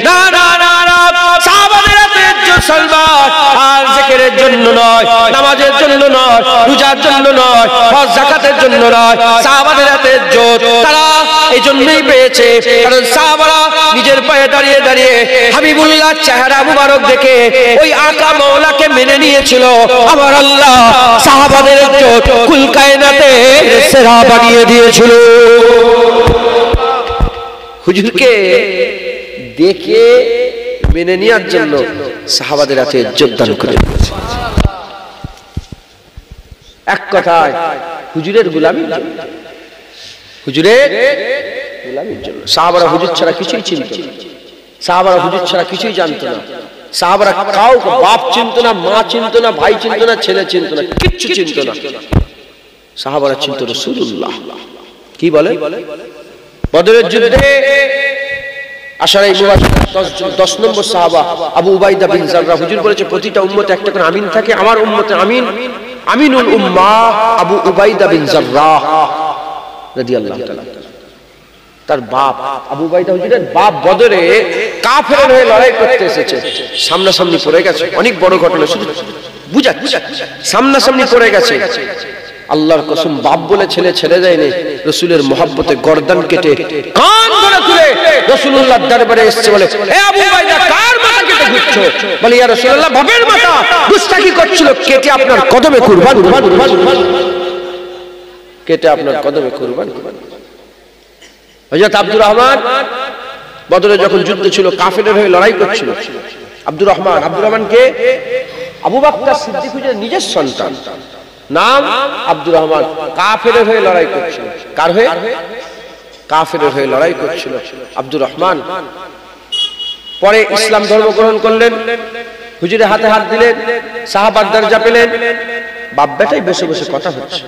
না না না না, সাহাবাদের এত ইজ্জত সম্মান আর জিকিরের জন্য নয়, নামাজের জন্য নয়, রোজার জন্য নয়, হজ যাকাতের জন্য নয়। সাহাবাদের এত ইজ্জত তারা এই জন্যই পেয়েছে কারণ সাহাবারা নিজের পায়ে দাঁড়িয়ে দাঁড়িয়ে হাবিবুল্লাহ চেহারা মুবারক দেখে ওই আকা মাওলাকে মেনে নিয়েছিল। আমার আল্লাহ সাহাবাদের ইজ্জত কুল কায়নাতে সেরা বানিয়ে দিয়েছিল। হুজুরকে দেখে মেনে নেওয়ার জন্য সাহাবাদের এত ইজ্জত দান করে দিয়েছে। এক কথায় হুজুরের গোলামি, হুজুরের গোলামির জন্য। সাহাবারা হুজুর ছাড়া কিছুই চিনত না, সাহাবারা হুজুর ছাড়া কিছুই জানতো না, সাহাবারা কাউকে বাপ চিনত না, মা চিনত না, ভাই চিনত না, ছেলে চিনত না, কিচ্ছু চিনত না। সাহাবারা চিনত রাসূলুল্লাহ। কি বলে? বদরের যুদ্ধে আশারায়ে মুবাশশিরিন 10 নম্বর সাহাবা আবু উবাইদা বিন জাররাহ। হুজুর বলেছে প্রতিটা উম্মতে একটা করে আমিন থাকে, আমার উম্মতে আমিন, আমিনুল উম্মাহ আবু উবাইদা বিন জাররাহ রাদিয়াল্লাহু তাআলা। তার বাপ আবু উবাইদা, হুজুরের বাপ বদরে কাফের হয়ে লড়াই করতে এসেছে, সামনাসামনি পড়ে গেছে। অনেক বড় ঘটনা, শুধু বুঝাচ্ছি, সামনাসামনি পড়ে গেছে। আল্লাহর কসম, বাপ বলে ছেলে ছেড়ে দেয়নি, রাসূলের মহব্বতে গর্দান কেটে কান ধরে তুলে রাসূলুল্লাহর দরবারে এসেছে। বলে, এ আবু উবাইদা, কার মাথা কেটে ঘুরছো? বলে, ইয়া রাসূলুল্লাহ, বাপের মাথা দুষ্টাকি করছিল, কেটে আপনার কদমে কুরবান, কেটে আপনার কদমে কুরবান। হযরত আব্দুর রহমান বদরে যখন যুদ্ধ ছিল, কাফেরের হয়ে লড়াই করছিল। আব্দুর রহমানকে আবু বকর সিদ্দিক হুজুরের নিজের সন্তান, নাম আব্দুর রহমান, কাফেরের হয়ে লড়াই করছিল। কার হয়ে? কাফেরের হয়ে লড়াই করছিল আব্দুর রহমান। পরে ইসলাম ধর্ম গ্রহণ করলেন, হুজুরের হাতে হাত দিলেন, সাহাবার দরজা পেলেন। বাপ বেটাই বসে বসে কথা হচ্ছে।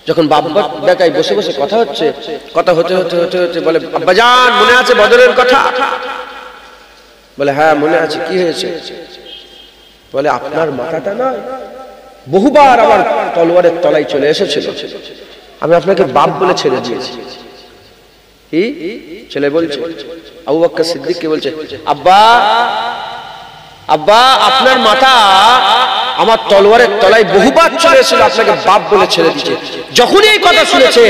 যখন বাপ বেটাই বসে বসে কথা হচ্ছে, কথা হতে হতে হতে হতে বলে, আব্বাজান, মনে আছে বদরের কথা? বলে, হ্যাঁ মনে আছে। কি হয়েছে? বলে, আপনার মাথাটা না বহুবার আমার তলোয়ারের তলায় চলে এসেছিল, আমি আপনাকে বাপ বলে ছেড়ে দিয়েছি। কি ছেলে বলছে? আবু বকর সিদ্দিককে বলছে, আব্বা, আব্বা, আপনার মাথা আমার তলোয়ারের তলায় বহুবার চলে এসেছিল, আপনাকে বাপ বলে ছেড়ে দিয়েছে। যখন এই কথা শুনেছে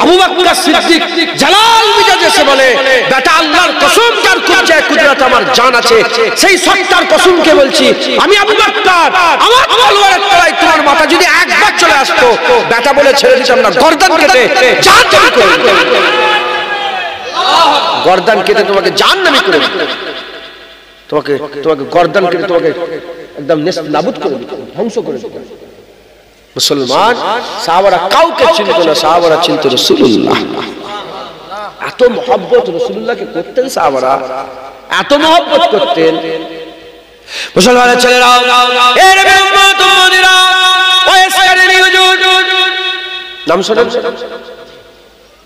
আবু বকর সিদ্দিক জালাল মিজাজে এসে বলে, বেটা, আল্লাহর কসম, যার কুদরত আমার জান আছে, সেই সত্তার কসমকে বলছি, আমি আবু বকর, আমার তলোয়ারের তলায় তোমার মাথা যদি একবার চলে আসতো, বেটা বলে ছেড়ে দিতাম না, গর্দান কেটে জাহান্নামী করে দিতাম। গর্দান কেটে তোমাকে জাহান্নামী করে দিতাম, তোমাকে গর্দান কেটে তোমাকে একদম নাবুদ করে দিতাম, ধ্বংস করে দিতাম। মুসলমান সাহাবারা কাউকে চিনত না, সাহাবারা চিনত রাসূলুল্লাহ। এত মহব্বত রাসূলুল্লাহকে করতেন সাহাবারা, এত মহব্বত করতেন। মুসলমানের ছেলেরা, এর উম্মত উম্মতিরা, ওয়াইস কারিনী হুজুর নাম শুনেন?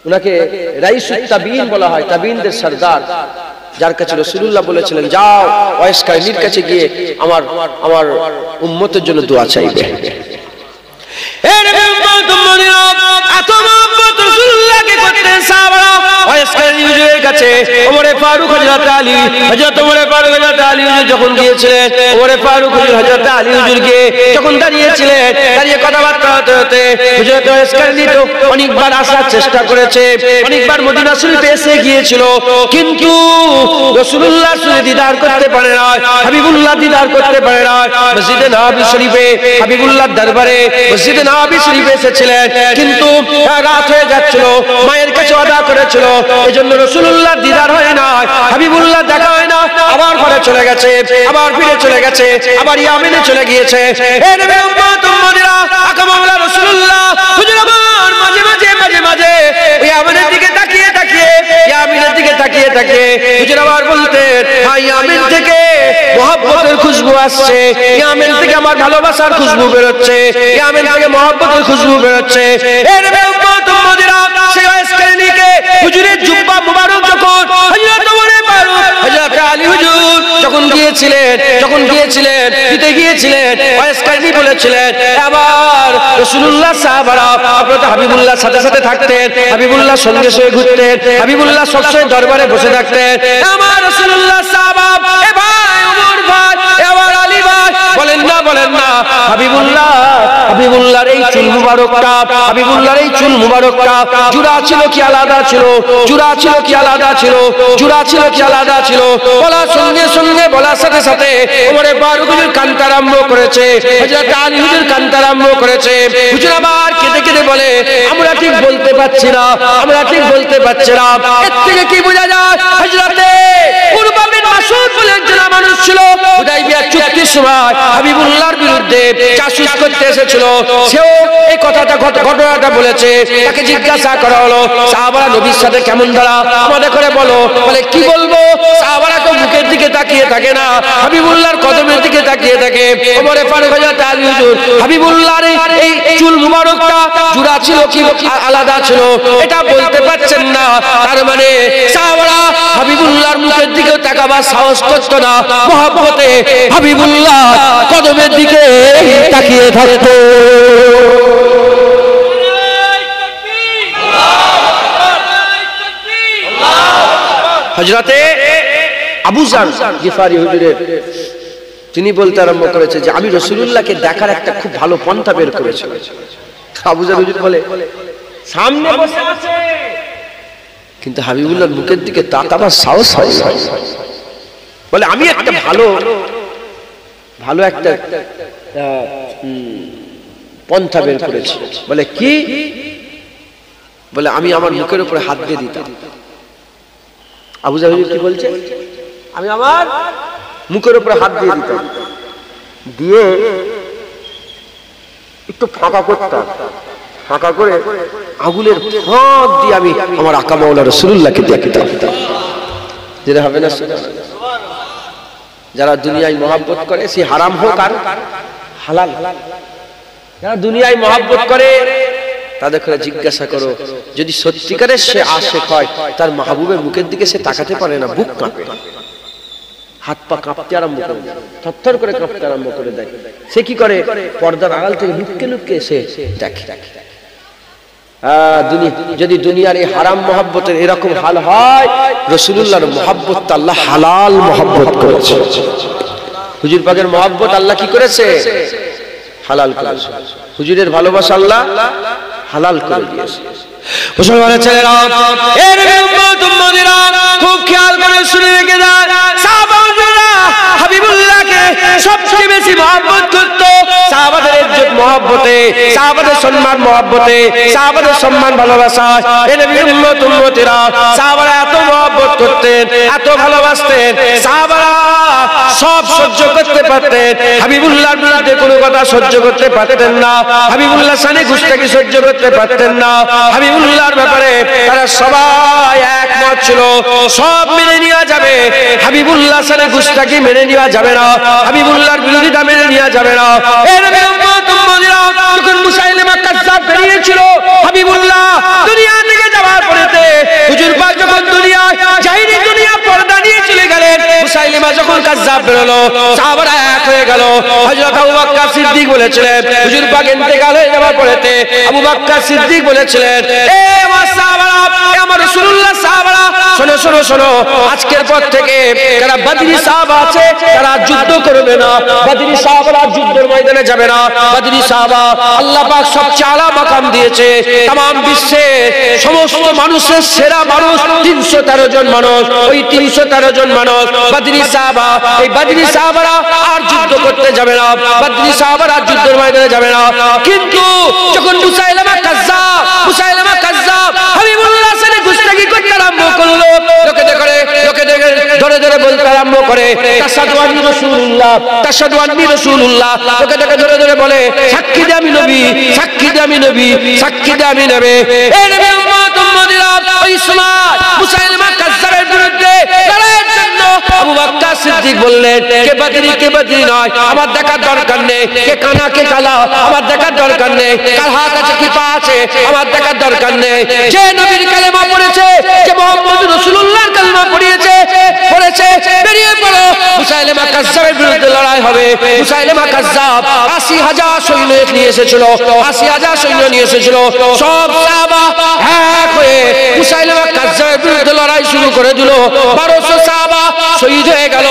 উনাকে রাইসুত তাবিঈন বলা হয়, তাবিঈনদের সরদার, যার কাছে রাসূলুল্লাহ বলেছিলেন, যাও ওয়াইস কারিনীর কাছে গিয়ে আমার উম্মতের জন্য দোয়া চাইবে। এর উম্মত উম্মতিরা, এত মহব্বত রাসূলুল্লাহকে করতেন সাহাবারা। ওয়াইস কারিনী হুজুরের কাছে ওমরে ফারুক, হযরত আলী, হযরত ওমরে ফারুক, হযরত আলী হুজুর যখন গিয়েছিলেন, ওমরে ফারুক হুজুর হযরত আলী হুজুরকে যখন দাঁড়িয়েছিলেন, দাঁড়িয়ে কথাবার্তা হতে হতে হযরত ওয়াইস কারিনী তো অনেকবার আসার চেষ্টা করেছে, অনেকবার মদিনা শরীফে এসে গিয়েছিল, কিন্তু রাসূলুল্লাহ শুধু দিদার করতে পারে না, হাবিবুল্লাহ দিদার করতে পারে না। মসজিদে নববী শরীফে হাবিবুল্লাহর দরবারে মসজিদে নববী শরীফে এসেছিলেন, কিন্তু রাত হয়ে যাচ্ছিল, মায়ের কাছে ওয়াদা করেছিল, এজন্য রাসূলুল্লাহ দিদার হয় না, হাবিবুল্লাহ দেখা হয় না। আবার ঘরে চলে গেছে, আবার ফিরে চলে গেছে, আবার ইয়ামেনে চলে গিয়েছে। হে নবী উম্মত উম্মতিরা, আকা মাওলা রাসূলুল্লাহ হুজুর আমার মাঝে মাঝে ইয়ামেনের দিকে তাকিয়ে তাকিয়ে, ইয়ামেনের দিকে তাকিয়ে তাকিয়ে হুজুর আবার বলতেন, হ্যাঁ ইয়ামেন থেকে মহব্বতের খুশবু আসছে, ইয়ামেন থেকে আমার ভালোবাসার খুশবু বের হচ্ছে, ইয়ামেন থেকে মহব্বতের খুশবু বের হচ্ছে। হে নবী উম্মত উম্মতিরা, সেই ওয়াইস কারিনীকে হুজুরের জুব্বা মুবারক যখন হযরত ওমরে ফারুক, হযরত আলী হুজুর যখন গিয়েছিলেন দিতে গিয়েছিলেন, ওয়াইস কারিনী বলেছিলেন, আবার রাসূলুল্লাহ সাহাবারা আপনারা হাবিবুল্লাহর সাথে সাথে থাকতেন, হাবিবুল্লাহ সঙ্গে সঙ্গে ঘুরতেন, হাবিবুল্লাহ সবসময় দরবারে বসে থাকতেন। আমার রাসূলুল্লাহ সাহাবা, এ ভাই ওমর ভাই, এবার আলী ভাই, বলেন না হাবিবুল্লাহর এই চুল মুবারকটা, হাবিবুল্লাহর এই চুল মুবারকটা জুরা ছিল কি আলাদা ছিল, জুরা ছিল কি আলাদা ছিল, জুরা ছিল কি আলাদা ছিল। বলার সঙ্গে সঙ্গে, বলার সাথে সাথে ওমরে ফারুক হুজুর কাঁদতে আরম্ভ করেছে, হযরত আলী হুজুর কাঁদতে আরম্ভ করেছে। হুজুর আবার কেঁদে কেঁদে বলে, আমরা ঠিক বলতে পারছি না, আমরা ঠিক বলতে পারছি না। এর থেকে কি বোঝা যায়? হযরতে উরওয়া বিন মাসউদ বলে একজন মানুষ ছিল, হুদায়বিয়া চুক্তির সময় হাবিবুল্লাহর বিরুদ্ধে জাসুস করতে এসেছিল, সেও এই ঘটনাটা বলেছে। তাকে জিজ্ঞাসা করা হলো, সাহাবারা নবীর সাথে কেমন দাঁড়া, আমাদের করে বলো। বলে, কি বলবো? সাহাবারা তো মুখের দিকে তাকিয়ে থাকে না, হাবিবুল্লাহর কদমের দিকে দিকে তাকিয়ে থাকে। ওমরে ফারুক হযরত আলী হুজুর হাবিবুল্লাহর এই চুল মুবারকটা জুড়া ছিল কি আলাদা ছিল এটা বলতে পারছেন না। তার মানে সাহাবারা হাবিবুল্লাহর মুখের দিকে তাকাবার সাহস করত না, মহব্বতে হাবিবুল্লাহ কদমের দিকে তাকিয়ে থাকতো। হযরতে আবু যার গিফারি হুজুরের তিনি বলতে আরম্ভ করেছে যে আমি রাসূলুল্লাহকে দেখার একটা খুব ভালো পন্থা বের করেছি। আবু যার হুজুর বলে সামনে বসে আছে কিন্তু হাবিবুল্লাহর মুখের দিকে তাকাবার সাহস হয় না। বলে আমি একটা ভালো একটা পন্থা বের করেছি। বলে কি? বলে আমি আমার মুখের উপরে হাত দিয়ে দিতাম। আবু যার হুজুর কি বলছে? আমি আমার মুখের উপরে হাত দিয়ে দিতাম, দিয়ে একটু ফাঁকা করতাম, ফাঁকা করে আগুনের ফাঁক দিয়ে আমি আমার আকা মাওলা রাসূলুল্লাহকে দেখতাম। যেটা হবে না যারা দুনিয়ায় মহব্বত করে সে হারাম হোক আর হালাল, যারা দুনিয়ায় মহব্বত করে তাদের করে জিজ্ঞাসা করো যদি সত্যিকারের সে আশিক হয় তার মাহবুবের মুখের দিকে সে তাকাতে পারে না, বুক কাঁপে, হাত পা কাঁপতে আরম্ভ করে, থরথর করে কাঁপতে আরম্ভ করে দেয়। সে কি করে? পর্দার আড়াল থেকে লুকিয়ে লুকিয়ে সে দেখে। যদি দুনিয়ার এই হারাম মহব্বতের এরকম হাল হয়, রাসূলুল্লাহর মহব্বত আল্লাহ হালাল মহব্বত করেছে। হুজুর পাকের মহব্বত আল্লাহ কি করেছে? হালাল করেছে। হুজুরের ভালোবাসা আল্লাহ হালাল করে দিয়েছে। মুসলমানের ছেলেরা, এর উম্মত উম্মতিরা খুব খেয়াল করে শুনে রেখে দেন, সাহাবারা হাবিবুল্লাহকে সবচেয়ে বেশি মহব্বত করত। সাহাবাদের ইজ্জত মহব্বতে, সাহাবাদের সম্মান মহব্বতে, সাহাবাদের সম্মান ভালোবাসা। এর উম্মত উম্মতিরা সাহাবারা এত মহব্বত করতেন, এত ভালোবাসতেন, সাহাবারা সব সহ্য করতে পারতেন, হাবিবুল্লাহর বিরুদ্ধে কোনো কথা সহ্য করতে পারতেন না, হাবিবুল্লাহর শানে গুস্তাখি সহ্য করতে পারতেন না। হাবিবুল্লাহর ব্যাপারে তারা সবাই একমত ছিল, সব মেনে নেওয়া যাবে, হাবিবুল্লাহর শানে গুস্তাখি মেনে নেওয়া যাবে না, হাবিবুল্লাহর বিরোধিতা মেনে নেওয়া যাবে না। এর উম্মত উম্মতিরা যখন মুসাইলিমা কাজ্জাব বেরিয়েছিল, হাবিবুল্লাহ দুনিয়া থেকে যাওয়ার পরেতে হুজুর পাক যখন দুনিয়ায় জাহিরি দুনিয়া পর্দা নিয়ে চলে গেলেন, মুসাইলিমা যখন কাজ্জাব বেরোলো, সাহাবারা এক হয়ে গেল। হযরত আবু বকর সিদ্দিক বলেছিলেন, হুজুর পাক ইন্তেকাল হয়ে যাওয়ার পরেতে আবু বকর সিদ্দিক বলেছিলেন, এ আমার সাহাবারা, আমার রাসূলুল্লাহ সাহাবারা, শোনো শোনো শোনো, আজকের পর থেকে যারা বদরি সাহাবা আছে তারা যুদ্ধ করবে না, বদরি সাহাবারা যুদ্ধের ময়দানে যাবে না। বদরি সাহাবা আল্লাহ পাক সবচেয়ে আলা মাকাম দিয়েছে, तमाम বিশ্বে সমস্ত মানুষের সেরা মানুষ 313 জন মানুষ, ওই 313 জন মানুষ বদরি সাহাবা। এই বদরি সাহাবারা আর যুদ্ধ করতে যাবে না, বদরি সাহাবারা যুদ্ধের ময়দানে যাবে না। কিন্তু যখন মুসাইলিমা কাজ্জাব হাবিবুল্লাহর সাথে গুস্তাখি করতে আরম্ভ করলো, লোকে ধরে ধরে বলতে আরম্ভ করে তাশহাদু আন্নী রাসূলুল্লাহ, তাশহাদু আন্নী রাসূলুল্লাহ, লোকে ধরে ধরে বলে সাক্ষী দে আমি নবী, সাক্ষী দে আমি নবী, সাক্ষী দে আমি নবী। এই নবী উম্মত উম্মতিরা ওই সময় মুসাইলিমা কাজ্জাবের বিরুদ্ধে লড়াইয়ের জন্য আবু বকর সিদ্দিক বললেন, কে বদরি নয় আমার দেখার দরকার নেই, কে কানা কে কালা আমার দেখার দরকার নেই, কার হাত আছে কি পা আছে আমার দেখার দরকার নেই। যে নবীর কালেমা পড়েছে, যে মুহাম্মদ রাসূলুল্লাহর কালেমা পড়েছে, বেরিয়ে পড়ো, মুসাইলিমা কাজ্জাবের বিরুদ্ধে লড়াই হবে। মুসাইলিমা কাজ্জাব 80,000 সৈন্য নিয়ে এসেছিল, 80,000 সৈন্য নিয়ে এসেছিল। সব সাহাবা এক হয়ে মুসাইলিমা কাজ্জাবের বিরুদ্ধে লড়াই শুরু করে দিল। 1200 সাহাবা শহীদ হয়ে গেল,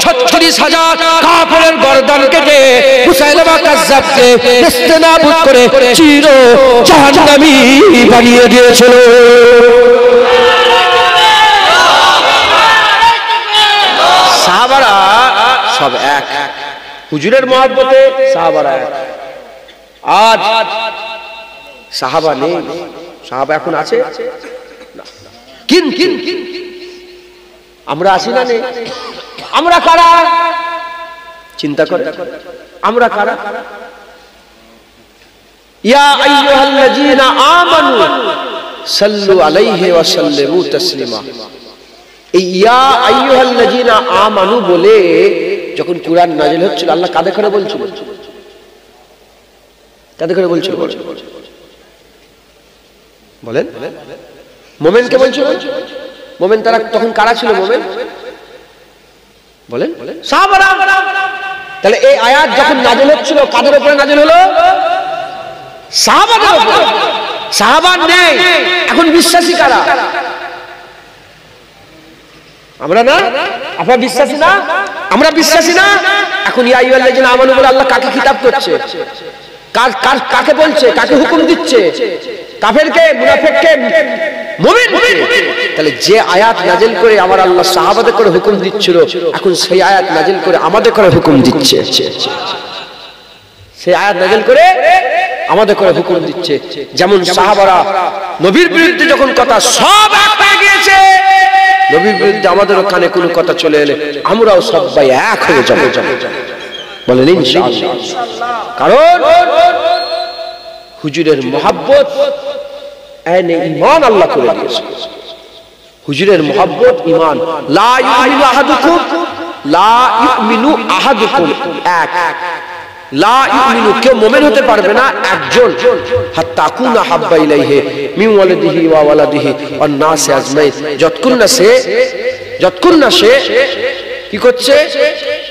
36,000 কাফেরের গর্দান কেটে মুসাইলিমা কাজ্জাবকে নেস্তেনাবুদ করে চির জাহান্নামী বানিয়ে দিয়েছিল। সাহাবারা সব এক, হুজুরের মহব্বতে সাহাবারা এক। আজ সাহাবা নেই, সাহাবা এখন আছে কিন্তু আমরা আছি না নেই? আমরা কারা? চিন্তা করে, আমরা কারা? ইয়া আইয়ুহাল্লাযীনা আমানু সাল্লু আলাইহি ওয়া সাল্লিমু তাসলিমা। এই ইয়া আইয়ুহাল্লাযীনা আমানু বলে যখন কুরআন নাজিল হচ্ছিল আল্লাহ কাঁধে করে বলছিল, কাঁধে করে বলছিল বলেন, মোমেনকে বলছিল। মোমেন তারা তখন কারা ছিল? মোমেন বলেন সাহাবারা। তাহলে এই আয়াত যখন নাজিল হচ্ছিল কাদের উপরে নাজিল হলো? সাহাবাদের উপরে। সাহাবা নেই, এখন বিশ্বাসী কারা? আমরা না? আপনারা বিশ্বাসী না? আমরা বিশ্বাসী না? এখন ইয়া আইয়ুহাল্লাযিনা আমানু বলে আল্লাহ কাকে খিতাব করছে? কাকে বলছে? কাকে হুকুম দিচ্ছে? কাফেরকে, মুনাফিককে, মুমিনকে? তাহলে যে আয়াত নাজিল করে আমার আল্লাহ সাহাবাদের করে হুকুম দিচ্ছিল, এখন সেই আয়াত নাজিল করে আমাদের করে হুকুম দিচ্ছে। সেই আয়াত নাজিল করে আমাদের করে হুকুম দিচ্ছে। যেমন সাহাবারা নবীর বিরুদ্ধে যখন কথা সব এক হয়ে গিয়েছে, নবীর বিরুদ্ধে আমাদেরও কানে কোনো কথা চলে এলে আমরাও সবাই এক হয়ে যাবো। বলেন ইনশাআল্লাহ। কারণ হুজুরের মহব্বত আইনে ঈমান আল্লাহ করে দিয়েছে। হুজুরের মহব্বত ঈমান। লা ইউমিনু আহাদুকুম, লা ইউমিনু আহাদুকুম, এক। লা ইউমিনু, কেউ মুমিন হতে পারবে না একজন, হাত্তা কুনা হাব্বা ইলাইহি মিন ওয়ালিদিহি ওয়া ওয়ালাদিহি ওয়ান নাস আজমাইন, যতক্ষণ না সে কি করছে?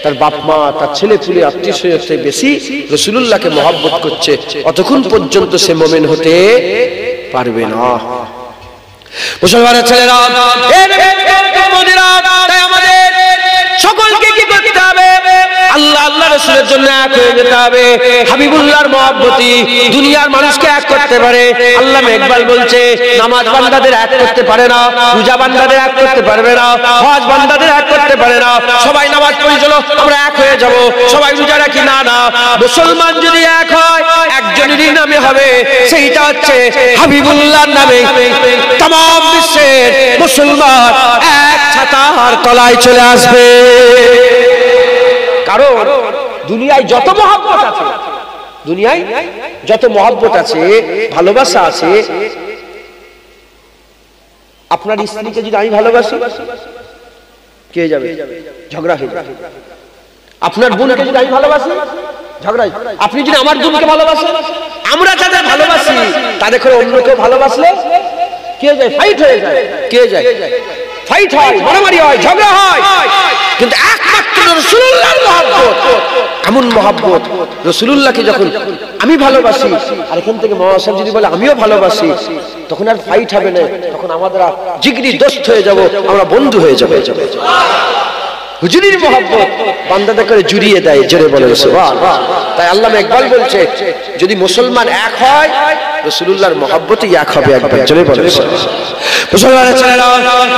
তার বাপ মা, তার ছেলে পুলে, আত্মীয় স্বজনের বেশি রাসূলুল্লাহকে মহব্বত করছে, অতক্ষণ পর্যন্ত সে মুমিন হতে পারবে না। মুসলমানের ছেলেরা, তাই আমাদের সকলকে কি করতে হবে? আল্লাহ আল্লাহ রাসূলের জন্য এক হয়ে যেতে হবে। হাবিবুল্লাহর মহব্বতি দুনিয়ার মানুষকে এক করতে পারে। আল্লামা ইকবাল বলছে, নামাজ বান্দাদের এক করতে পারে না, রোজা বান্দাদের এক করতে পারবে না, হজ বান্দাদের এক করতে পারে না। সবাই নামাজ পড়ি চলো আমরা এক হয়ে যাব, সবাই রোজা রাখি, না না। মুসলমান যদি এক হয় একজনেরই নামে হবে, সেইটা হচ্ছে হাবিবুল্লাহর নামে। तमाम বিশ্বের মুসলমান এক ছাতার তলায় চলে আসবে। কারণ দুনিয়ায় যত মহব্বত আছে, দুনিয়ায় যত মহব্বত আছে, ভালোবাসা আছে, আপনার স্ত্রীকে যদি আমি ভালোবাসি কে যাবে? ঝগড়া হয়ে যাবে। আপনার বোনকে যদি আমি ভালোবাসি ঝগড়া। আপনি যদি আমার বোনকে ভালোবাসেন, আমরা যাদের ভালোবাসি তাদের করে অন্য কেউ ভালোবাসলে কে যায়? ফাইট হয়ে যায়। কে যায়? ফাইট হয়, মারামারি হয়, ঝগড়া হয়। কিন্তু একমাত্র রাসূলুল্লাহর মহব্বত, এমন মহব্বত, রাসূলুল্লাহকে যখন আমি ভালোবাসি আর এখান থেকে মাওলানা সাহেব যদি বলে আমিও ভালোবাসি, তখন আর ফাইট হবে না, তখন আমরা জিগরি দোস্ত হয়ে যাব, আমরা বন্ধু হয়ে যাব। হুজুরের মহব্বত বান্দাদের করে জুড়িয়ে দেয়। জোরে বলেন সুবহানাল্লাহ। তাই আল্লামা ইকবাল বলছে, যদি মুসলমান এক হয় রাসূলুল্লাহর মহব্বতই এক হবে। একবার জোরে বলেন সুবহানাল্লাহ। মুসলমানের ছেলেরা,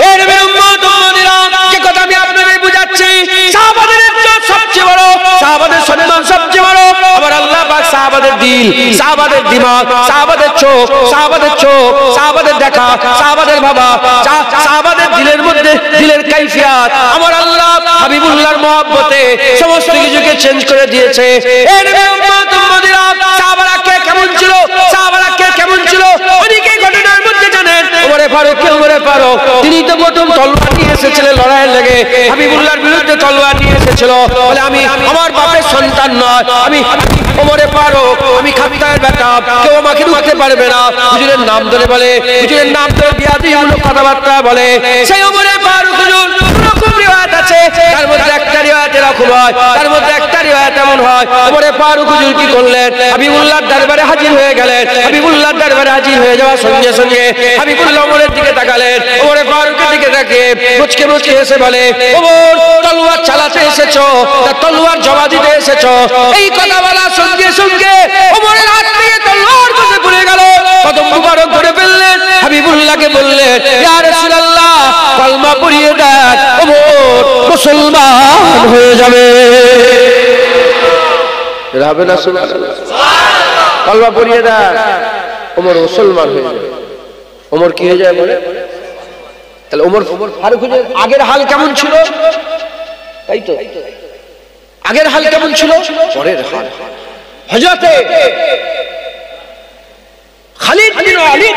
এই নবীর উম্মত উম্মতিরা, যে কথা আমি আপনাদের বুঝাচ্ছি, সাহাবাদের ইজ্জত সবচেয়ে বড়, সাহাবাদের সম্মান সবচেয়ে বড়। আমার আল্লাহ পাক সাহাবাদের দিল, সাহাবাদের দিমাগ, সাহাবাদের চোখ, সাহাবাদের দেখা, সাহাবাদের ভাবা, সাহাবাদের দিলের মধ্যে দিলের কাইফিয়াত আমার আল্লাহ হাবিবুল্লাহর মহব্বতে সমস্ত কিছুকে চেঞ্জ করে দিয়েছে। এই নবীর উম্মত উম্মতিরা, সাহাবারা কে কেমন ছিল, সাহাবারা কে কেমন ছিল অনেকে ঘটনার মধ্যে জানেন। ওমরে ফারুক, তিনি তো প্রথম তলোয়ার নিয়ে এসেছিলেন লড়াইয়ের লেগে, হাবিবুল্লাহর বিরুদ্ধে তলোয়ার নিয়ে এসেছিল। বলে আমি আমার বাপের সন্তান নয়, আমি ওমরে ফারুক, আমি খাত্তায়ের বেটা, কেউ আমাকে রুখতে পারবে না। হুজুরের নাম ধরে বলে, হুজুরের নাম ধরে বিয়াদবিমূলক কথাবার্তা বলে। সেই ওমরে ফারুক হুজুর রকম রিওয়ায়াত আছে, তার মধ্যে একটা রিওয়ায়াত এরকম হয়, তার মধ্যে একটা রিওয়ায়াত এমন হয়, ওমরে ফারুক হুজুর কি করলেন? হাবিবুল্লাহর দরবারে হাজির হয়ে গেলেন। হাবিবুল্লাহর দরবারে হাজির হয়ে যাওয়ার সঙ্গে সঙ্গে হাবিবুল্লাহ ওমরের দিকে তাকালেন। ওমরে ফারুকের দিকে তাকিয়ে মুচকে মুচকে এসে বলে, ওমর তলোয়ার চালাতে এসেছো না তলোয়ার জমা দিতে এসেছো? এই কথা বলার সঙ্গে সঙ্গে ওমরের হাত থেকে তলোয়ার খসে পড়ে গেল। কদম মুবারক ধরে ফেললেন, হাবিবুল্লাহকে বললেন, ইয়া রাসূলুল্লাহ কলমা পড়িয়ে দেন, ওমর মুসলমান হয়ে যাবে। হবে না? সুবহানাল্লাহ, কলমা পড়িয়ে দেন, ওমর মুসলমান হয়ে যাবে। ওমর কি হয়ে যায় বলে? তাহলে ওমর ফারুকের আগের হাল কেমন ছিল? তাই তো, আগের হাল কেমন ছিল? পরের হাল। হযরতে খালিদ বিন ওয়ালিদ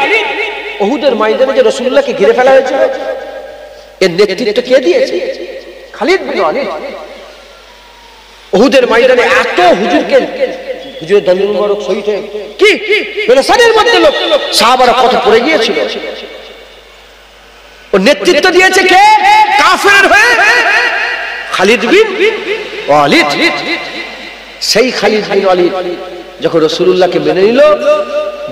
উহুদের ময়দানে যে রাসূলুল্লাহকে ঘিরে ফেলা হয়েছিল, এর নেতৃত্ব কে দিয়েছে? খালিদ বিন ওয়ালিদ। উহুদের ময়দানে এত হুজুরকে হুজুরের দন্দুল মোবারক শহীদ হয়ে কি পেরেশানির মধ্যে লোক সাহাবারা কত পড়ে গিয়েছিল। ও নেতৃত্ব দিয়েছে কে? কাফের হয়ে খালিদ বিন ওয়ালিদ। সেই খালিদ বিন ওয়ালিদ যখন রাসূলুল্লাহকে মেনে নিল,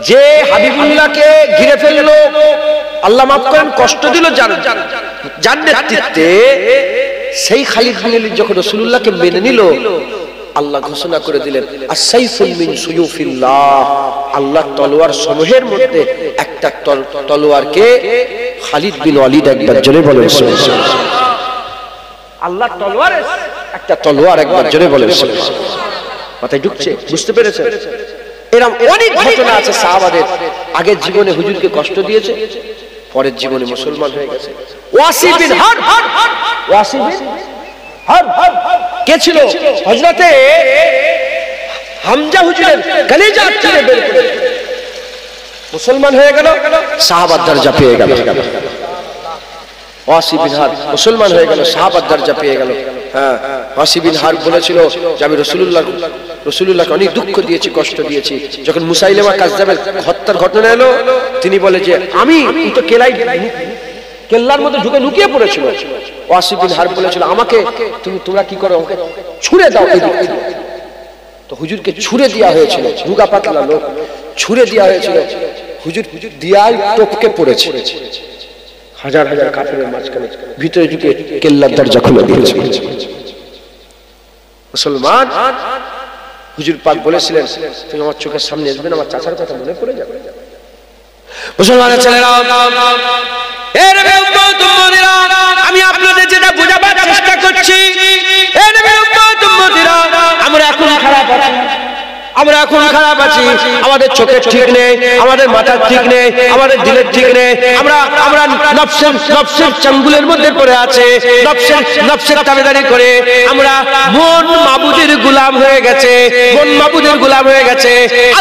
যে হাবিবুল্লাহকে ঘিরে ফেললো, আল্লাহ মাফ করেন, কষ্ট দিল যার নেতৃত্বে, সেই খালিদ বিন ওয়ালিদ যখন রাসূলুল্লাহকে মেনে নিল, আল্লাহ ঘোষণা করে দিলেন আস-সাইফুল মিন সুয়ুফিল্লাহ, আল্লাহর তলোয়ার সমূহের মধ্যে একটা তলোয়ারকে খালিদ বিন ওয়ালিদ, একবার জোরে বলেন সুবহানাল্লাহ। আল্লাহর তলোয়ার একটা তলোয়ার, একবার জোরে বলেন সুবহানাল্লাহ। মাথায় ঢুকছে? বুঝতে পেরেছেন? এরকম অনেক ঘটনা আছে সাহাবাদের। আগের জীবনে হুজুরকে কষ্ট দিয়েছে, পরের জীবনে মুসলমান হয়ে গেছে। ওয়াসি বিন হারব, ওয়াসি বিন হারব কে ছিল? হযরতে হামজা হুজুরের কলিজা চিরে বের করে মুসলমান হয়ে গেল, সাহাবার দরজা পেয়ে গেল। ওয়াসি বিন হারব মুসলমান হয়ে গেল, সাহাবার দরজা পেয়ে গেল। হ্যাঁ, ওয়াসি বিন হারব বলেছিল যে আমি রাসূলুল্লাহকে অনেক দুঃখ দিয়েছি, কষ্ট দিয়েছি। যখন মুসাইলিমা কাযযাবের হত্যার ঘটনা এলো, তিনি বলে যে আমি তো কেল্লার মধ্যে ঢুকে লুকিয়ে পড়েছিল। ওয়াসি বিন হারব বলেছিল আমাকে তোমরা কি করো, আমাকে ছুঁড়ে দাও। তো হুজুরকে ছুঁড়ে দেওয়া হয়েছিল, রুগা পাতলা লোক, ছুঁড়ে দেওয়া হয়েছিল। হুজুর দিয়ায় টপকে পড়েছে। হাজার হাজার কাফেরের মাঝখানে ভিতরে ঢুকে কেল্লার দরজা খুলে দিয়েছে মুসলমান। হুজুর পাক বলেছিলেন তুমি আমার চোখের সামনে আসবেন, আমার চাচার কথা মনে পড়ে যাবে। মুসলমানের ছেলেরা, এর উম্মত উম্মতিরা, আমি আপনাদের যেটা বোঝাবার চেষ্টা করছি, এর উম্মত উম্মতিরা, আমরা এখন খারাপ আছি, আমরা এখন খারাপ আছি। আমাদের চোখের ঠিক নেই, আমাদের মাথার ঠিক নেই, আমাদের দিলের ঠিক নেই। আমরা নফসের চাঙ্গুলের মধ্যে পড়ে আছে, নফসের তাবেদারি করে আমরা মন মাবুদের গোলাম হয়ে গেছে, মন মাবুদের গোলাম হয়ে গেছে।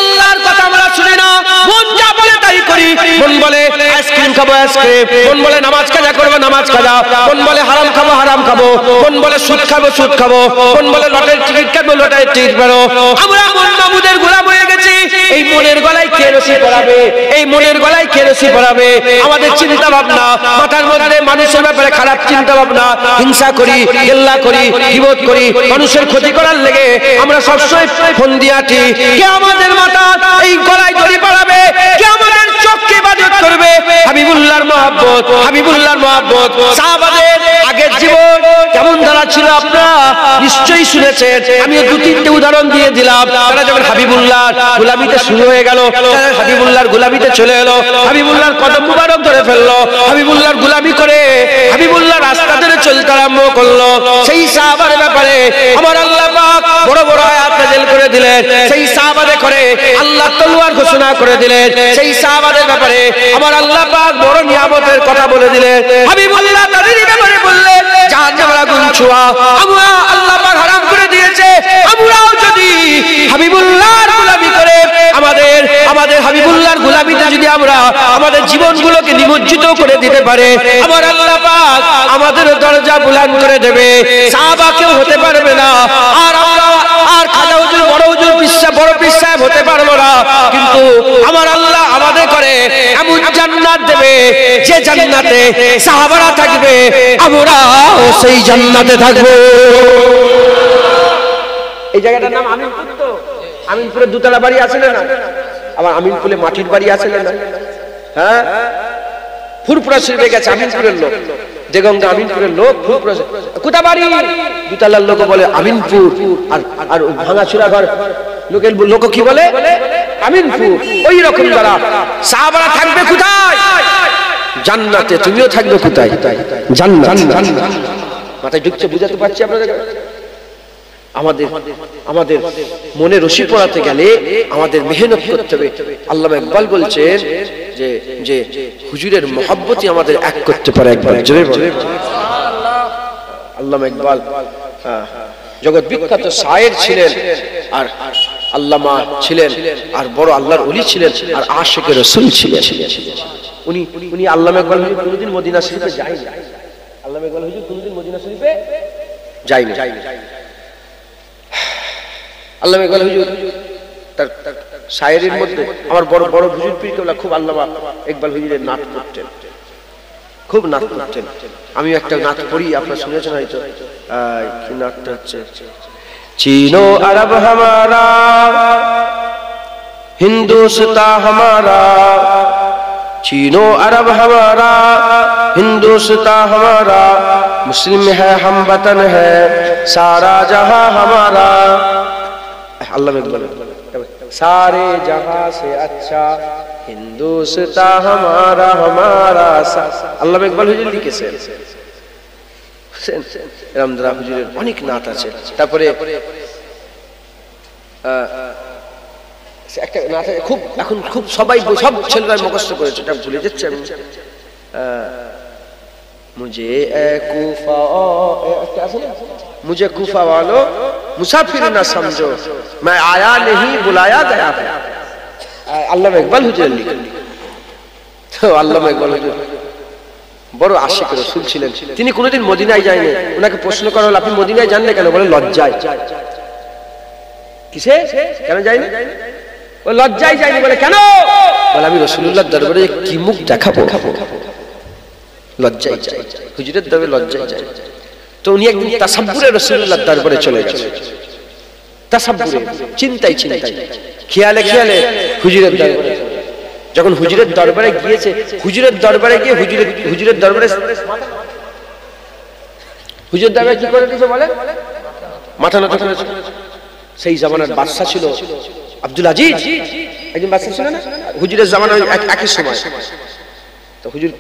আল্লাহর কথা আমরা শুনি না, মন যা বলে তাই করি। মন বলে আইসক্রিম খাবো আইসক্রিম, মন বলে নামাজ কাজা করবো নামাজ কাজা, মন বলে হারাম খাবো হারাম খাবো, মন বলে সুদ খাবো সুদ খাবো, মন বলে লটারির টিকিট কাটবো লটারির টিকিট কাটবো। আমরা মাবুদের গোলাম হয়ে গেছি। এই মনের গলায় কে রশি পরাবে? এই মনের গলায় কে রশি পরাবে? আমাদের চিন্তা ভাবনা, মাথার মধ্যে মানুষের ব্যাপারে খারাপ চিন্তা ভাবনা, হিংসা করি, গিল্লা করি, গীবত করি, মানুষের ক্ষতি করার লেগে আমরা সবসময় ফোন দিয়ে আছি। কে আমাদের মাথা এই গলায় দড়ি পরাবে? কে আমাদের চোখকে ইবাদত করবে? হাবিবুল্লাহর মহব্বত, হাবিবুল্লাহর মহব্বত। সাহাবাদের আগের জীবন কেমন ধারা ছিল আপনারা নিশ্চয়ই শুনেছেন। আমি দু তিনটে উদাহরণ দিয়ে দিলাম। তারা যখন হাবিবুল্লাহর গোলামিতে শুরু হয়ে গেল, হাবিবুল্লাহর গোলামিতে চলে এলো, হাবিবুল্লাহর কদম মুবারক ধরে ফেললো, হাবিবুল্লাহর গোলামি করে হাবিবুল্লাহর রাস্তা ধরে চলতে আরম্ভ করলো। সেই সাহাবার ব্যাপারে আমার আল্লাহ পাক বড় বড় আয়াত নাযিল করে দিলেন। সেই সাহাবাদের করে আল্লাহ তলোয়ার ঘোষণা করে দিলেন। সেই সাহাবাদের ব্যাপারে আমার আল্লাহ পাক বড় নিয়ামতের কথা বলে দিলেন। হাবিবুল্লাহ তাদের ব্যাপারে বললেন জাহান্নামের আগুন ছোঁয়া আমরা আল্লাহ পাক হারাম করে দিয়েছে। আমরাও যদি হাবিবুল্লাহর গোলামি করে আমাদের হাবিবুল্লাহর গোলামিতে যদি আমরা আমাদের জীবনগুলোকে নিমজ্জিত করে দিতে পারে, আমার আল্লাহ পাক আমাদের দরজা বুলন্দ করে দেবে। সাহাবা কেউ হতে পারবে না, আর আমরা আর খাজা হুজুর, বড় হুজুর, বড় পীর সাহেব হতে পারবো না। কিন্তু আমার আল্লাহ আমাদের করে এমন জান্নাত দেবে যে জান্নাতে সাহাবারা থাকবে, আমরাও সেই জান্নাতে থাকবো। এই জায়গাটার নাম আমিনপুর। তো আমিনপুরে দুতলা বাড়ি আছে না? আবার আমিনপুরে মাটির বাড়ি আছে না? হ্যাঁ, ফুরপুরা শরীফে গেছে আমিনপুরের লোক, দেগঙ্গা আমিনপুরের লোক, ফুরপুরা কোথা বাড়ি? দুতলার লোক বলে আমিনপুর, আর ভাঙাচুরা ঘর লোকের লোক কি বলে? আমিনপুর। ওই রকম যারা সাহাবারা থাকবে কোথায়? জান্নাতে। তুমিও থাকবে কোথায়? জান্নাত। মাথায় ঢুকছে? বুঝাতে পারছি আপনাদের? আমাদের মনে রশি পড়াতে গেলে আমাদের মেহনত করতে হবে। আল্লামা ইকবাল বলছেন যে হুজুরের মহব্বতই আমাদের এক করতে পারে। একবার জোরে বলেন সুবহানাল্লাহ। আল্লামা ইকবাল জগৎ বিখ্যাত শায়ের ছিলেন, আর আল্লামা ছিলেন, আর বড় আল্লাহর ওলি ছিলেন, আর আশিকে রাসূল ছিলেন। উনি আল্লামা ইকবাল হুজুর কোনদিন মদিনা শরীফে যায়নি। আল্লামা ইকবাল হুজুর কোনদিন মদিনা শরীফে যায়নি। আল্লামা ইকবাল হুজুর তার শায়েরির মধ্যে আমার বড় বড় হুজুর পীর কেবলা খুব আল্লামা ইকবাল হুজুরের নাত করতেন, খুব নাত করতেন। আমি একটা নাত পড়ি, আপনারা শুনেছেন হয়তো, কি নাতটা হচ্ছে, चीनो अरब हमारा हिंदुस्तान हमारा, चीनो अरब हमारा हिंदुस्तान हमारा, मुस्लिम है हम वतन है सारा जहां हमारा। अल्लाह में बोले सारे जहां से अच्छा हिंदुस्तान हमारा हमारा। अल्लाह में इकबाल हुजूर लिखेছে, রামদারা হুজুরের অনেক নাত আছে। তারপরে একটা নাত খুব এখন খুব সবাই সব ছেলেরা মুখস্থ করেছে, এটা ভুলে যাচ্ছে আমি। मुझे कूफा मुझे कूफा वालो मुसाफिर ना समझो मैं आया नहीं बुलाया गया है। আল্লামা ইকবাল হুজুর লিখেন। তো আল্লামা ইকবাল হুজুর বড় আশিক রাসূল ছিলেন। তিনি কোনোদিন মদিনায় যায়নি। ওনাকে প্রশ্ন করা হলো আপনি মদিনায় যান না কেন? বলে লজ্জায়। কিসে কেন যায়নি? বলে লজ্জায় যায়নি। বলে কেন? বলে আমি রাসূলুল্লাহর দরবারে কি মুখ দেখাবো, লজ্জায় যাই, হুজুরের দরবারে লজ্জায় যাই। তো উনি একদিন তাসাব্বুরে রাসূলুল্লাহর দরবারে চলে গেছেন। তাসাব্বুরে, চিন্তায় চিন্তায়, খেয়ালে খেয়ালে হুজুরের দরবারে। যখন হুজুরের দরবারে গিয়েছে, হুজুরের দরবারে গিয়ে হুজুরের দরবারে হুজুরের দরবারে কি করে দিয়েছে বলে? মাথা নত করেছে। সেই জামানার বাদশা ছিল আব্দুল আজিজ, একজন বাদশা ছিল না হুজুরের জামানায় একই সময়। তো হুজুর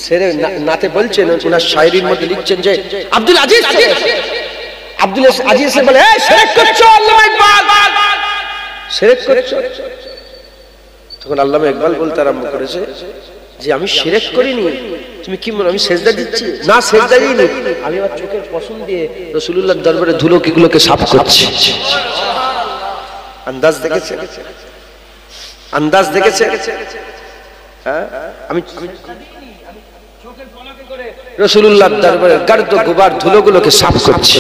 সেরে নাতে বলছেন, ওনার শায়রির মধ্যে লিখছেন যে আব্দুল আজিজ, আব্দুল আজিজ বলে এই শিরক করছো আল্লামা ইকবাল, শিরক করছো। তখন আল্লামা ইকবাল বলতে আরম্ভ করেছে যে আমি শিরক করিনি, তুমি কি মনে আমি সেজদা দিচ্ছি? না, সেজদা দিইনি, আমি আমার চোখের পশম দিয়ে রাসূলুল্লাহর দরবারে ধুলো কিগুলোকে সাফ করছি। আন্দাজ দেখেছে, আন্দাজ দেখেছে। হ্যাঁ, আমি চোখের পলকে করে রাসূলুল্লাহর দরবারে গর্দ গুবার ধুলোগুলোকে সাফ করছি।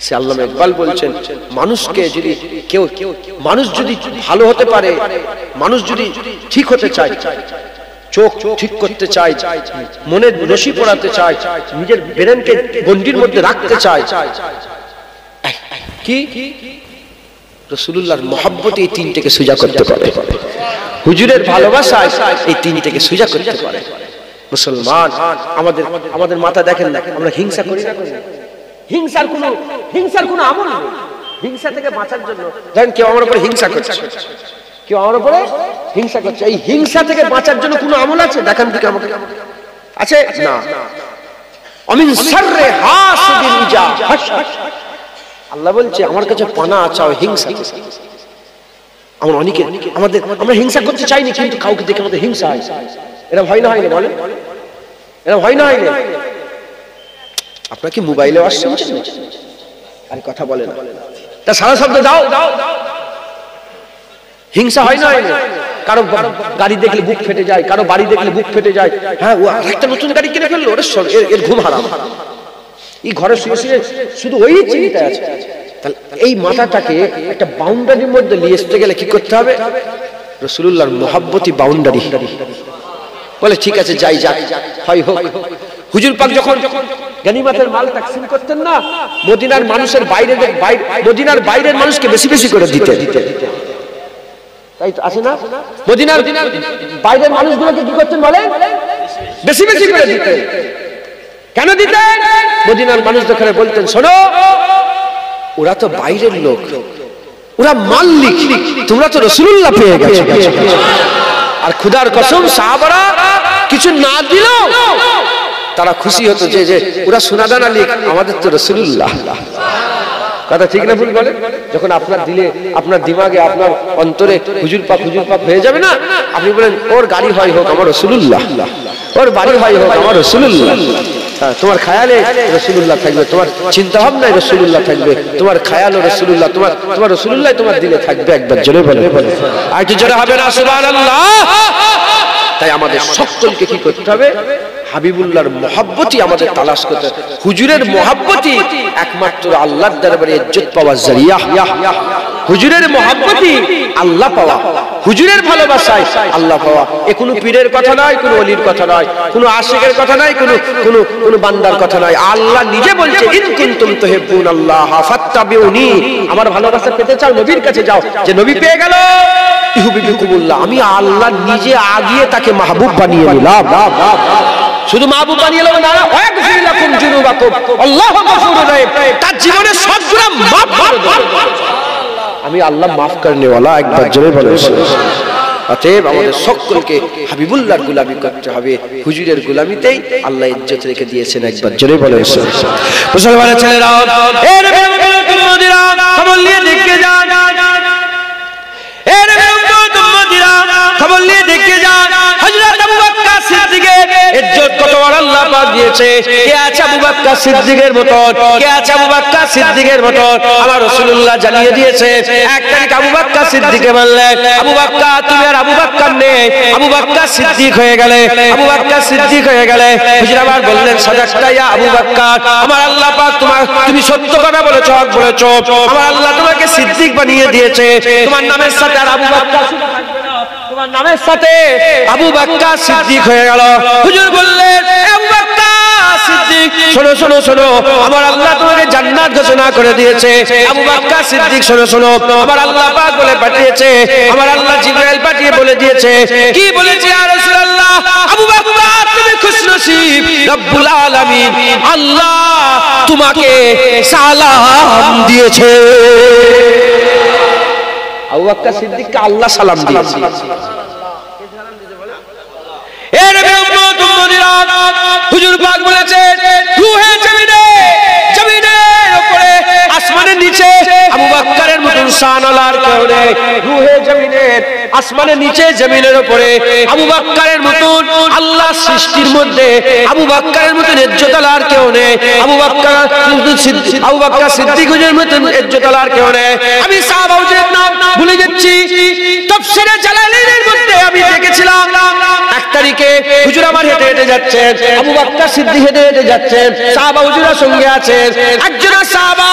সে আল্লামা ইকবাল বলছেন মানুষকে যদি কেউ, মানুষ যদি ভালো হতে পারে, মানুষ যদি ঠিক হতে চায়, চোখ ঠিক করতে চায়, মনের রশি পড়াতে চায়, নিজের ব্রেনকে গণ্ডির মধ্যে রাখতে চায়, কি রাসূলুল্লাহর মহব্বতে এই তিনটাকে সোজা করতে পারে, হুজুরের ভালোবাসায় এই তিনটাকে সোজা করতে পারে। মুসলমান আমাদের মাথা দেখেন না, আমরা হিংসা করি না। হিংসার কোনো আমল নেই। হিংসা থেকে বাঁচার জন্য দেখেন কেউ আমার উপরে হিংসা করছে, কেউ আমার উপরে হিংসা করছে, এই হিংসা থেকে বাঁচার জন্য কোনো আমল আছে? দেখান দিকে আমাকে আছে না। আমিন শাররে হাসিদিন ইজা হাসাদ, আল্লাহ বলছে আমার কাছে পানা চাও হিংসা। আমরা অনেকে আমরা হিংসা করতে চাইনি, কিন্তু কাউকে দেখে আমাদের হিংসা হয়। এরা ভয় না হয় না? বলেন এরা ভয় না হয় না? আপনার কি মোবাইলে আসছে? আরে কথা বলে না, তা সারা শব্দ দাও। হিংসা হয় না? হয় না? কারো গাড়ি দেখলে বুক ফেটে যায়, কারো বাড়ি দেখলে বুক ফেটে যায়। হ্যাঁ, ও একটা নতুন গাড়ি কিনে ফেললো, এর ঘুম হারাম, এই ঘরে শুয়ে শুয়ে শুধু ওই চিন্তা আছে। তাহলে এই মাথাটাকে একটা বাউন্ডারির মধ্যে নিয়ে আসতে গেলে কি করতে হবে? রাসূলুল্লাহর মহব্বতী বাউন্ডারি। বলে ঠিক আছে যাই, যাক হয় হোক। হুজুর পাক যখন গনিমতের মাল তাকসীম করতেন না, মদিনার মানুষের মদিনার বাইরের মানুষকে বেশি বেশি করে দিতেন, তাই তো আছে না? মদিনার বাইরের মানুষগুলোকে কি করতেন বলেন? বেশি বেশি করে দিতেন। কেন দিতেন? মদিনার মানুষ দেখে বলতেন শোনো, ওরা তো বাইরের লোক, ওরা মালিক, তোমরা তো রাসূলুল্লাহ পেয়ে গেছো। আর খুদার কসম সাহাবারা কিছু না দিলেও তারা খুশি হতো যে ওরা সোনাদানা লিখ, আমাদের তো রাসূলুল্লাহ। কথা ঠিক না ভুল বলে? যখন আপনার দিলে, আপনার দিমাগে, আপনার অন্তরে হুজুর পাক হয়ে যাবে না, আপনি বলেন ওর গাড়ি হয় হোক আমার রাসূলুল্লাহ, ওর বাড়ি হয় হোক আমার রাসূলুল্লাহ। হ্যাঁ, তোমার খায়ালে রাসূলুল্লাহ থাকবে, তোমার চিন্তা ভাবনায় রাসূলুল্লাহ থাকবে, তোমার খায়াল ও রাসূলুল্লাহ, তোমার রাসূলুল্লাহ তোমার দিলে থাকবে। একবার জোরে বলে, আর কি জোরে হবে না সুবহানাল্লাহ? তাই আমাদের সকলকে কি করতে হবে? হাবিবুল্লাহর মহব্বতই আমাদের তালাশ করতে, হুজুরের মহব্বতই একমাত্র আল্লাহর দরবারে ইজ্জত পাওয়ার জরিয়া। হুজুরের মহব্বতই আল্লাহ পাওয়া, হুজুরের ভালোবাসায় আল্লাহ পাওয়া। এ কোনো পীরের কথা নয়, কোনো ওলির কথা নয়, কোনো আশিকের কথা নয়, কোনো বান্দার কথা নয়। আল্লাহ নিজে বলছে, ইন কুনতুম তুহিব্বুনাল্লাহ ফাত্তাবিউনি, আমার ভালোবাসা পেতে চাও নবীর কাছে যাও। যে নবী পেয়ে গেল, ইউহিব্বুকুমুল্লাহ, আমি আল্লাহ নিজে আগিয়ে তাকে মাহবুব বানিয়ে নিলাম। শুধু মাহবুব বানিয়ে নিলাম না, ওয়াগফির লাকুম যুনুবাকুম, আল্লাহু গফুরুর রহিম, তার জীবনের সব গুনাহ মাফ করে দেব। আমি আল্লাহ মাফ করনে ওয়ালা, একবার জোরে বলেন। অতএব আমাদের সকলকে হাবিবুল্লাহর গোলামি করতে হবে। হুজুরের গোলামিতেই আল্লাহ ইজ্জত রেখে দিয়েছেন, একবার জোরে বলেন। মুসলমানের ছেলেরা, এ নবী উম্মতিরা, খবর নিয়ে দেখে যান। এ নবী উম্মতিরা, খবর নিয়ে দেখে যান। হযরত আবু বকর সিদ্দিকের ইজ্জত কত বড় আল্লাহ পাক দিয়েছে। কে আছে আবু বকর সিদ্দিকের মতন? কে আছে আবু বকর সিদ্দিকের মতন? আমার রাসূলুল্লাহ জানিয়ে দিয়েছে। এক তারিখ আবু বকর সিদ্দিককে বললেন, আবু বকর তুমি আর আবু বকর নেই, আবু বকর সিদ্দিক হয়ে গেলে, আবু বকর সিদ্দিক হয়ে গেলে। হুজুর আবার বললেন, সাদাকতা ইয়া আবু বকর, আমার আল্লাহ পাক তুমি সত্য কথা বলেছো, হক বলেছো, আমার আল্লাহ তোমাকে সিদ্দিক বানিয়ে দিয়েছে। তোমার নামের সাথে আর আবু বকর তোমার নামের সাথে আবু বকর সিদ্দিক হয়ে গেল। হুজুর বললেন, আবু বকর সিদ্দিক, শোনো শোনো শোনো, আমার আল্লাহ তোমাকে জান্নাত ঘোষণা করে দিয়েছে। আবু বকর সিদ্দিক, শোনো শোনো, আমার আল্লাহ পাক বলে পাঠিয়েছে, আমার আল্লাহ জিবরাইল পাঠিয়ে বলে দিয়েছে। কি বলেছে ইয়া রাসূলুল্লাহ? আবু বকর তুমি খুশনসিব, রব্বুল আলামিন আল্লাহ তোমাকে সালাম দিয়েছে। আবু বকর সিদ্দিককে আল্লাহ সালাম দিয়েছে। এ নবী উম্মতিরা, হুজুর পাক বলেছে, রূহে জমিনের উপরে, আসমানের নিচে আবু বকরের মতন শানওয়ালা আর কেউ নেই। রূহে জমিনের, আসমানের নিচে জমিনের উপরে আবু বকরের মতন আল্লাহ সৃষ্টির মধ্যে আবু বকরের মতন ইজ্জতওয়ালা আর কেউ নেই। আবু বকর সিদ্দিকের মতন ইজ্জতওয়ালা আর কেউ নেই। আমি সাহাবা হুজুরের নাম ভুলে যাচ্ছি। তাফসীরে জালালাইনের মধ্যে আমি দেখেছিলাম, এক তারিখে হুজুর আমার হেঁটে হেঁটে যাচ্ছেন, আবু বকর সিদ্দিক হেঁটে হেঁটে যাচ্ছেন, সাহাবা হুজুরের সঙ্গে আছেন। একজন সাহাবা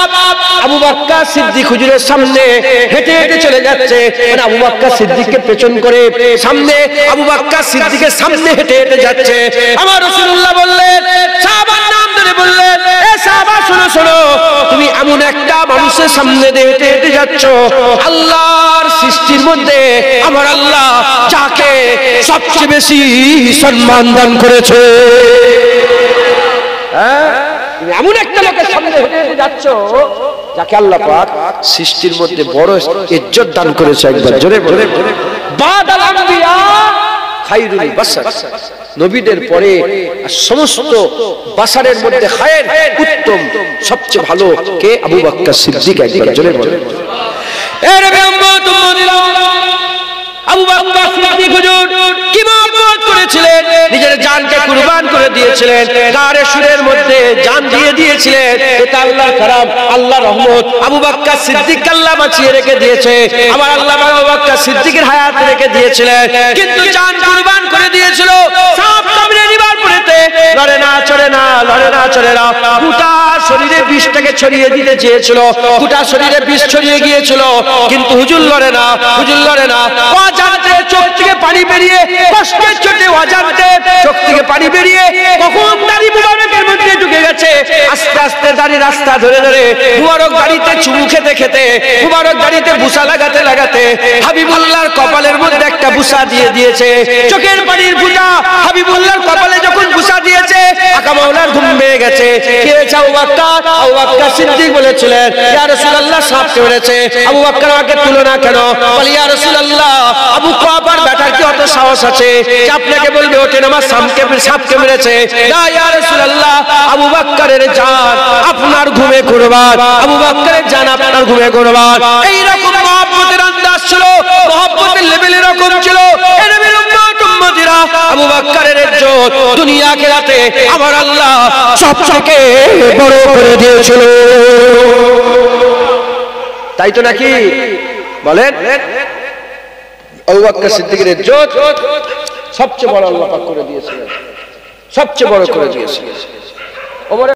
আবু বকর সিদ্দিক হুজুরের সামনে হেঁটে হেঁটে চলে যাচ্ছে, মানে আবু বকর সিদ্দিককে পেছন করে সামনে, আবু বকর সিদ্দিকের সামনে হেঁটে হেঁটে যাচ্ছে। আমার রাসূলুল্লাহ বললেন, সাহাবার নাম ধরে বললেন, এ সাহাবা শোনো শোনো, তুমি এমন একটা মানুষের সামনে দিয়ে হেঁটে হেঁটে যাচ্ছ, আল্লাহর সৃষ্টির মধ্যে আমার আল্লাহ যাকে সবচেয়ে বেশি সম্মান দান করেছে, তুমি এমন একটা লোকের সামনে হেঁটে হেঁটে যাচ্ছ যাকে আল্লাহ পাক সৃষ্টির মধ্যে বড় ইজ্জত দান করেছে। একবার জোরে বলে, বাদাল আম্বিয়া খায়রুল বাশার, নবীদের পরে সমস্ত বাশারের মধ্যে খায়ের, উত্তম সবচেয়ে ভালো কে? আবু বকর সিদ্দিক। একবার জোরে বলে। এ নবী উম্মতিরা, আবু বকর সিদ্দিক হুজুর কি মহব্বত করেছিলেন, নিজের জানকে কুরবান করে দিয়েছিলেন, গারে সুরের মধ্যে জান দিয়ে দিয়েছিলেন। এটা আল্লাহর কারাম, আল্লাহর রহমত। আবু বকর সিদ্দিক আল্লাহ বাঁচিয়ে রেখে দিয়েছে। আমার আল্লাহ আবু বকর সিদ্দিকের হায়াত রেখে দিয়েছিলেন, কিন্তু জান কুরবান করে দিয়েছিল। সাপ কামড়ে নিবার পরেতে লড়ে না, চড়ে না, লড়ে না, চড়ে না, গোটা শরীরে বিষটাকে ছড়িয়ে দিতে চেয়েছিল, গোটা শরীরে বিষ ছড়িয়ে গিয়েছিল, কিন্তু হুজুর লড়ে না, হুজুর লড়ে না। অজান্তে চোখ থেকে পানি বেরিয়ে, কষ্টের চোটে অজান্তে চোখ থেকে পানি বেরিয়ে কখন দাড়ি মুবারকের মধ্যে ঢুকে গেছে। আস্তে আস্তে দাড়ি রাস্তা ধরে ধরে মুবারক দাড়িতে চুমু খেতে খেতে, মুবারক দাড়িতে বুসা লাগাতে লাগাতে হাবিবুল্লাহর কপালের মধ্যে একটা বুসা দিয়ে দিয়েছে। চোখের পানির বুসা হাবিবুল্লাহর কপালে যখন বুসা দিয়েছে, আকা মাওলার ঘুম ভেঙে গেছে। কে আবু বকর? আবু বকর সিদ্দিক বলেছিলেন, ইয়া রাসূলুল্লাহ সাপ কেড়েছে। আবু বকর আমাকে তুলো না কেন? বলে, ইয়া রাসূলুল্লাহ আবু কুহাফার ব্যাটার কি অত সাহস আছে যে আপনাকে বলবে ওঠেন আমার সাপকে মেরেছে? না ইয়া রাসূলুল্লাহ, আবু বকরের জান আপনার ঘুমে কুরবান, আবু বকরের জান আপনার ঘুমে কুরবান। এই রকম মহব্বতের আন্দাজ ছিল, মহব্বতের লেভেল এরকম ছিল। এই নবীর উম্মতিরা, আবু বকরের ইজ্জত দুনিয়া আখিরাতে আমার আল্লাহ সবচেয়ে বড় করে দিয়েছিল। তাই তো নাকি বলেন? আবু বকর সিদ্দিকের ইজ্জত সবচেয়ে বড় আল্লাহ পাক করে দিয়েছিলেন। সবচেয়ে বড় করে দিয়েছে।